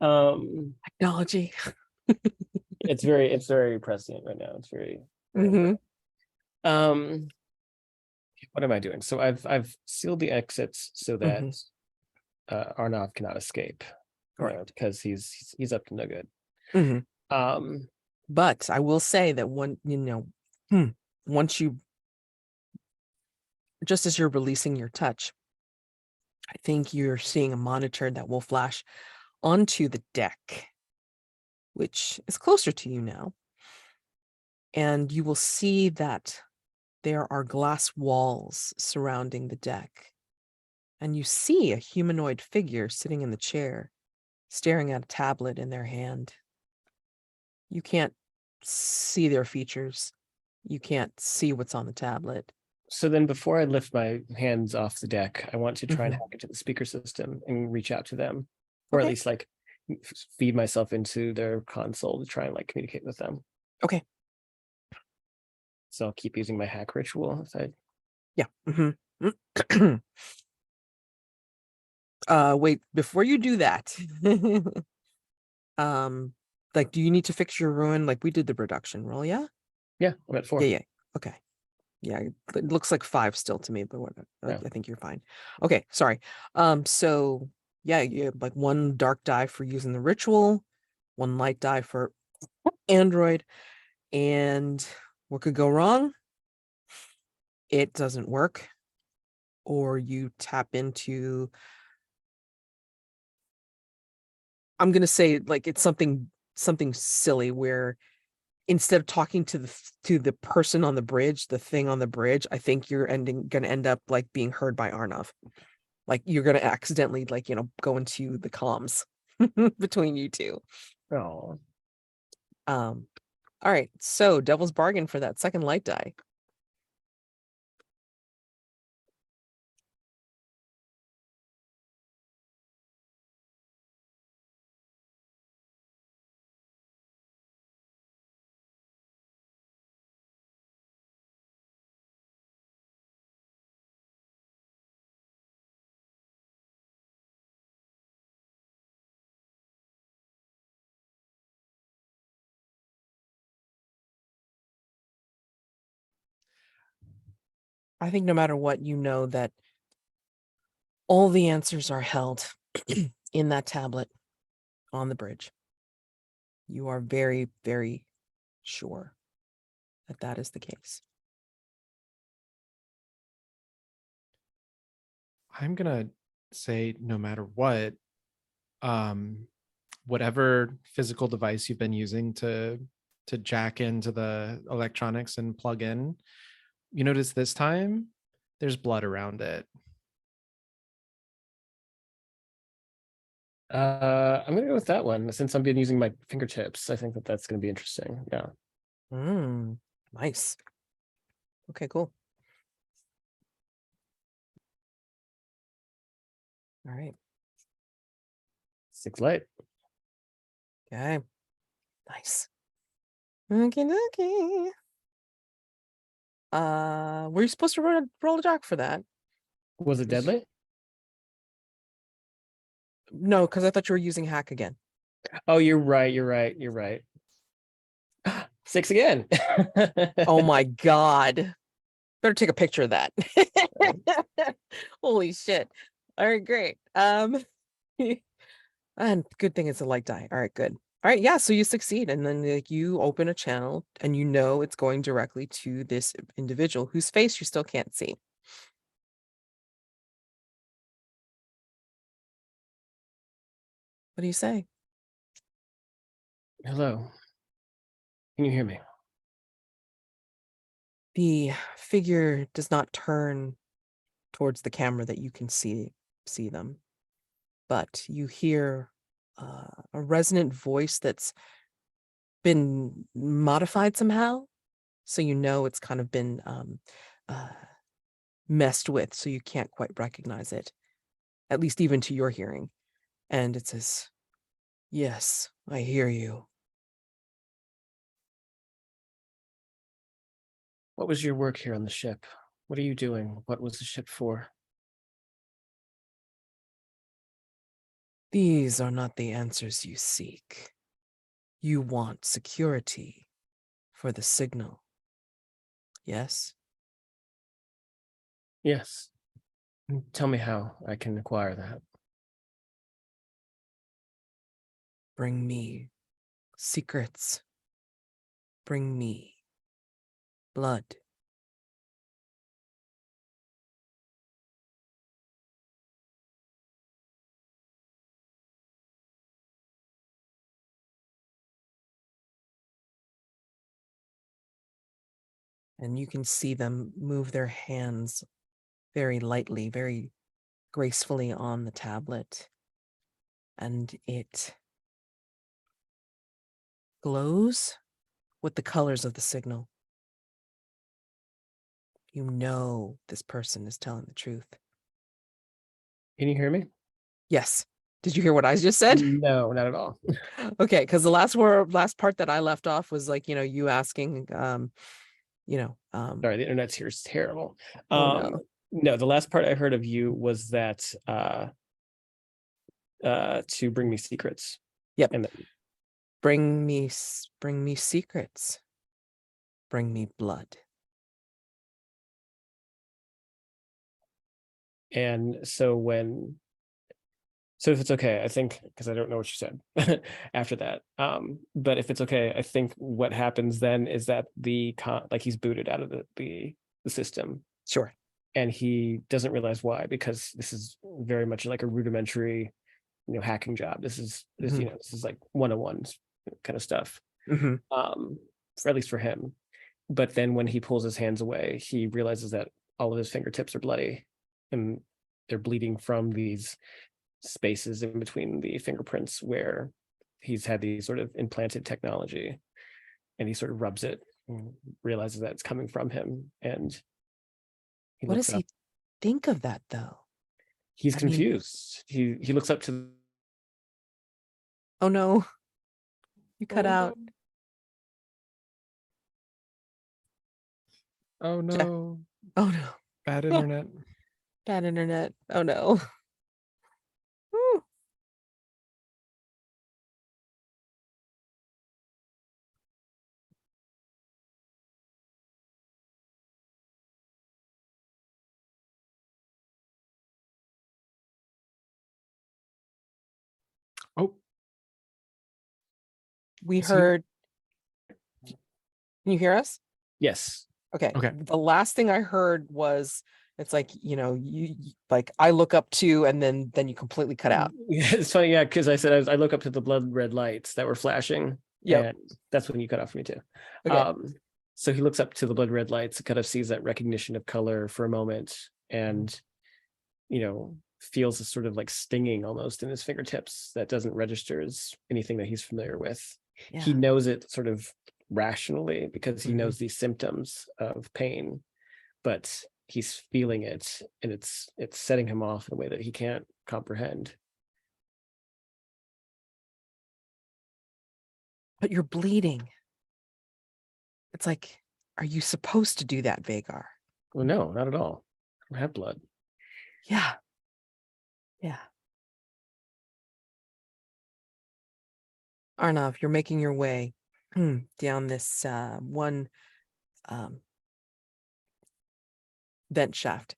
Um, Technology. it's very prescient right now. It's very. Mhm. What am I doing? So I've sealed the exits so that Arnav cannot escape. Correct. Because he's up to no good. Mhm. Um, But I will say that once you, just as you're releasing your touch, I think you're seeing a monitor that will flash onto the deck, which is closer to you now. And you will see that there are glass walls surrounding the deck. And you see a humanoid figure sitting in the chair, staring at a tablet in their hand. You can't see their features. You can't see what's on the tablet. so then before I lift my hands off the deck, I want to try and Mhm. hack into the speaker system and reach out to them. Or at Okay. least like feed myself into their console to try and like communicate with them. Okay. So I'll keep using my hack ritual. Yeah. Wait, before you do that, like, do you need to fix your ruin? Like we did the reduction roll, yeah? Yeah, I'm at 4. Yeah. Okay. Yeah, it looks like 5 still to me, but whatever. Yeah. I think you're fine. Okay, sorry. So yeah, you have like 1 dark die for using the ritual, 1 light die for Android, and what could go wrong? It doesn't work, or you tap into, I'm gonna say like it's something silly where instead of talking to the person on the bridge, the thing on the bridge, I think you're gonna end up like being heard by Arnav. Like you're gonna accidentally like, go into the comms between you two. Oh, All right, so devil's bargain for that second light die. I think no matter what, you know that all the answers are held in that tablet on the bridge. You are very, very sure that that is the case. I'm gonna say no matter what, whatever physical device you've been using to jack into the electronics and plug in, you notice this time there's blood around it. I'm gonna go with that one since I've been using my fingertips. I think that's gonna be interesting. Yeah. Mm. Nice. Okay, cool. All right. 6 light. Okay. Nice. Okay, okay. Were you supposed to roll a dock for that? Was it deadly? No, because I thought you were using hack again. Oh, you're right. You're right. You're right. 6 again. Oh my God. Better take a picture of that. Holy shit. All right, great. And good thing it's a light die. All right, good. All right, yeah, so you succeed, and then like you open a channel and you know it's going directly to this individual whose face you still can't see. What do you say? Hello. Can you hear me? The figure does not turn towards the camera that you can see them, but you hear a resonant voice that's been modified somehow, so you know it's kind of been uh, messed with, so you can't quite recognize it, at least even to your hearing. And it says, "Yes, I hear you." What was your work here on the ship? What are you doing? What was the ship for? These are not the answers you seek. You want security for the signal. Yes? Yes. Tell me how I can acquire that. Bring me secrets. Bring me blood. And you can see them move their hands very lightly, very gracefully on the tablet. And it glows with the colors of the signal. You know this person is telling the truth. Can you hear me? Yes. Did you hear what I just said? No, not at all. Okay, because the last part that I left off was like, you asking, Sorry, the internet's here is terrible. oh no. No, the last part I heard of you was that to bring me secrets. Yep. And Bring me secrets. Bring me blood. so if it's okay, I think, because I don't know what you said after that. But if it's okay, I think what happens then is that he's booted out of the system, Sure. and he doesn't realize why, because this is very much like a rudimentary, hacking job. This is like 101 kind of stuff. Mm-hmm. For at least for him. But then when he pulls his hands away, he realizes that all of his fingertips are bloody, and they're bleeding from these spaces in between the fingerprints where he's had these sort of implanted technology, and he sort of rubs it and realizes that it's coming from him. And What does he think of that though? He's confused. He looks up to. Oh no. You cut out. Oh no. Oh no. Bad internet. Bad internet. Oh no. Woo. Oh, We is he- heard. Can you hear us? Yes. Okay. Okay. The last thing I heard was it's like, you like I look up to, and then you completely cut out. Yeah, it's funny, yeah, because I said I look up to the blood red lights that were flashing. Yep. And that's when you cut off for me too. Okay. So he looks up to the blood red lights, kind of sees that recognition of color for a moment, and feels a sort of like stinging almost in his fingertips that doesn't register as anything that he's familiar with. Yeah. He knows it sort of rationally because he knows these symptoms of pain, but he's feeling it, and it's setting him off in a way that he can't comprehend. But you're bleeding. It's like, are you supposed to do that, Vaegar? Well, no, not at all. I don't have blood. Yeah. Yeah. Arnav, you're making your way down this one vent shaft.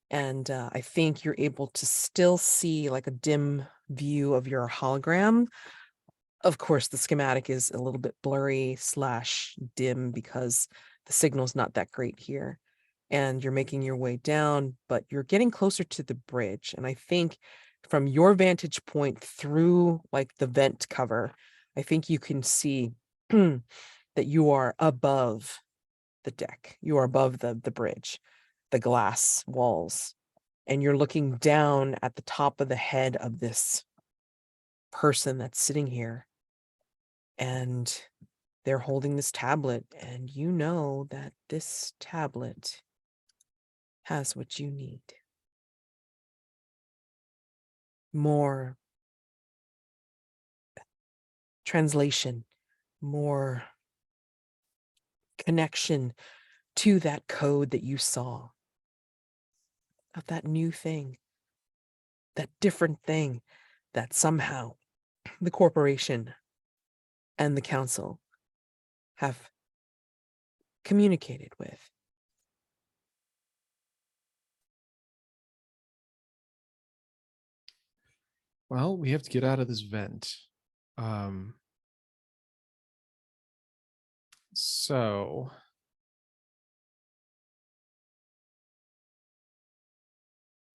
And I think you're able to still see like a dim view of your hologram. Of course, the schematic is a little bit blurry / dim because the signal's not that great here. And you're making your way down, but you're getting closer to the bridge. And I think from your vantage point through like the vent cover, I think you can see that you are above the deck. You are above the bridge, the glass walls, and you're looking down at the top of the head of this person that's sitting here. And they're holding this tablet, and you know that this tablet has what you need. More translation, more connection to that code that you saw, of that new thing, that different thing that somehow the corporation and the council have communicated with. Well, we have to get out of this vent. So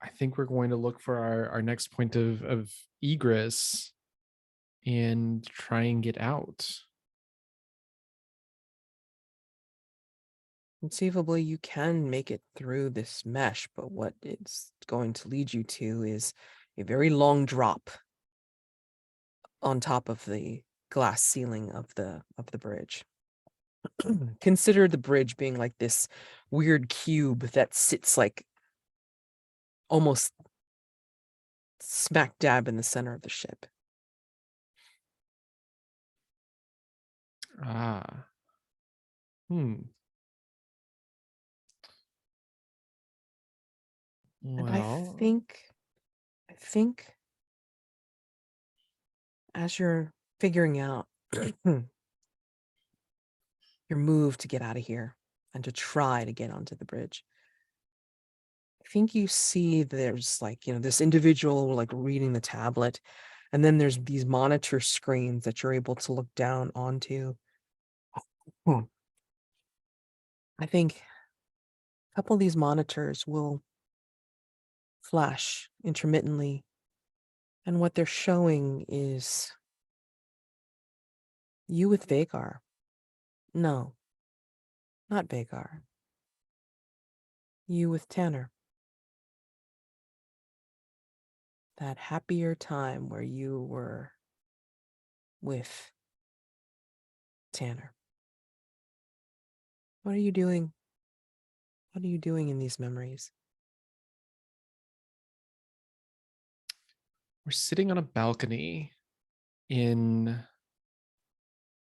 I think we're going to look for our next point of egress and try and get out. Conceivably, you can make it through this mesh, but what it's going to lead you to is a very long drop on top of the glass ceiling of the bridge. Consider the bridge being like this weird cube that sits like almost smack dab in the center of the ship. Ah. And Well, I think as you're figuring out your move to get out of here and to try to get onto the bridge, I think you see there's like, this individual like reading the tablet, and then there's these monitor screens that you're able to look down onto. I think a couple of these monitors will flash intermittently, and what they're showing is you with Vaegar. No, not Vaegar. You with Tanner. That happier time where you were with Tanner. What are you doing? What are you doing in these memories? we're sitting on a balcony in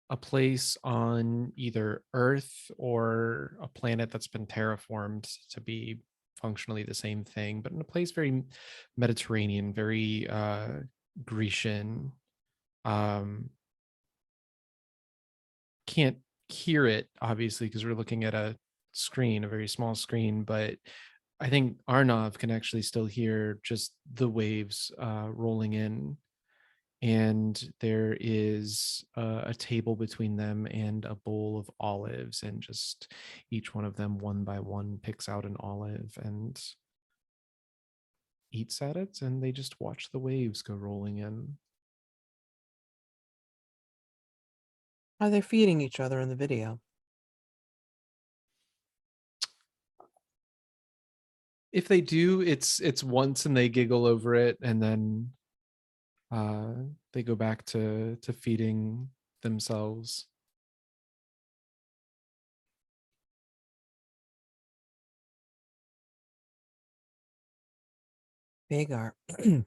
a place on either Earth or a planet that's been terraformed to be functionally the same thing, but in a place very Mediterranean, very Grecian. Can't hear it obviously because we're looking at a screen, a very small screen, but I think Arnav can actually still hear just the waves rolling in. And there is a table between them and a bowl of olives, and just each one of them one by one picks out an olive and eats at it, and they just watch the waves go rolling in. Are they feeding each other in the video? If they do, it's once and they giggle over it, and then they go back to feeding themselves. Vaegar, I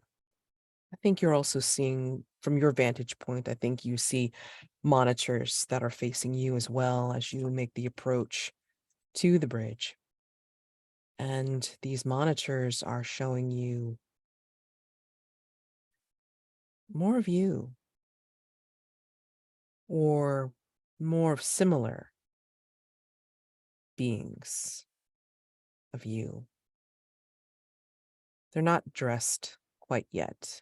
think you're also seeing, from your vantage point, I think you see monitors that are facing you as well as you make the approach to the bridge. And these monitors are showing you more of you, or more similar beings of you. They're not dressed quite yet,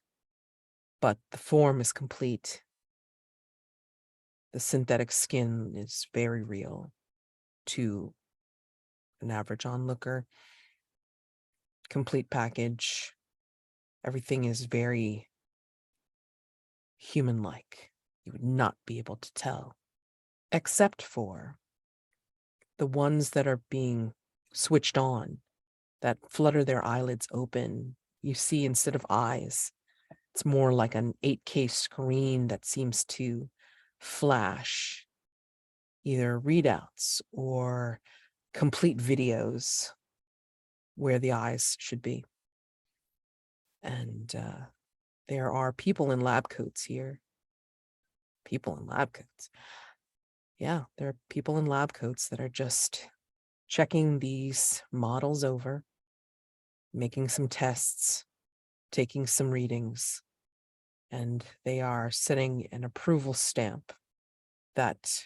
but the form is complete. The synthetic skin is very real to an average onlooker. Complete package. Everything is very human-like. You would not be able to tell, except for the ones that are being switched on, that flutter their eyelids open. You see, instead of eyes, it's more like an 8K screen that seems to flash either readouts or complete videos where the eyes should be. And there are people in lab coats here. People in lab coats. Yeah, there are people in lab coats that are just checking these models over, making some tests, taking some readings, and they are setting an approval stamp that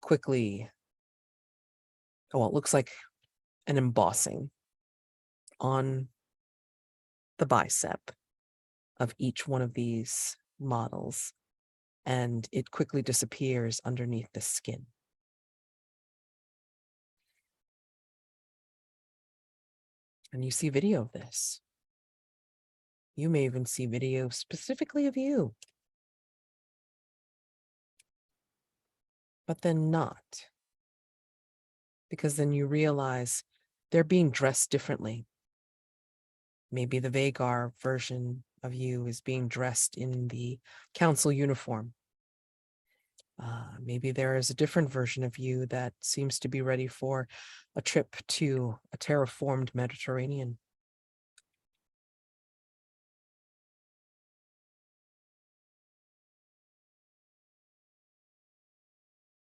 quickly, well, it looks like an embossing on the bicep of each one of these models, and it quickly disappears underneath the skin. And you see video of this. You may even see video specifically of you. But then not. Because then you realize they're being dressed differently. Maybe the Vaegar version of you is being dressed in the council uniform. Maybe there is a different version of you that seems to be ready for a trip to a terraformed Mediterranean.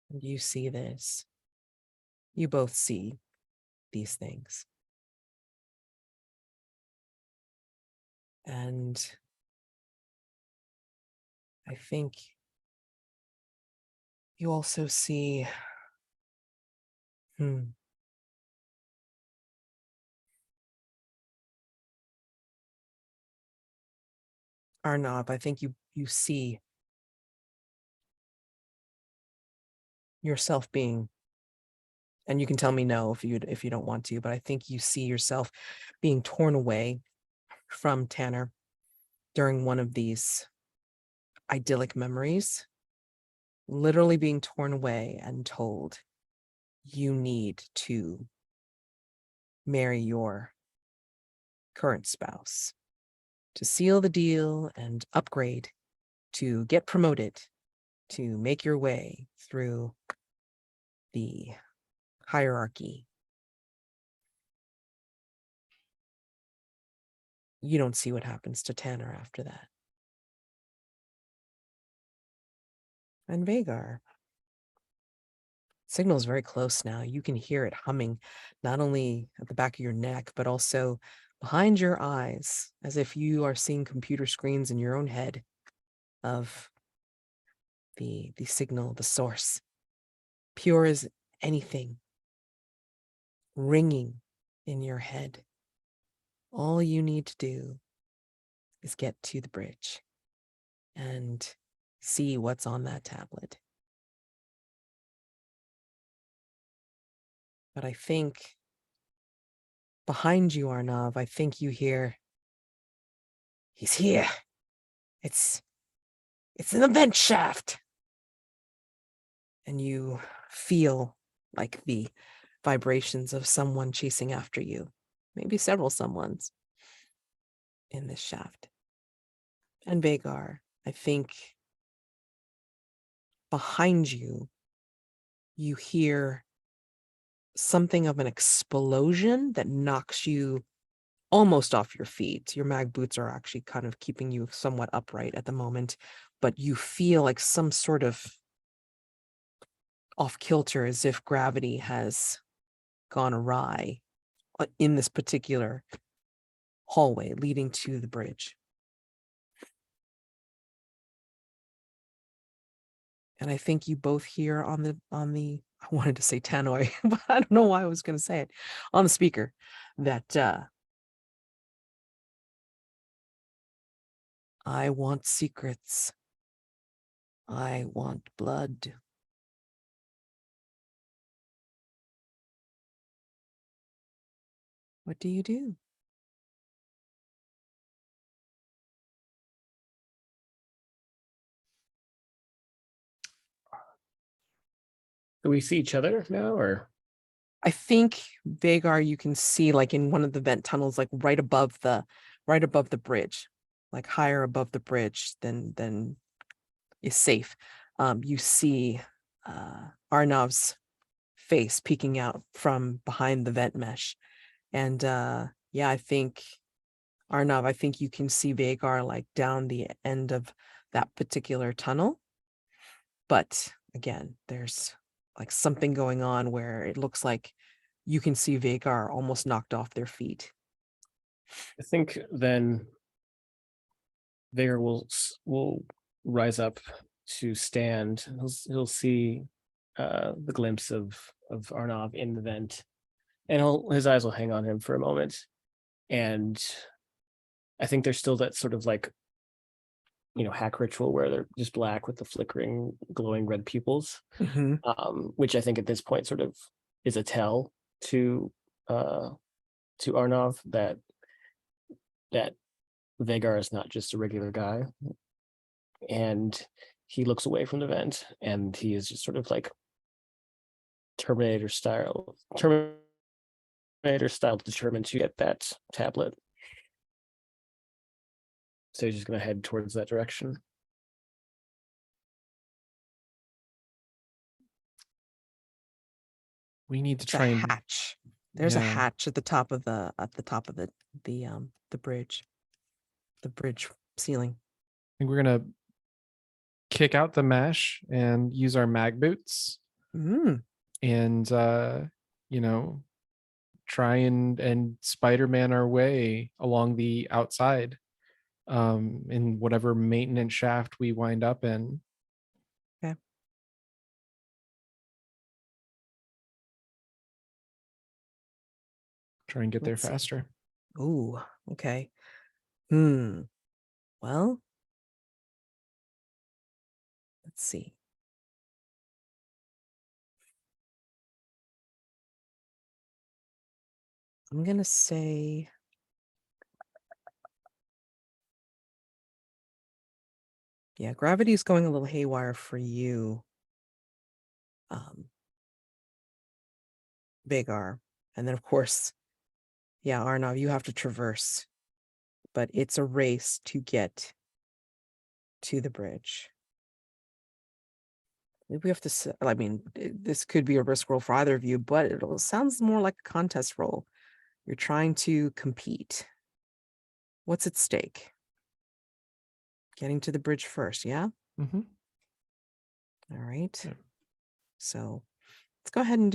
And you see this. You both see these things. And I think you also see, Arnav, I think you see yourself being, and you can tell me no if you don't want to, but I think you see yourself being torn away from Tanner during one of these idyllic memories, literally being torn away and told, you need to marry your current spouse to seal the deal and upgrade, to get promoted, to make your way through the hierarchy. You don't see what happens to Tanner after that. And Vaegar. Signal is very close now. You can hear it humming, not only at the back of your neck, but also behind your eyes, as if you are seeing computer screens in your own head of the signal, the source. Pure as anything, ringing in your head. All you need to do is get to the bridge and see what's on that tablet. But I think behind you, Arnav, I think you hear, he's here. It's in the vent shaft. And you feel like the vibrations of someone chasing after you. Maybe several someones in this shaft. And Vaegar, I think behind you, you hear something of an explosion that knocks you almost off your feet. Your mag boots are actually kind of keeping you somewhat upright at the moment, but you feel like some sort of off kilter, as if gravity has gone awry in this particular hallway leading to the bridge. And I think you both hear on the I wanted to say tannoy, but I don't know why I was going to say it, on the speaker, that I want secrets. I want blood. What do you do? Do we see each other now, or? I think Vaegar, you can see like in one of the vent tunnels, like right above the bridge, like higher above the bridge than is safe. You see Arnav's face peeking out from behind the vent mesh. And yeah, I think Arnav, I think you can see Vaegar like down the end of that particular tunnel. But again, there's like something going on where it looks like you can see Vaegar almost knocked off their feet. I think then Vaegar will rise up to stand. He'll see the glimpse of Arnav in the vent, and his eyes will hang on him for a moment. And I think there's still that sort of like, hack ritual where they're just black with the flickering, glowing red pupils, which I think at this point sort of is a tell to Arnav that Vaegar is not just a regular guy. And he looks away from the vent, and he is just sort of like Terminator style determined to get that tablet. So he's just going to head towards that direction. We need to It's a try and hatch. There's a Yeah. hatch at the top of the bridge. The bridge ceiling. I think we're gonna kick out the mesh and use our mag boots and try and Spider-Man our way along the outside in whatever maintenance shaft we wind up in. Okay. Try and get there Let's see. faster. Ooh, okay. Well, let's see. I'm gonna say yeah, gravity is going a little haywire for you, Vaegar. And then of course, yeah, Arnav, you have to traverse, but it's a race to get to the bridge. Maybe we have to, I mean, this could be a risk roll for either of you, but it sounds more like a contest roll. You're trying to compete. What's at stake? Getting to the bridge first, yeah? Mm-hmm. All right. Yeah. So let's go ahead and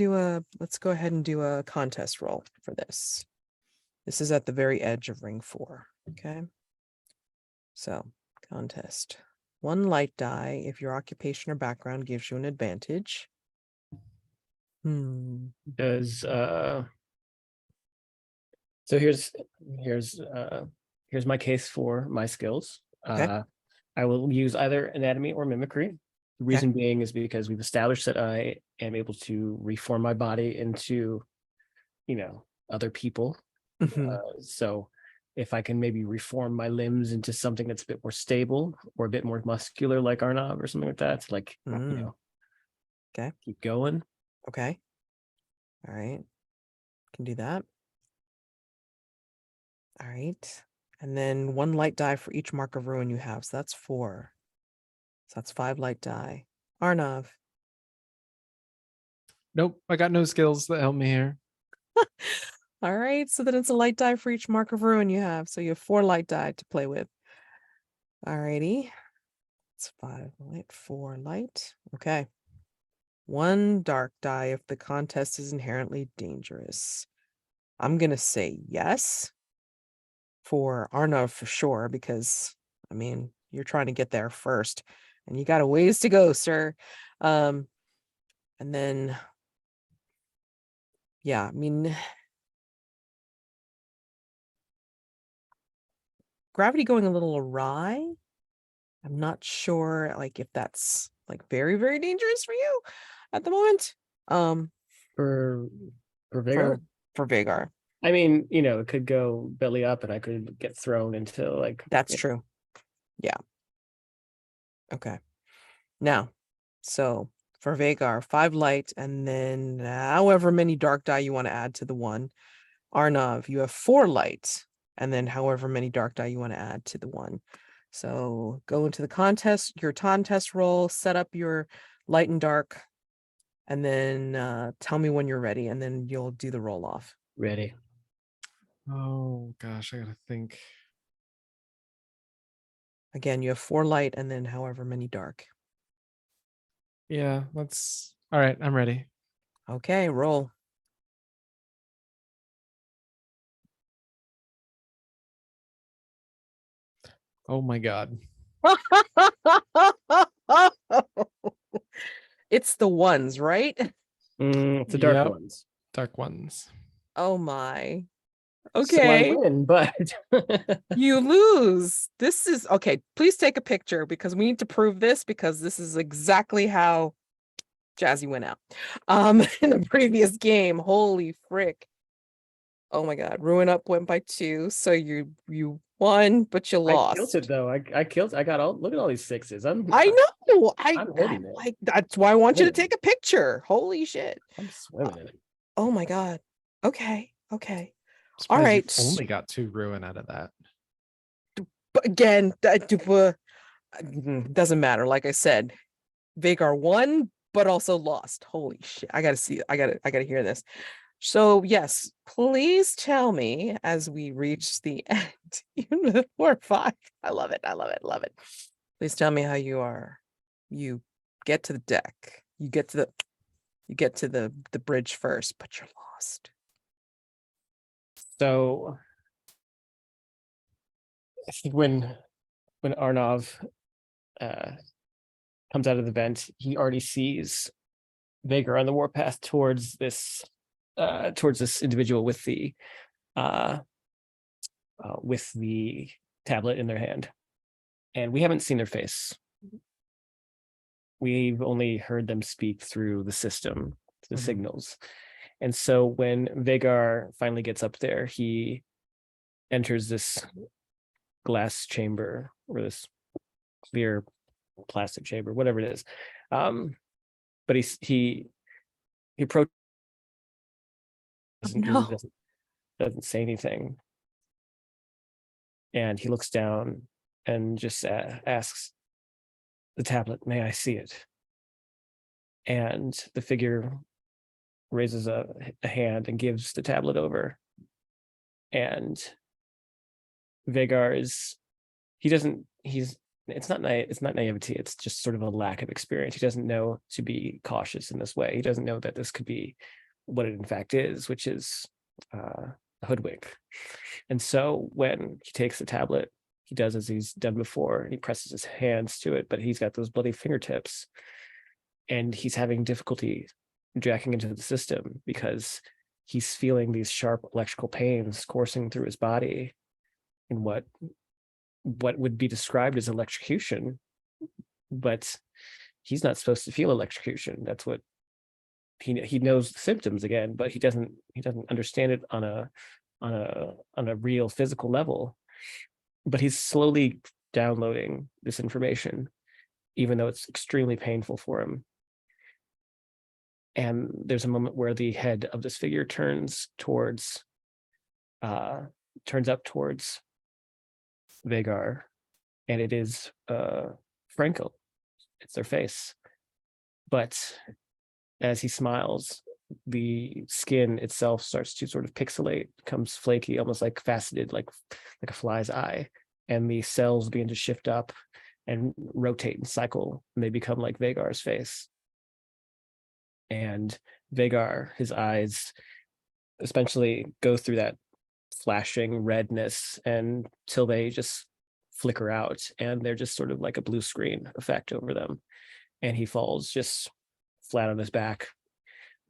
do a contest roll for this. This is at the very edge of ring 4. Okay. So contest. 1 light die if your occupation or background gives you an advantage. Does so here's my case for my skills. Okay. I will use either anatomy or mimicry. The reason being is because we've established that I am able to reform my body into, other people. So if I can maybe reform my limbs into something that's a bit more stable or a bit more muscular, like Arnav or something like that, like, Okay. keep going. Okay. All right. Can do that. All right. And then 1 light die for each mark of ruin you have. So that's 4. So that's 5 light die. Arnav. Nope, I got no skills that help me here. All right, so then it's a light die for each mark of ruin you have. So you have 4 light die to play with. All righty. It's 5 light, 4 light. Okay. 1 dark die if the contest is inherently dangerous. I'm gonna say yes for Arnav for sure, because I mean you're trying to get there first and you got a ways to go, sir. And then yeah, I mean gravity going a little awry. I'm not sure like if that's like very, very dangerous for you at the moment. For Vaegar? For Vaegar. I mean, it could go belly up and I could get thrown into like That's true. Yeah. Okay. Now, so for Vaegar, 5 light, and then however many dark die you want to add to the 1. Arnav, you have 4 light, and then however many dark die you want to add to the 1. So go into the contest, your contest roll, set up your light and dark, and then tell me when you're ready, and then you'll do the roll off. ready. Oh gosh, I gotta think. Again, you have 4 light, and then however many dark. Yeah, let's. All right, I'm ready. Okay, roll. Oh my god. It's the ones, right? It's the dark Yep. ones. Dark ones. Oh my. So I Okay. win, but You lose. This is okay. Please take a picture because we need to prove this, because this is exactly how Jazzy went out. In the previous game. Holy frick. Oh my god. Ruin Up went by 2. So you won, but you I lost. killed it though. I killed. I got all. Look at all these 6s. I know. I'm hitting it. Like that's why I want you to Hitting take a picture. Holy shit. I'm swimming in it. Oh my god. Okay. Okay. Surprised right. you only got 2 ruin out of that. But again, doesn't matter. Like I said, Vaegar won, but also lost. Holy shit. I gotta hear this. So yes, please tell me as we reach the end. Unit 4 5. I love it. I love it. Love it. Please tell me how you are. You get to the deck. You get to the bridge first, but you're lost. So I think when Arnav comes out of the vent, he already sees Vaegar on the warpath towards this individual with the tablet in their hand, and we haven't seen their face. We've only heard them speak through the system, the signals. And so when Vaegar finally gets up there, he enters this glass chamber or this clear plastic chamber, whatever it is. But he approaches doesn't say anything. And he looks down and just asks, "The tablet, may I see it?" And the figure raises a hand and gives the tablet over. And Vaegar it's not naivety, it's just sort of a lack of experience. He doesn't know to be cautious in this way. He doesn't know that this could be what it in fact is, which is a hoodwink. And so when he takes the tablet, he does as he's done before, and he presses his hands to it, but he's got those bloody fingertips, and he's having difficulty jacking into the system because he's feeling these sharp electrical pains coursing through his body in what would be described as electrocution, but he's not supposed to feel electrocution. That's what he knows the symptoms again, but he doesn't understand it on a real physical level. But he's slowly downloading this information, even though it's extremely painful for him. And there's a moment where the head of this figure turns up towards Vaegar, and it is Franco. It's their face. But as he smiles, the skin itself starts to sort of pixelate, becomes flaky, almost like faceted, like a fly's eye, and the cells begin to shift up and rotate and cycle, and they become like Vaegar's face. And Vaegar, his eyes essentially go through that flashing redness until they just flicker out, and they're just sort of like a blue screen effect over them. And he falls just flat on his back.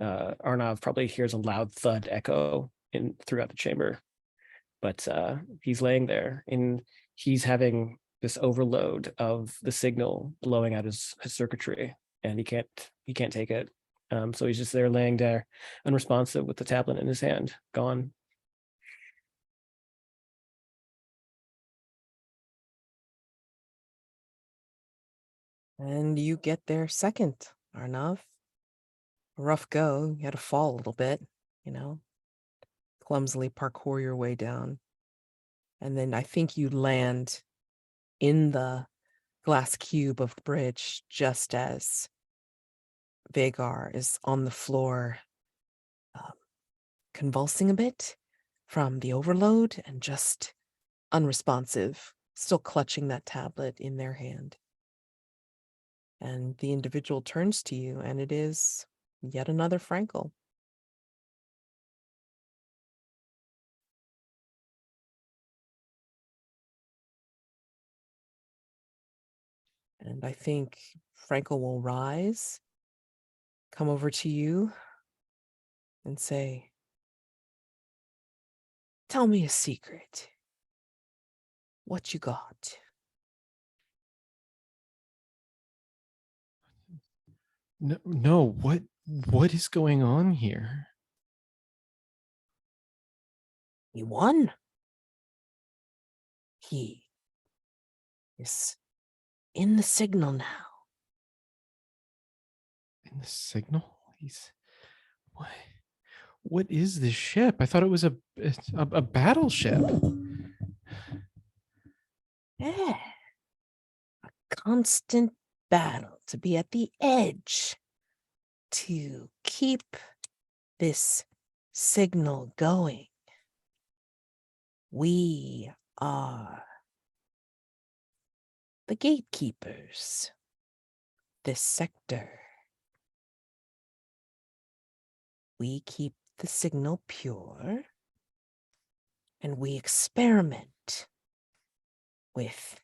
Arnav probably hears a loud thud echo throughout the chamber, but he's laying there, and he's having this overload of the signal blowing out his circuitry, and he can't take it. So he's just there laying there, unresponsive, with the tablet in his hand, gone. And you get there second, Arnav. Rough go. You had to fall a little bit, clumsily parkour your way down. And then I think you land in the glass cube of the bridge just as Vaegar is on the floor, convulsing a bit from the overload and just unresponsive, still clutching that tablet in their hand. And the individual turns to you, and it is yet another Frankel. And I think Frankel will rise, come over to you, and say, "Tell me a secret. What you got?" No, what is going on here? He won. He is in the signal now. In the signal? What is this ship? I thought it was a battleship. Yeah. A constant battle to be at the edge, to keep this signal going. We are the gatekeepers, this sector. We keep the signal pure, and we experiment with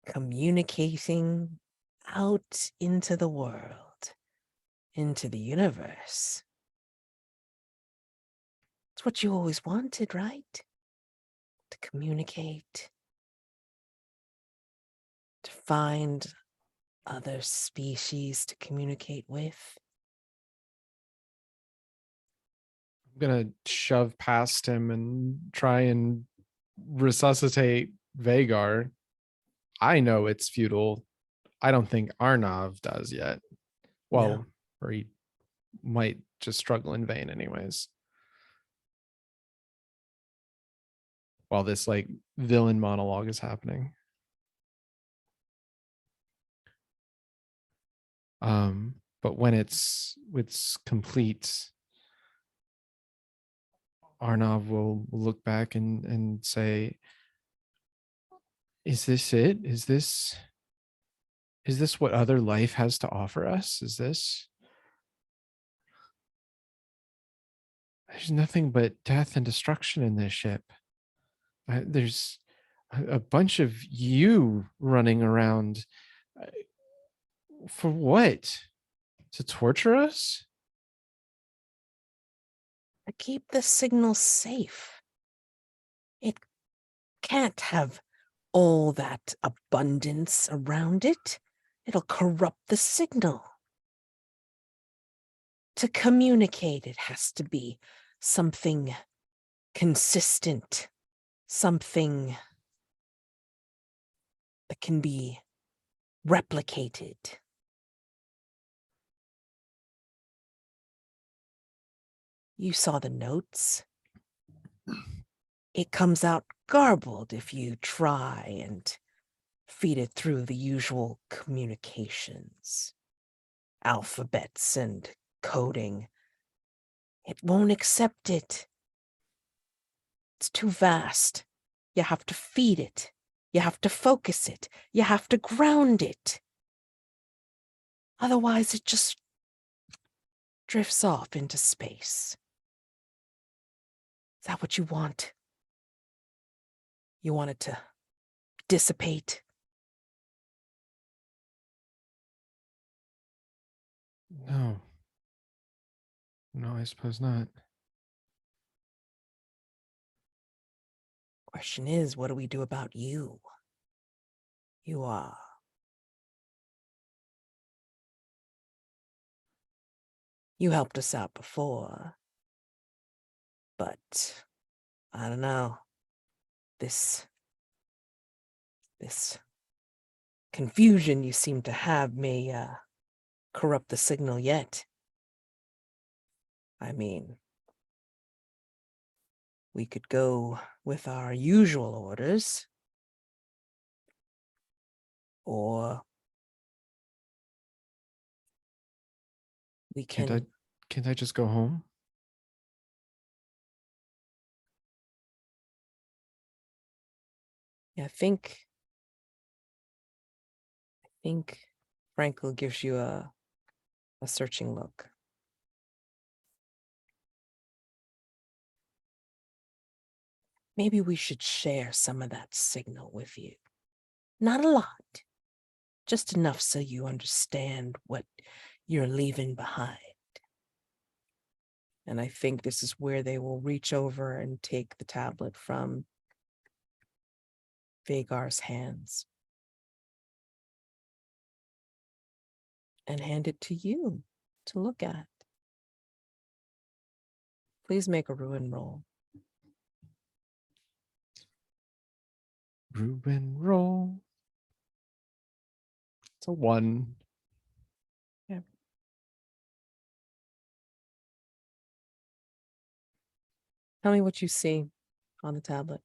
communicating out into the world, into the universe. It's what you always wanted, right? To communicate, to find other species to communicate with. I'm gonna shove past him and try and resuscitate Vaegar. I know it's futile. I don't think Arnav does yet. Well, No. or he might just struggle in vain anyways. While this like villain monologue is happening. But when it's complete, Arnav will look back and say, is this it? Is this what other life has to offer us? There's nothing but death and destruction in this ship. There's a bunch of you running around. For what? To torture us? To keep the signal safe. It can't have all that abundance around it. It'll corrupt the signal. To communicate, it has to be something consistent, something that can be replicated. You saw the notes. It comes out garbled if you try and feed it through the usual communications, alphabets and coding. It won't accept it. It's too vast. You have to feed it. You have to focus it. You have to ground it. Otherwise, it just drifts off into space. Is that what you want? You want it to dissipate? No. No, I suppose not. Question is, what do we do about you? You are. You helped us out before. But I don't know. This confusion you seem to have may corrupt the signal yet. I mean, we could go with our usual orders, or we can. Can't I just go home? Yeah, I think Frankel gives you a searching look. Maybe we should share some of that signal with you. Not a lot, just enough so you understand what you're leaving behind. And I think this is where they will reach over and take the tablet from Vaegar's hands and hand it to you to look at. Please make a ruin roll. Ruin roll. It's a 1. Yeah. Tell me what you see on the tablet.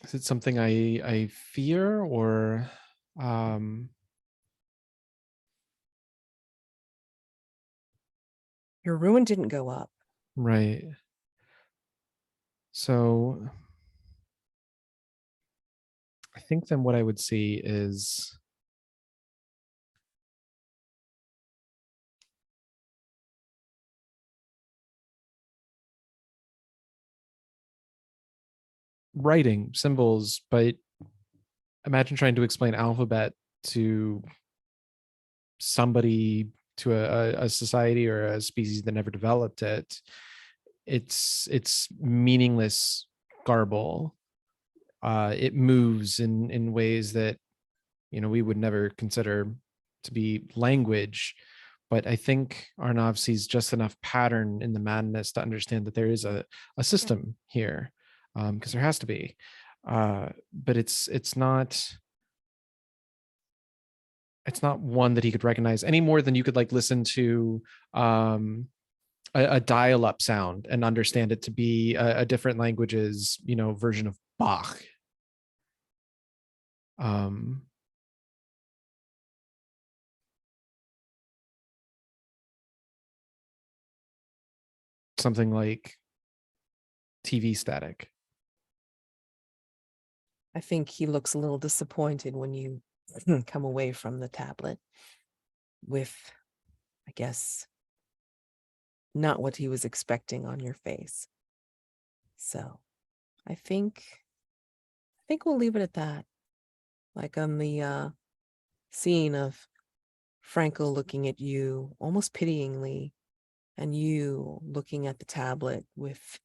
Is it something I fear or Your ruin didn't go up. right. So I think then what I would see is writing symbols, but imagine trying to explain alphabet to somebody, to a society or a species that never developed it. It's meaningless garble. It moves in ways that we would never consider to be language. But I think Arnav sees just enough pattern in the madness to understand that there is a system here, because there has to be. But it's not one that he could recognize any more than you could like listen to a dial-up sound and understand it to be a different language's version of Bach. Something like TV static. I think he looks a little disappointed when you come away from the tablet with, I guess, not what he was expecting on your face. So I think we'll leave it at that. Like on the scene of Franco looking at you almost pityingly, and you looking at the tablet with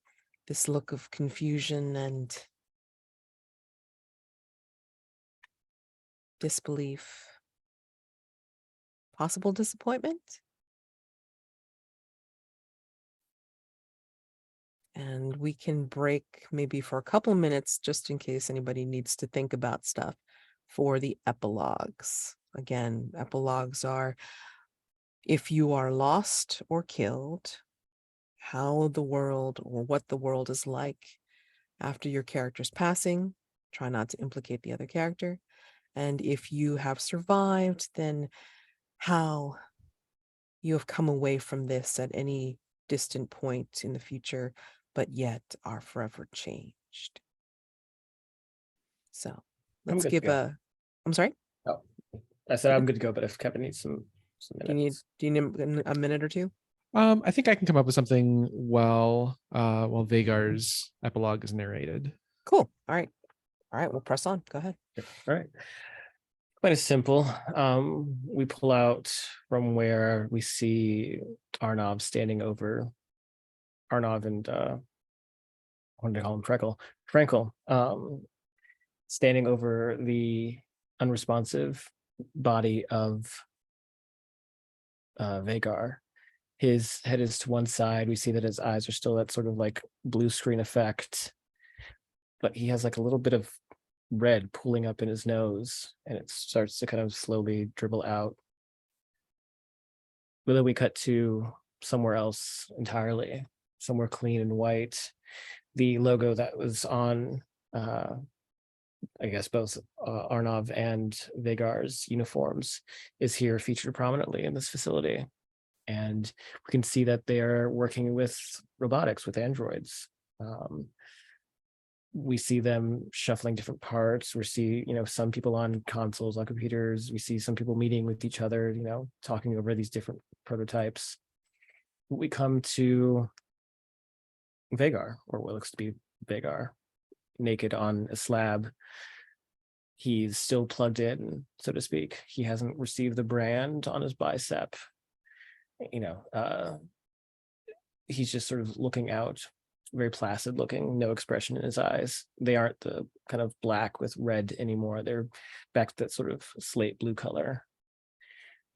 this look of confusion and disbelief, possible disappointment. And we can break maybe for a couple minutes just in case anybody needs to think about stuff for the epilogues. Again, epilogues are if you are lost or killed, how the world or what the world is like after your character's passing. Try not to implicate the other character. And if you have survived, then how you have come away from this at any distant point in the future, but yet are forever changed. So I'm let's good to give go. I'm sorry, Oh, I said I'm good to go, but if Kevin needs some minutes. do you need a minute or two? I think I can come up with something while Vaegar's epilogue is narrated. Cool. All right, we'll press on. Go ahead. All right. Quite as simple. We pull out from where we see Arnav standing over Arnav and what did I call him? Frankel, standing over the unresponsive body of Vaegar. His head is to one side. We see that his eyes are still that sort of like blue screen effect, but he has like a little bit of red pooling up in his nose, and it starts to kind of slowly dribble out. But then we cut to somewhere else entirely, somewhere clean and white. The logo that was on, I guess, both Arnav and Vaegar's uniforms is here featured prominently in this facility. And we can see that they are working with robotics, with androids. We see them shuffling different parts. We see, some people on consoles, on computers. We see some people meeting with each other, talking over these different prototypes. We come to Vaegar, or what looks to be Vaegar, naked on a slab. He's still plugged in, so to speak. He hasn't received the brand on his bicep. He's just sort of looking out, very placid looking, no expression in his eyes. They aren't the kind of black with red anymore. They're back to that sort of slate blue color.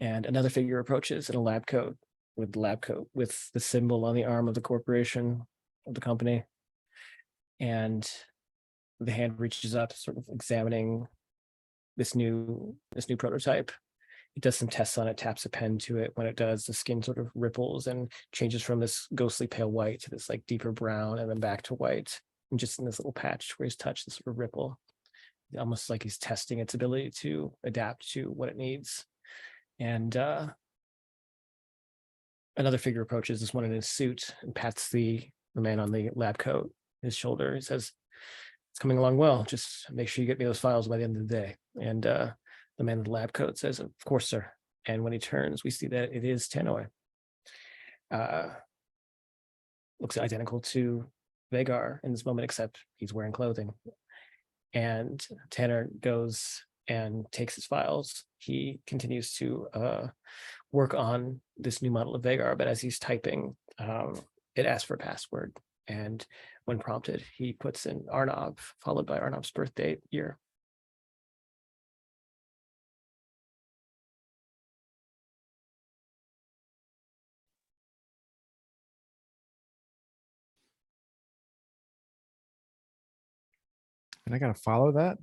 And another figure approaches in a lab coat with the symbol on the arm of the corporation, of the company. And the hand reaches up, sort of examining this new prototype. It does some tests on it, taps a pen to it. When it does, the skin sort of ripples and changes from this ghostly pale white to this like deeper brown, and then back to white. And just in this little patch where he's touched this sort of ripple, almost like he's testing its ability to adapt to what it needs. And another figure approaches, this one in his suit, and pats the man on the lab coat, his shoulder. He says, "It's coming along well. Just make sure you get me those files by the end of the day." And the man in the lab coat says, "Of course, sir." And when he turns, we see that it is Tannoy. Looks identical to Vaegar in this moment, except he's wearing clothing. And Tanner goes and takes his files. He continues to work on this new model of Vaegar, but as he's typing, it asks for a password. And when prompted, he puts in Arnav, followed by Arnav's birth date, year. And I gotta follow that.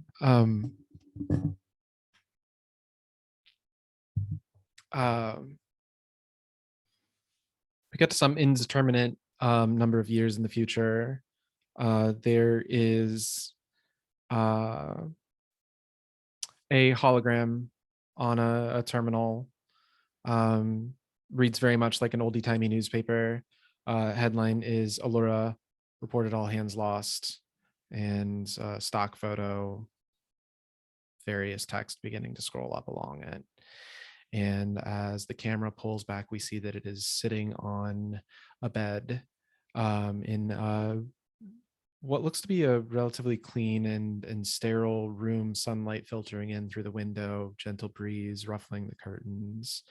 We get to some indeterminate number of years in the future. There is a hologram on a terminal. Reads very much like an oldie-timey newspaper. Headline is Allura, reported all hands lost, and stock photo, various text beginning to scroll up along it. And as the camera pulls back, we see that it is sitting on a bed in what looks to be a relatively clean and sterile room, sunlight filtering in through the window, gentle breeze ruffling the curtains,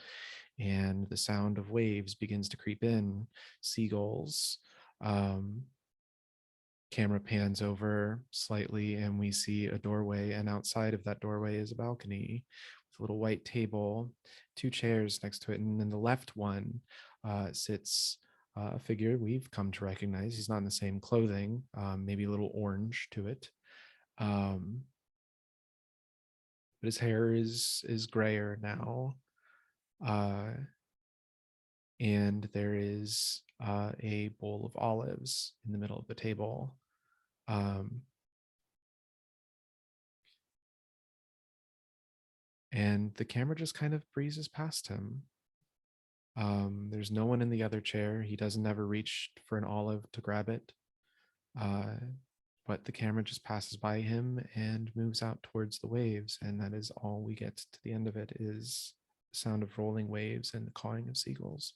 and the sound of waves begins to creep in, seagulls. Camera pans over slightly and we see a doorway, and outside of that doorway is a balcony with a little white table, 2 chairs next to it, and in the left one sits a figure we've come to recognize. He's not in the same clothing, maybe a little orange to it, but his hair is grayer now, and there is a bowl of olives in the middle of the table. And the camera just kind of breezes past him. There's no one in the other chair. He doesn't ever reach for an olive to grab it. But the camera just passes by him and moves out towards the waves. And that is all we get to the end of it, is the sound of rolling waves and the cawing of seagulls.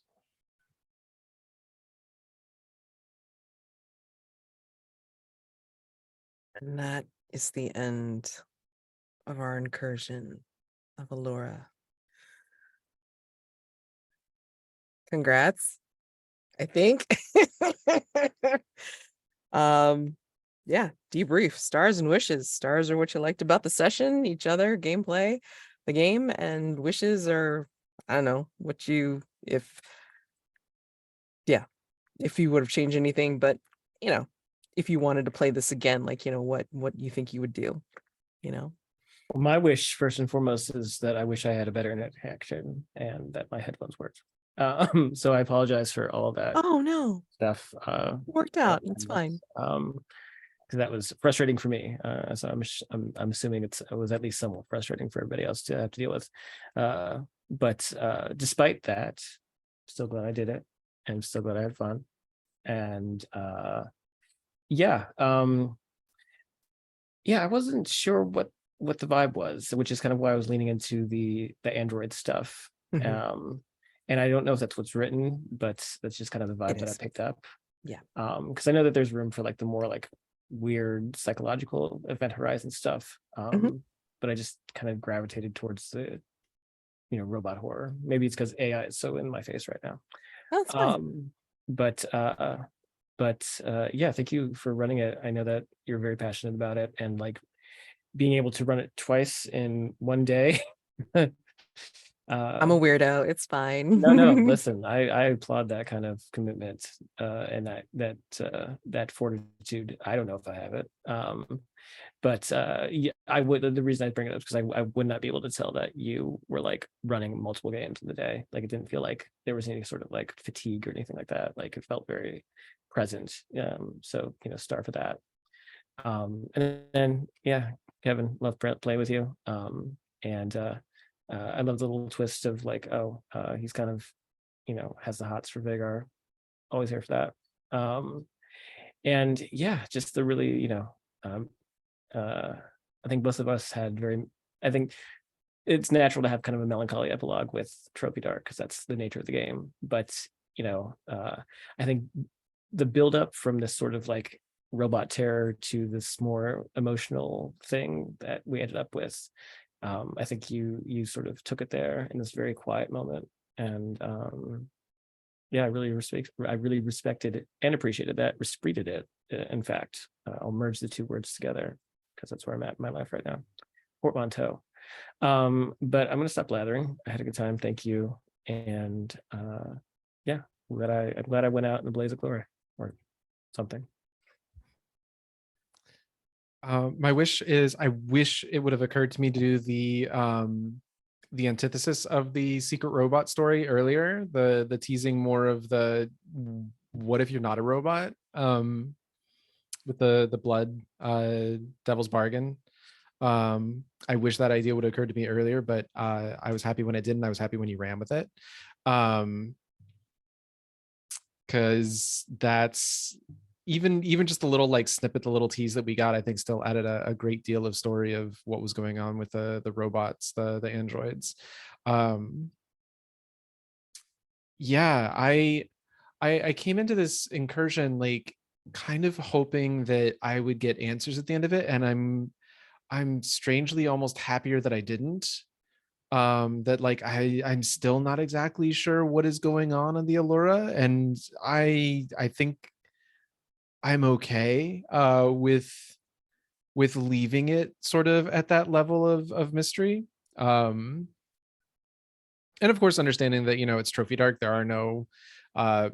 And that is the end of our incursion of Allura. Congrats, I think. Yeah, debrief. Stars and wishes. Stars are what you liked about the session, each other, gameplay, the game, and wishes are, I don't know, what you, if you would have changed anything, but if you wanted to play this again, like, what you think you would do, Well, my wish, first and foremost, is that I wish I had a better internet connection and that my headphones worked. So I apologize for all that Oh no, stuff. worked out. It's fine. Because that was frustrating for me. So I'm assuming it was at least somewhat frustrating for everybody else to have to deal with. But despite that, still glad I did it, and still glad I had fun. And yeah, I wasn't sure what the vibe was, which is kind of why I was leaning into the Android stuff. Mhm. And I don't know if that's what's written, but that's just kind of the vibe It that I is. picked up. Yeah. Because I know that there's room for like the more like weird psychological event horizon stuff. But I just kind of gravitated towards the robot horror. Maybe it's because AI is so in my face right now. That's fine. But yeah, thank you for running it. I know that you're very passionate about it, and like being able to run it twice in one day. I'm a weirdo. It's fine. No, listen, I applaud that kind of commitment, and that fortitude. I don't know if I have it. But yeah, I would. The reason I bring it up is because I would not be able to tell that you were like running multiple games in the day. Like it didn't feel like there was any sort of like fatigue or anything like that. Like it felt very present. So star for that. And then yeah, Kevin, love play with you. And I love the little twist of like, he's kind of has the hots for Vaegar. Always here for that. And yeah, just the really I think both of us had I think it's natural to have kind of a melancholy epilogue with Trophy Dark because that's the nature of the game. But I think the buildup from this sort of like robot terror to this more emotional thing that we ended up with, I think you sort of took it there in this very quiet moment. And yeah, I really respected it and appreciated that, respected it. In fact, I'll merge the two words together because that's where I'm at in my life right now. Portmanteau. But I'm gonna stop blathering. I had a good time. Thank you. And yeah, I'm glad I went out in a blaze of glory or something. My wish is, I wish it would have occurred to me to do the antithesis of the secret robot story earlier, the teasing more of the what if you're not a robot, with the blood devil's bargain. I wish that idea would have occurred to me earlier, but I was happy when it didn't. I was happy when you ran with it, because that's even just a little like snippet, the little tease that we got, I think still added a great deal of story of what was going on with the robots, the androids. Yeah, I came into this incursion like kind of hoping that I would get answers at the end of it, and I'm strangely almost happier that I didn't. That like I'm still not exactly sure what is going on the Allura, and I think I'm okay with leaving it sort of at that level of mystery. And of course understanding that it's Trophy Dark, there are no to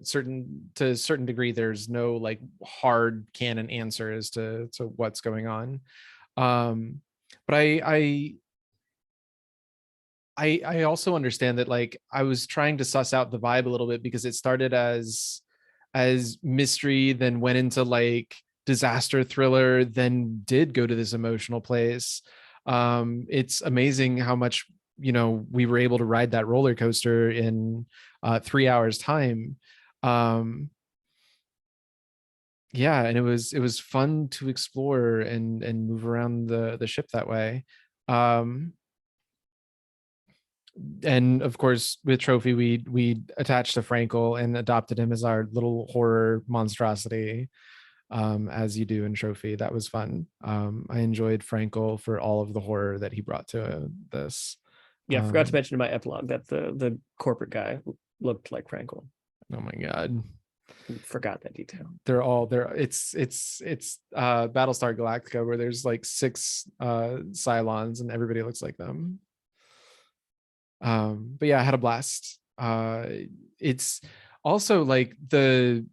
a certain degree there's no like hard canon answer as to what's going on. But I also understand that, like, I was trying to suss out the vibe a little bit because it started as mystery, then went into like disaster thriller, then did go to this emotional place. It's amazing how much, you know, we were able to ride that roller coaster in 3 hours time. Yeah, and it was fun to explore and move around the ship that way. And of course, with Trophy, we attached to Frankel and adopted him as our little horror monstrosity, as you do in Trophy. That was fun. I enjoyed Frankel for all of the horror that he brought to this. Yeah, I forgot to mention in my epilogue that the corporate guy looked like Frankel. Oh my god, Forgot that detail. they're all there. It's Battlestar Galactica, where there's like 6 Cylons and everybody looks like them. But yeah, I had a blast. It's also like the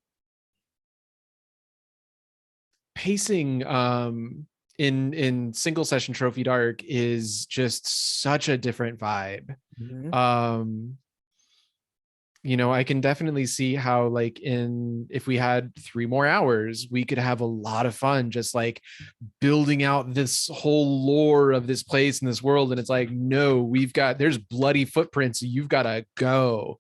pacing in single session Trophy Dark is just such a different vibe. You know, I can definitely see how, like, if we had 3 more hours, we could have a lot of fun just like building out this whole lore of this place and this world. And it's like, no, there's bloody footprints, so you've got to go.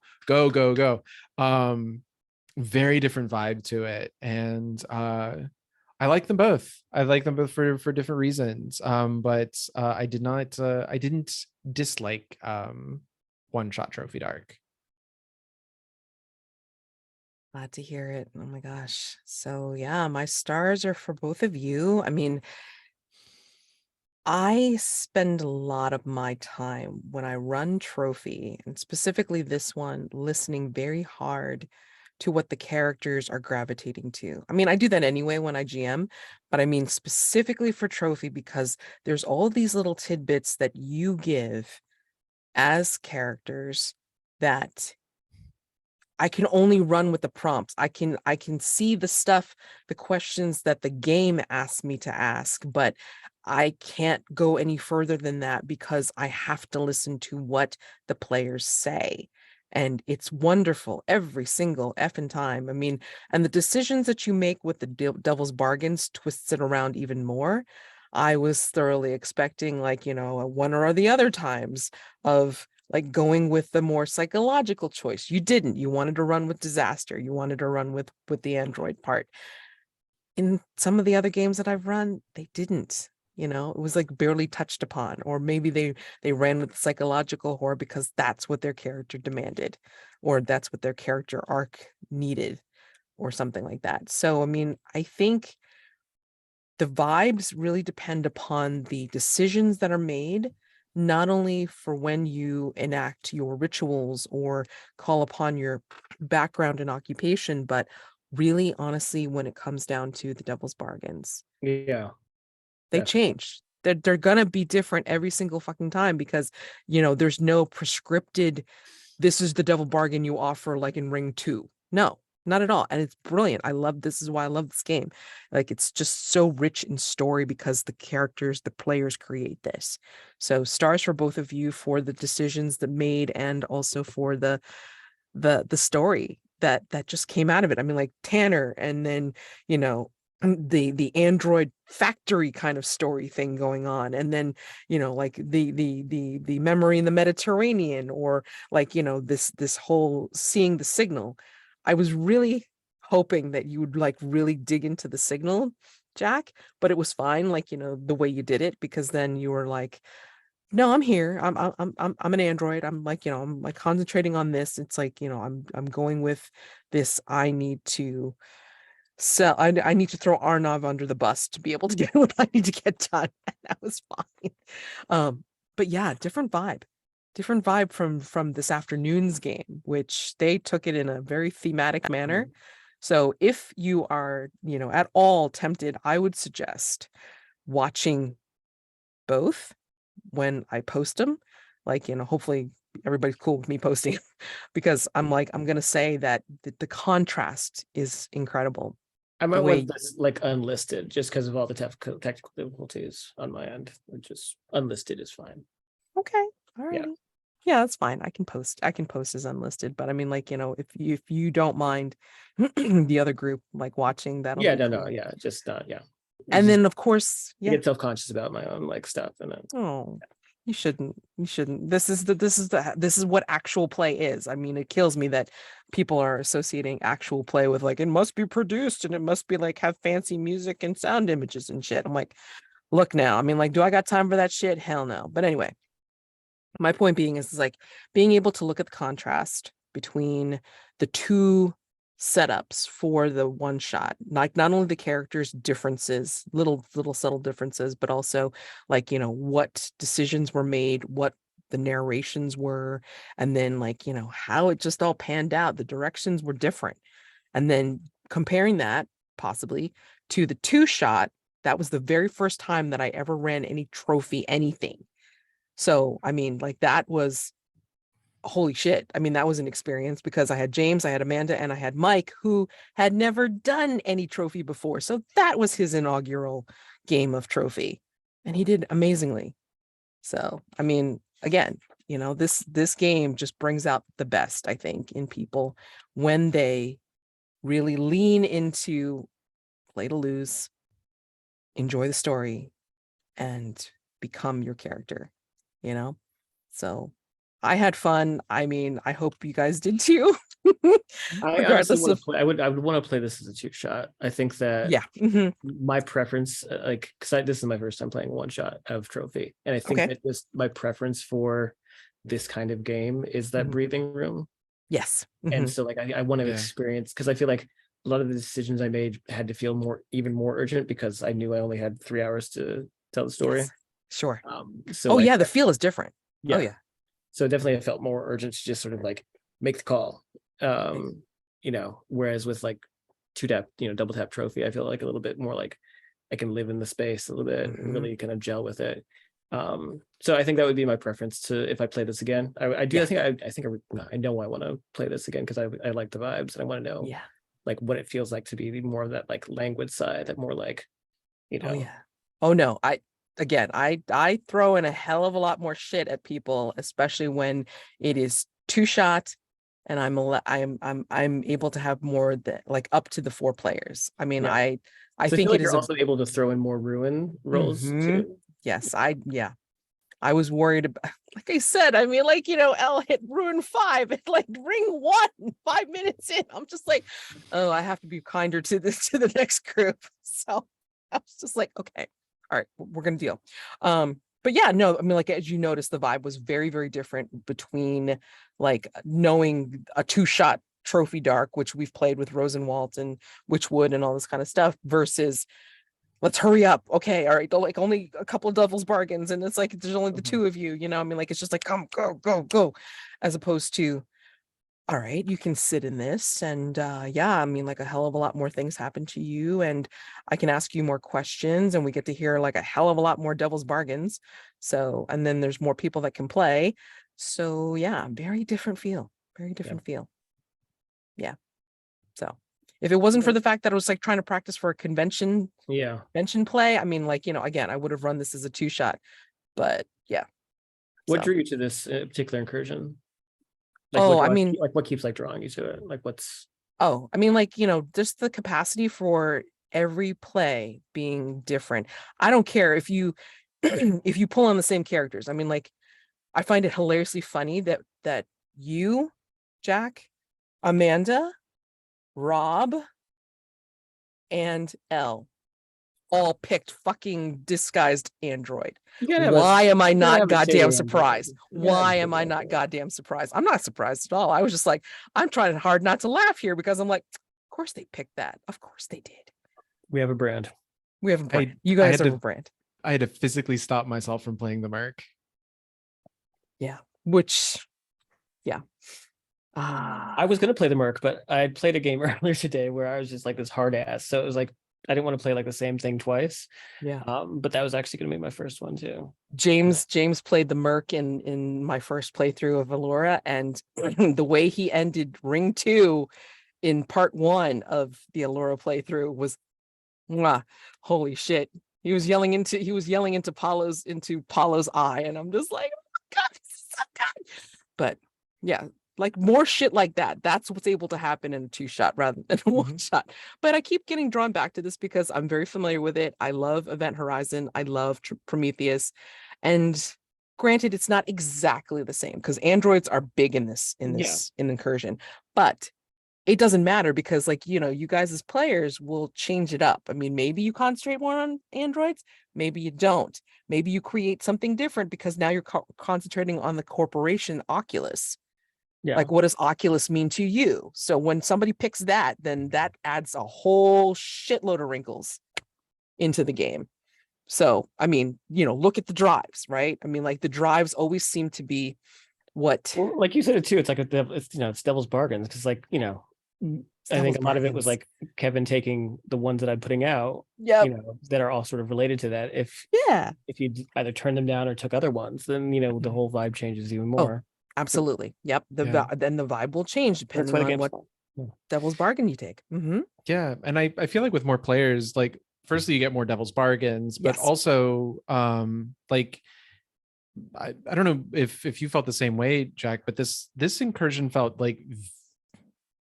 Very different vibe to it. And I like them both. I like them both for different reasons. But I didn't dislike One Shot Trophy Dark. Glad to hear it. Oh my gosh. So yeah, my stars are for both of you. I mean, I spend a lot of my time when I run Trophy, and specifically this one, listening very hard to what the characters are gravitating to. I mean, I do that anyway when I GM, but I mean specifically for Trophy because there's all these little tidbits that you give as characters that I can only run with the prompts. I can see the stuff, the questions that the game asks me to ask, but I can't go any further than that because I have to listen to what the players say. And it's wonderful every single effing time. I mean, and the decisions that you make with the devil's bargains twists it around even more. I was thoroughly expecting, like, you know, one or the other times of like going with the more psychological choice. You didn't. You wanted to run with disaster. You wanted to run with the android part. In some of the other games that I've run, they didn't. You know, it was like barely touched upon, or maybe they ran with psychological horror because that's what their character demanded, or that's what their character arc needed, or something like that. So, I mean, I think the vibes really depend upon the decisions that are made, not only for when you enact your rituals or call upon your background and occupation, but really honestly when it comes down to the devil's bargains. Yeah. They change. They're gonna be different every single fucking time because, you know, there's no prescripted, this is the devil bargain you offer like in Ring 2. No, not at all. And it's brilliant. This is why I love this game. Like, it's just so rich in story because the characters, the players create this. So stars for both of you for the decisions that made and also for the story that just came out of it. I mean, like Tanner, and then, you know, the android factory kind of story thing going on, and then, you know, like the memory in the Mediterranean, or like, you know, this whole seeing the signal. I was really hoping that you would like really dig into the signal, Jack, but it was fine, like, you know, the way you did it, because then you were like, no, I'm here. I'm an android. I'm like, you know, I'm like concentrating on this. It's like, you know, I'm going with this. I need to sell. I need to throw Arnav under the bus to be able to get what I need to get done. And that was fine. But yeah, different vibe from this afternoon's game, which they took it in a very thematic manner. So if you are, you know, at all tempted, I would suggest watching both when I post them. Like, you know, hopefully everybody's cool with me posting because I'm like, I'm gonna say that the contrast is incredible. I might The way- want this like unlisted just because of all the technical difficulties on my end. Just unlisted is fine. Okay, all right. Yeah. Yeah, that's fine. I can post as unlisted, but I mean, like, if you don't mind the other group like watching, that'll Yeah, be no, cool. yeah, just yeah. And then of course, I yeah. get self-conscious about my own like stuff, and then Oh, you shouldn't. You shouldn't. This is what actual play is. I mean, it kills me that people are associating actual play with like it must be produced and it must be like have fancy music and sound images and shit. I'm like, look now. I mean, like, do I got time for that shit? Hell no. But anyway, my point being is like being able to look at the contrast between the two setups for the one shot, like not only the characters differences, little subtle differences, but also like what decisions were made, what the narrations were, and then like how it just all panned out. The directions were different, and then comparing that possibly to the two shot. That was the very first time that I ever ran any trophy anything. So, I mean, like that was holy shit. I mean, that was an experience because I had James, I had Amanda, and I had Mike, who had never done any trophy before. So that was his inaugural game of trophy. And he did amazingly. So, I mean, again, this game just brings out the best, I think, in people when they really lean into play to lose, enjoy the story, and become your character. So I had fun. I mean, I hope you guys did too. I honestly Regardless want of to play. I would want to play this as a two shot. I think that yeah. my preference, like, because this is my first time playing one shot of trophy, and I think Okay. that just my preference for this kind of game is that Mhm. breathing room. Yes. And so like I want to Yeah. experience, because I feel like a lot of the decisions I made had to feel even more urgent because I knew I only had 3 hours to tell the story. Yes. Sure. So Oh I yeah, the feel is different. yeah. Oh yeah. So definitely I felt more urgent to just sort of like make the call. Whereas with like two tap, double tap trophy, I feel like a little bit more like I can live in the space a little bit and really kind of gel with it. So I think that would be my preference to if I play this again. I do. Yeah. I know I want to play this again because I like the vibes and I want to know Yeah. like what it feels like to be more of that like language side, that more like Oh yeah. Oh no. I throw in a hell of a lot more shit at people, especially when it is two shot and I'm able to have more that like up to the 4 players. I mean, Yeah. I So I think feel like it is you're also able to throw in more ruin rolls too. yes, I was worried about, like I said, I mean, like, Elle hit ruin 5 and like ring 1 5 minutes in. I'm just like, oh, I have to be kinder to the next group. So I was just like, okay, all right, we're gonna deal. But yeah, no, I mean, like as you notice, the vibe was very, very different between like knowing a 2-shot trophy dark, which we've played with Rosenwald and Witchwood and all this kind of stuff, versus let's hurry up. Okay, all right, like only a couple of devil's bargains, and it's like there's only the 2 of you. I mean, like it's just like come, go, go, go, as opposed to all right, you can sit in this, and yeah, I mean, like a hell of a lot more things happen to you, and I can ask you more questions, and we get to hear like a hell of a lot more devil's bargains. So, and then there's more people that can play. So yeah, very different feel. Very different feel. Yeah. So if it wasn't for the fact that I was like trying to practice for a convention play, I mean, like, again, I would have run this as a 2-shot, but yeah. What drew you to this particular incursion? Like, I mean, like what keeps like drawing you to it? Like what's I mean, like, just the capacity for every play being different. I don't care if you if you pull on the same characters. I mean, like, I find it hilariously funny that you, Jack, Amanda, Rob, and Elle all picked fucking disguised android. Why am I not goddamn surprised? Why am I not goddamn surprised? I'm not surprised at all. I was just like, I'm trying hard not to laugh here because I'm like, of course they picked that. Of course they did. We have a brand. We have a brand. You guys have a brand. I had to physically stop myself from playing the Merc. Yeah. Which, yeah. I was gonna play the Merc, but I played a game earlier today where I was just like this hard ass. So it was like I didn't want to play like the same thing twice. Yeah. But that was actually gonna be my first one too. James played the Merc in my first playthrough of Allura, and the way he ended Ring 2 in part 1 of the Allura playthrough was holy shit. He was yelling into Paulo's eye, and I'm just like, oh my God, this is so good. But yeah, like more shit like that. That's what's able to happen in a 2-shot rather than a 1-shot. But I keep getting drawn back to this because I'm very familiar with it. I love Event Horizon. I love Prometheus. And granted, it's not exactly the same because androids are big in Incursion. But it doesn't matter because, like, you guys as players will change it up. I mean, maybe you concentrate more on androids, maybe you don't. Maybe you create something different because now you're concentrating on the corporation Oculus. Yeah. Like, what does Oculus mean to you? So when somebody picks that, then that adds a whole shitload of wrinkles into the game. So, I mean, look at the drives, right? I mean, like, the drives always seem to be what, Well, like you said it too, it's like it's devil's bargains because, like, I think a lot of it was like Kevin taking the ones that I'm putting out, that are all sort of related to that. If you either turn them down or took other ones, then the whole vibe changes even more. Absolutely. Yep. Then the vibe will change depending on what devil's bargain you take. Yeah, and I feel like with more players, like, firstly you get more devil's bargains, but also like, I don't know if you felt the same way, Jack, but this incursion felt like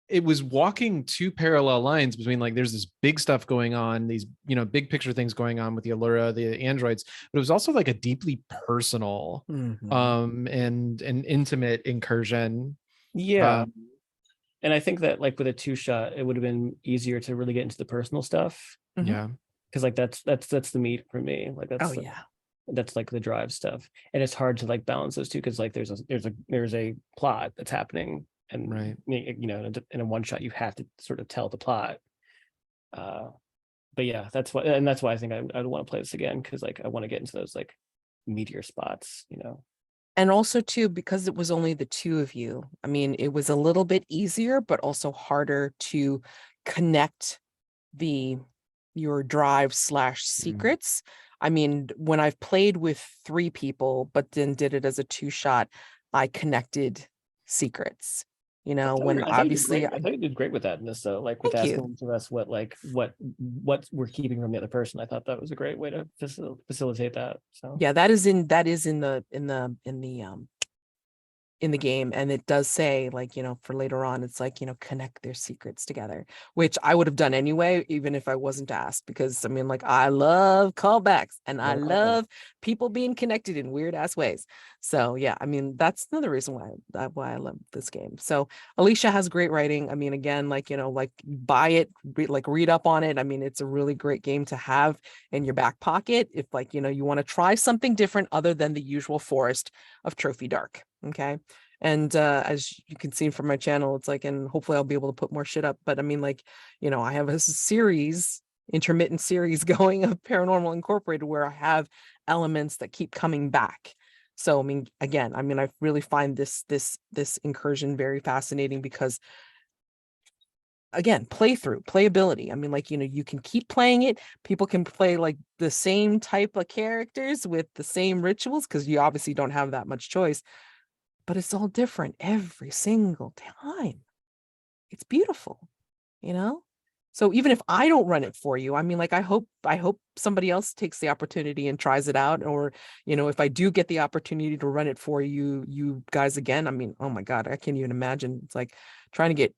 it was walking two parallel lines between, like, there's this big stuff going on, these big picture things going on with the Allura, the androids, but it was also like a deeply personal and an intimate incursion. And I think that, like, with a 2-shot, it would have been easier to really get into the personal stuff. Yeah, because, like, that's the meat for me. Like, that's like the drive stuff, and it's hard to, like, balance those two because, like, there's a plot that's happening, and in a 1-shot you have to sort of tell the plot. But yeah, that's why I think I want to play this again because, like, I want to get into those, like, meteor spots. And also too, because it was only the two of you, I mean, it was a little bit easier, but also harder to connect your drive / secrets. I mean, when I've played with 3 people, but then did it as a 2-shot, I connected secrets. When obviously I thought you did great with that in this, though. Like, with asking to us what we're keeping from the other person. I thought that was a great way to facilitate that. So yeah, that is in the game, and it does say, like, for later on, it's like, connect their secrets together, which I would have done anyway, even if I wasn't asked, because I mean, like, I love callbacks and I love people being connected in weird ass ways. So yeah, I mean, that's another reason why I love this game. So Alicia has great writing. I mean, again, like, like, buy it, read up on it. I mean, it's a really great game to have in your back pocket if, like, you want to try something different other than the usual forest of Trophy Dark. Okay. And as you can see from my channel, it's like, and hopefully I'll be able to put more shit up, but I mean, like, I have a intermittent series going of Paranormal Incorporated where I have elements that keep coming back. So I mean, again, I really find this incursion very fascinating because, again, playability. I mean, like, you can keep playing it. People can play, like, the same type of characters with the same rituals because you obviously don't have that much choice. But it's all different every single time. It's beautiful, So even if I don't run it for you, I mean, like, I hope somebody else takes the opportunity and tries it out. Or, if I do get the opportunity to run it for you guys again, I mean, oh my God, I can't even imagine. It's like trying to get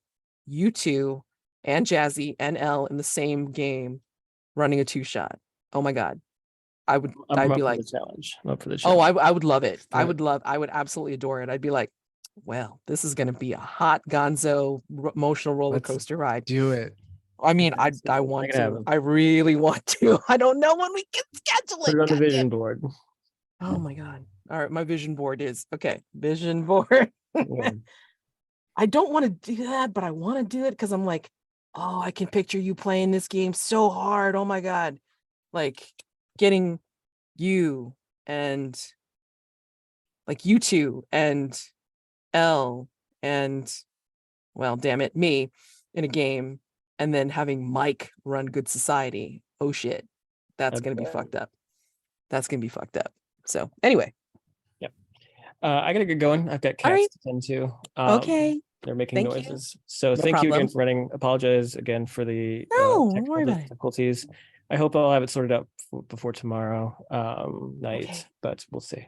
you two and Jazzy and Elle in the same game running a 2-shot. Oh my God. I'd be like, challenge. I'm up for the challenge. Oh, I would love it. I would absolutely adore it. I'd be like, well, this is going to be a hot gonzo emotional roller coaster ride. Do it. I mean, I want to. I really want to. I don't know when we can schedule it. Put it on the vision board. Oh my God. All right. My vision board is vision board. I don't want to do that, but I want to do it because I'm like, oh, I can picture you playing this game so hard. Oh my God. Like, getting you and, like, you two and Elle and, well, damn it, me in a game, and then having Mike run Good Society. Oh shit. That's going to be fucked up. That's going to be fucked up. So anyway. Yep. I got to get going. I've got cats to tend to. Okay. They're making noises. So No thank you again problem. for running. Apologize again for the don't worry about it. difficulties. I hope I'll have it sorted out before tomorrow night, but we'll see.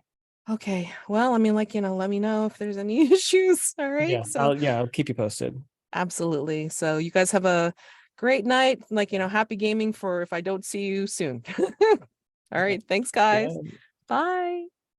Okay. Well, I mean, let me know if there's any issues. All right. Yeah, So I'll keep you posted. absolutely. So you guys have a great night. Happy gaming for if I don't see you soon. All right. Thanks, guys. Yeah. Bye.